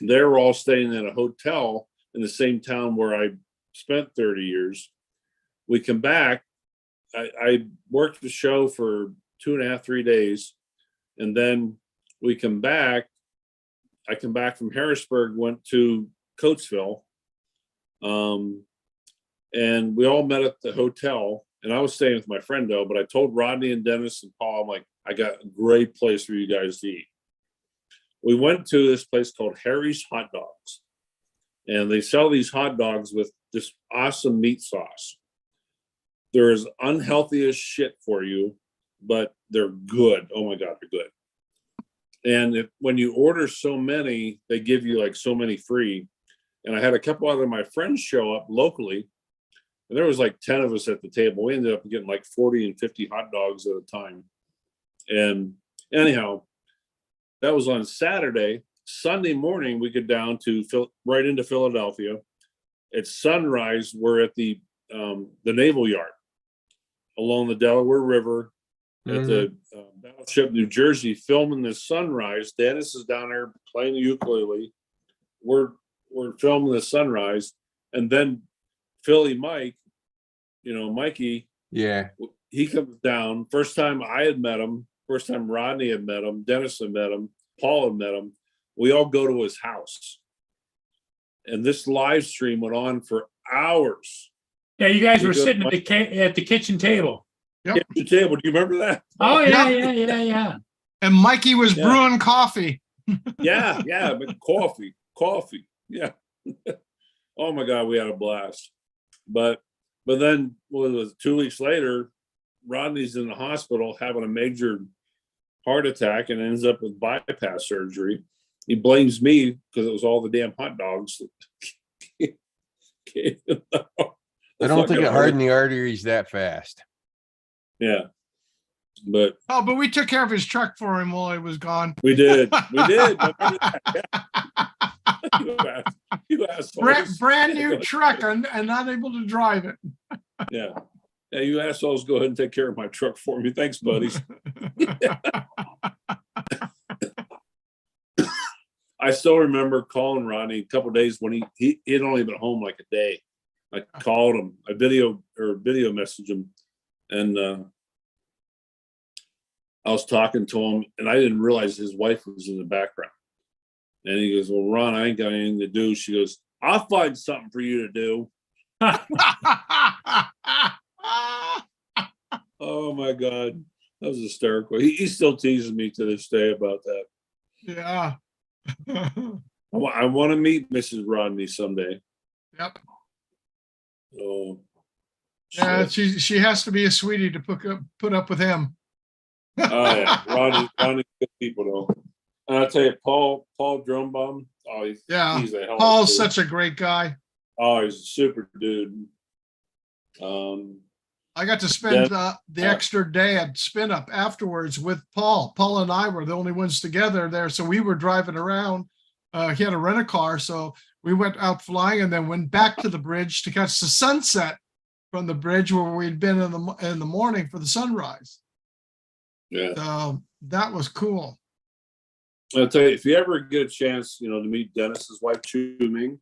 They were all staying in a hotel in the same town where I spent 30 years. We come back. I worked the show for 2.5, 3 days. And then we come back. I come back from Harrisburg, went to Coatesville. And we all met at the hotel. And I was staying with my friend, though, but I told Rodney and Dennis and Paul, I'm like, I got a great place for you guys to eat. We went to this place called Harry's Hot Dogs. And they sell these hot dogs with this awesome meat sauce. They're as unhealthy as shit for you, but they're good. Oh my God, they're good. And when you order so many, they give you like so many free. And I had a couple other of my friends show up locally. And there was like 10 of us at the table. We ended up getting like 40 and 50 hot dogs at a time. And anyhow, that was on Saturday. Sunday morning, we get down to right into Philadelphia. At sunrise, we're at the Naval Yard along the Delaware River at the Battleship New Jersey, filming the sunrise. Dennis is down there playing the ukulele. We're filming the sunrise, and then Philly Mike, Mikey. Yeah, he comes down. First time I had met him. First time Rodney had met him. Dennis had met him. Paul had met him. We all go to his house, and this live stream went on for hours. Yeah, you guys were sitting at the kitchen table. Yep. Kitchen table. Do you remember that? Oh yeah. And Mikey was brewing coffee. Yeah, but coffee. Yeah. Oh my God, we had a blast. But then, well, it was 2 weeks later, Rodney's in the hospital having a major heart attack and ends up with bypass surgery. He blames me because it was all the damn hot dogs. I don't think it hardened the arteries that fast. Yeah. But we took care of his truck for him while he was gone. We did. You assholes. Brand new truck and not able to drive it. Yeah. Yeah, you assholes go ahead and take care of my truck for me. Thanks, buddies. I still remember calling Rodney a couple of days when he had only been home like a day. I called him, I video messaged him, and I was talking to him, and I didn't realize his wife was in the background. And he goes, "Well, Ron, I ain't got anything to do." She goes, "I'll find something for you to do." Oh my God, that was hysterical. He still teases me to this day about that. Yeah. I want to meet Mrs. Rodney someday. Yep. Oh. Yeah, she has to be a sweetie to put up with him. Oh yeah, Rodney's good people though. And I'll tell you, Paul Drombaum. Oh, he's a hell. Paul's such a great guy. Oh, he's a super dude. I got to spend the extra day at Spin Up afterwards with Paul. Paul and I were the only ones together there, so we were driving around. He had a rent-a-car, so we went out flying and then went back to the bridge to catch the sunset from the bridge where we'd been in the morning for the sunrise. Yeah, so that was cool. I'll tell you, if you ever get a chance, to meet Dennis's wife, Chu Ming,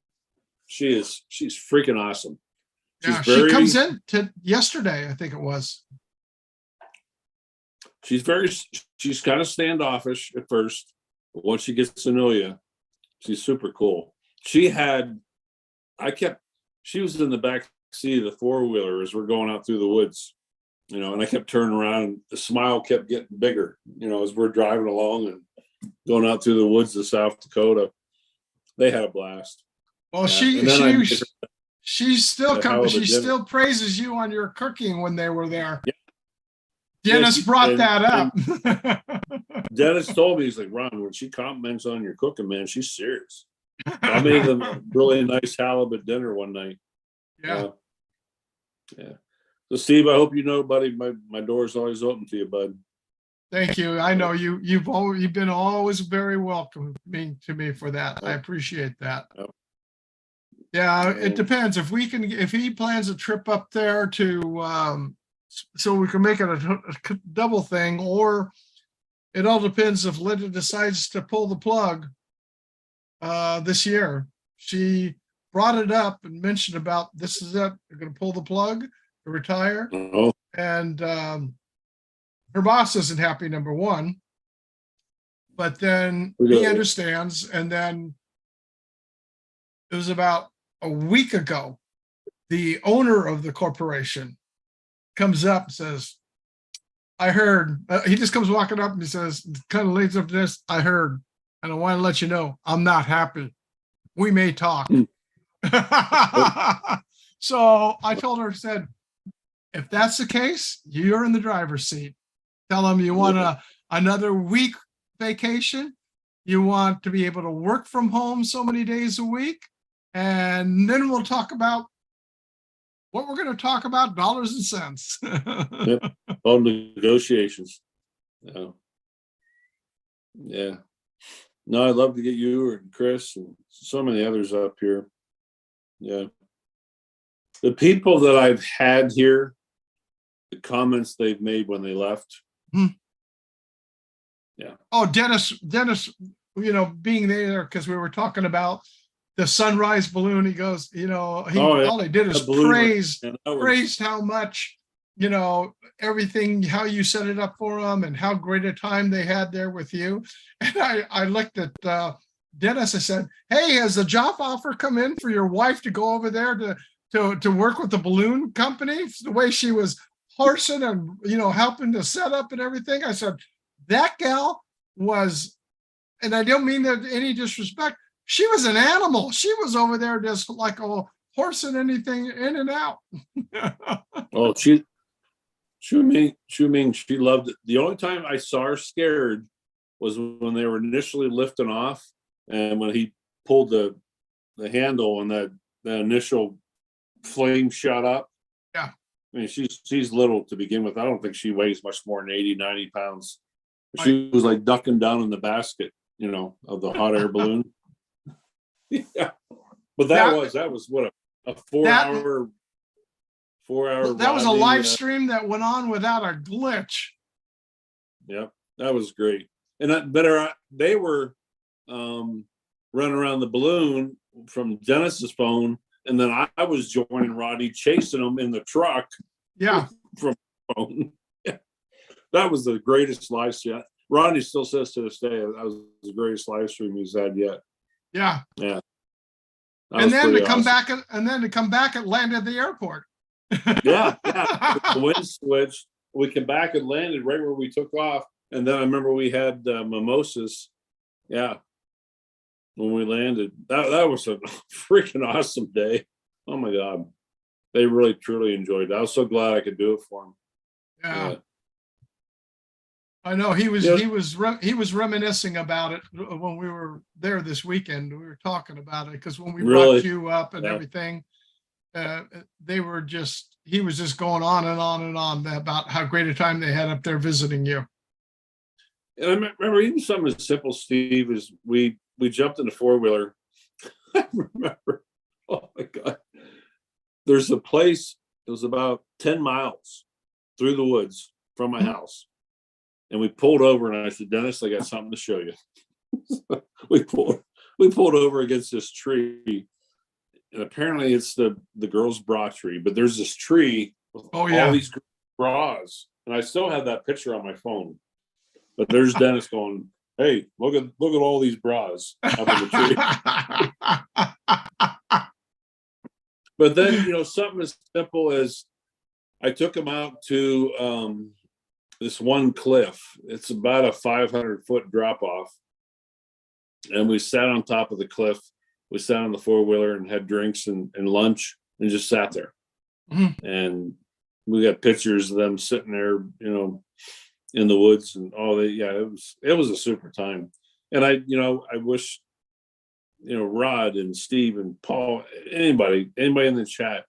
she's freaking awesome. Yeah, she comes in to yesterday, I think it was. She's kind of standoffish at first, but once she gets to know you, she's super cool. She was in the back seat of the four-wheeler as we're going out through the woods, and I kept turning around and the smile kept getting bigger, as we're driving along, and going out through the woods of South Dakota. They had a blast. Well, Yeah, and then she's still a hell comes. of a She dinner. still praises you on your cooking when they were there. Yeah. Dennis Yeah, brought and- that up. Dennis told me, he's like, Ron, when she compliments on your cooking, man, she's serious. I made them a really nice halibut dinner one night. Yeah. Yeah. So Steve, I hope you know, buddy, my door's always open to you, bud. Thank you. I know you've been always very welcoming to me for that. I appreciate that. Yep. Yeah, it depends. If he plans a trip up there to so we can make it a double thing, or it all depends if Linda decides to pull the plug this year. She brought it up and mentioned about this is it, they're gonna pull the plug to retire. Oh, And her boss isn't happy, number one. But then he understands. And then it was about a week ago, the owner of the corporation comes up and says, I heard, he just comes walking up and he says, kind of leads up to this, I heard, and I want to let you know, I'm not happy. We may talk. So I told her, said, if that's the case, you're in the driver's seat. Tell them you want another week vacation. You want to be able to work from home so many days a week. And then we'll talk about what we're going to talk about, dollars and cents. yep. All negotiations. Yeah. No, I'd love to get you and Chris and so many others up here. Yeah. The people that I've had here, the comments they've made when they left. Yeah. Oh, Dennis, being there because we were talking about the sunrise balloon. He goes, all he did is praised how much, everything, how you set it up for them and how great a time they had there with you. And I looked at Dennis. I said, hey, has the job offer come in for your wife to go over there to work with the balloon company? The way she was horsing and, helping to set up and everything. I said, that gal was, and I don't mean that any disrespect, she was an animal. She was over there just like a horse and anything in and out. Oh, she loved it. The only time I saw her scared was when they were initially lifting off, and when he pulled the handle and that initial flame shot up. Yeah. I mean, she's little to begin with. I don't think she weighs much more than 80, 90 pounds. She was like ducking down in the basket, of the hot air balloon. Yeah. But that was what a 4 hour. That was a live stream that went on without a glitch. Yep. That was great. And they were running around the balloon from Dennis's phone. And then I was joining Roddy, chasing him in the truck. Yeah. From phone. Yeah. That was the greatest live stream. Rodney still says to this day, that was the greatest live stream he's had yet. Yeah. Yeah. And then to come back and land at the airport. Yeah. The wind switched. We came back and landed right where we took off. And then I remember we had mimosas. Yeah. When we landed, that was a freaking awesome day. Oh my God. They really, truly enjoyed it. I was so glad I could do it for them. Yeah. I know he was reminiscing about it when we were there this weekend. We were talking about it because when we brought you up and everything, he was just going on and on and on about how great a time they had up there visiting you. And I remember even something as simple, Steve, is we jumped in the four-wheeler. I remember, oh my God. There's a place, it was about 10 miles through the woods from my house. And we pulled over and I said, Dennis, I got something to show you. we pulled over against this tree. And apparently it's the girl's bra tree, but there's this tree with all these bras. And I still have that picture on my phone. But there's Dennis going, hey, look at all these bras up in the tree. But then, something as simple as I took him out to this one cliff. It's about a 500-foot drop off. and we sat on top of the cliff. We sat on the 4-wheeler and had drinks and lunch and just sat there. And we got pictures of them sitting there, in the woods and it was a super time. And I wish, Rod and Steve and Paul, anybody in the chat,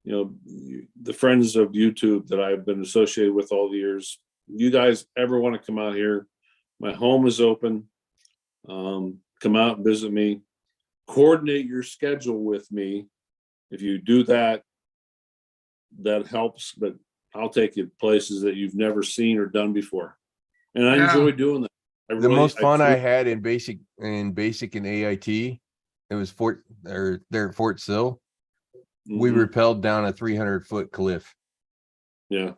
the friends of YouTube that I've been associated with all the years, you guys ever want to come out here, my home is open. Come out and visit me, coordinate your schedule with me. If you do that, that helps, but I'll take you places that you've never seen or done before. And I enjoy doing that. The most fun I had in basic and AIT, it was there at Fort Sill. We rappelled down a 300-foot cliff. Yeah.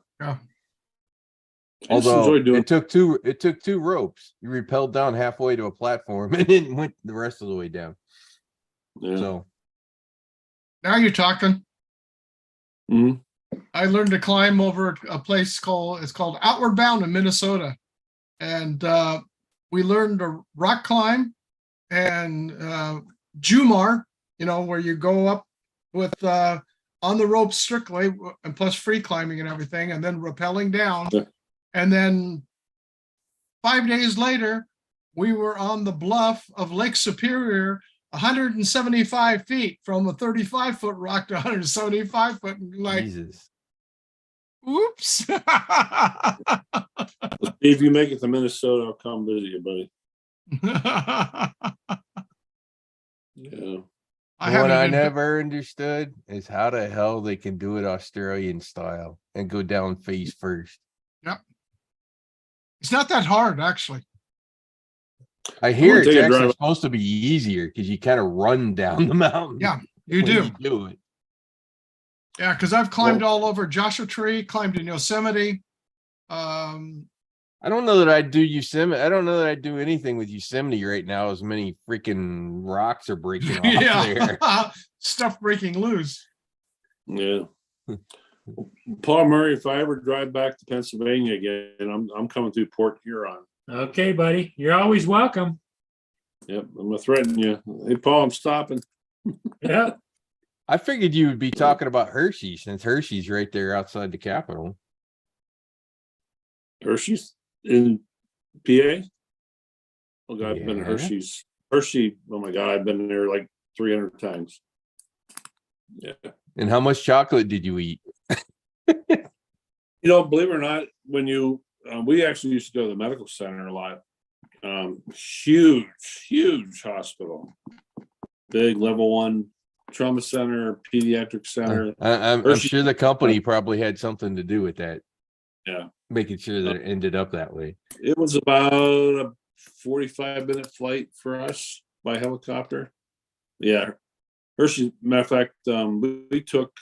Although it took two ropes. You rappelled down halfway to a platform and then went the rest of the way down. Yeah. So Now you're talking. Mhm. I learned to climb over a place called Outward Bound in Minnesota. And we learned to rock climb and Jumar, where you go up with on the rope strictly and plus free climbing and everything, and then rappelling down. Yeah. And then 5 days later, we were on the bluff of Lake Superior, 175 feet from a 35-foot rock to 175 foot. Like, Jesus. Oops. If you make it to Minnesota, I'll come visit you, buddy. Yeah. What I never understood is how the hell they can do it Australian style and go down face first. Yep. It's not that hard, actually. I hear it's take a actually drive. supposed to be easier because you kind of run down the mountain. Yeah, you when do. You do it. Yeah, because I've climbed all over Joshua Tree, climbed in Yosemite. I don't know that I do Yosemite. I don't know that I do anything with Yosemite right now. As many freaking rocks are breaking off there. Stuff breaking loose. Yeah. Paul Murray, if I ever drive back to Pennsylvania again, I'm coming through Port Huron. Okay, buddy. You're always welcome. Yep, I'm gonna threaten you. Hey, Paul, I'm stopping. Yeah. I figured you would be talking about Hershey since Hershey's right there outside the Capitol. Hershey's in PA. Oh God, I've been to Yeah. Hershey's. Hershey, oh my God, I've been there like 300 times. Yeah. And how much chocolate did you eat? Believe it or not, when we actually used to go to the medical center a lot. Huge hospital, big level 1 trauma center, pediatric center. I'm Hershey- sure the company probably had something to do with that, Yeah, making sure that it ended up that way. it was about a 45-minute flight for us by helicopter. Yeah, Hershey. Matter of fact, we took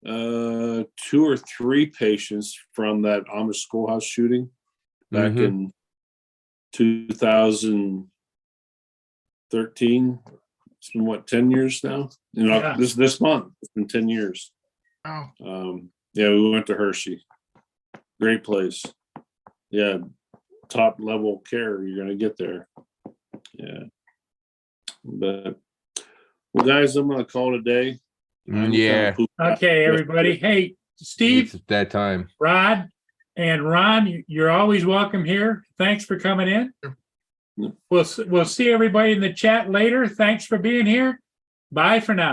2 or 3 patients from that Amish schoolhouse shooting back in 2013. It's been 10 years now? Yeah. This month it's been 10 years. Oh, Yeah, we went to Hershey. Great place. Yeah, top level care you're gonna get there. Yeah. But well, guys, I'm gonna call it a day. Yeah. Okay, everybody. Hey, Steve, It's that time. Rod, and Ron, you're always welcome here. Thanks for coming in. We'll see everybody in the chat later. Thanks for being here. Bye for now.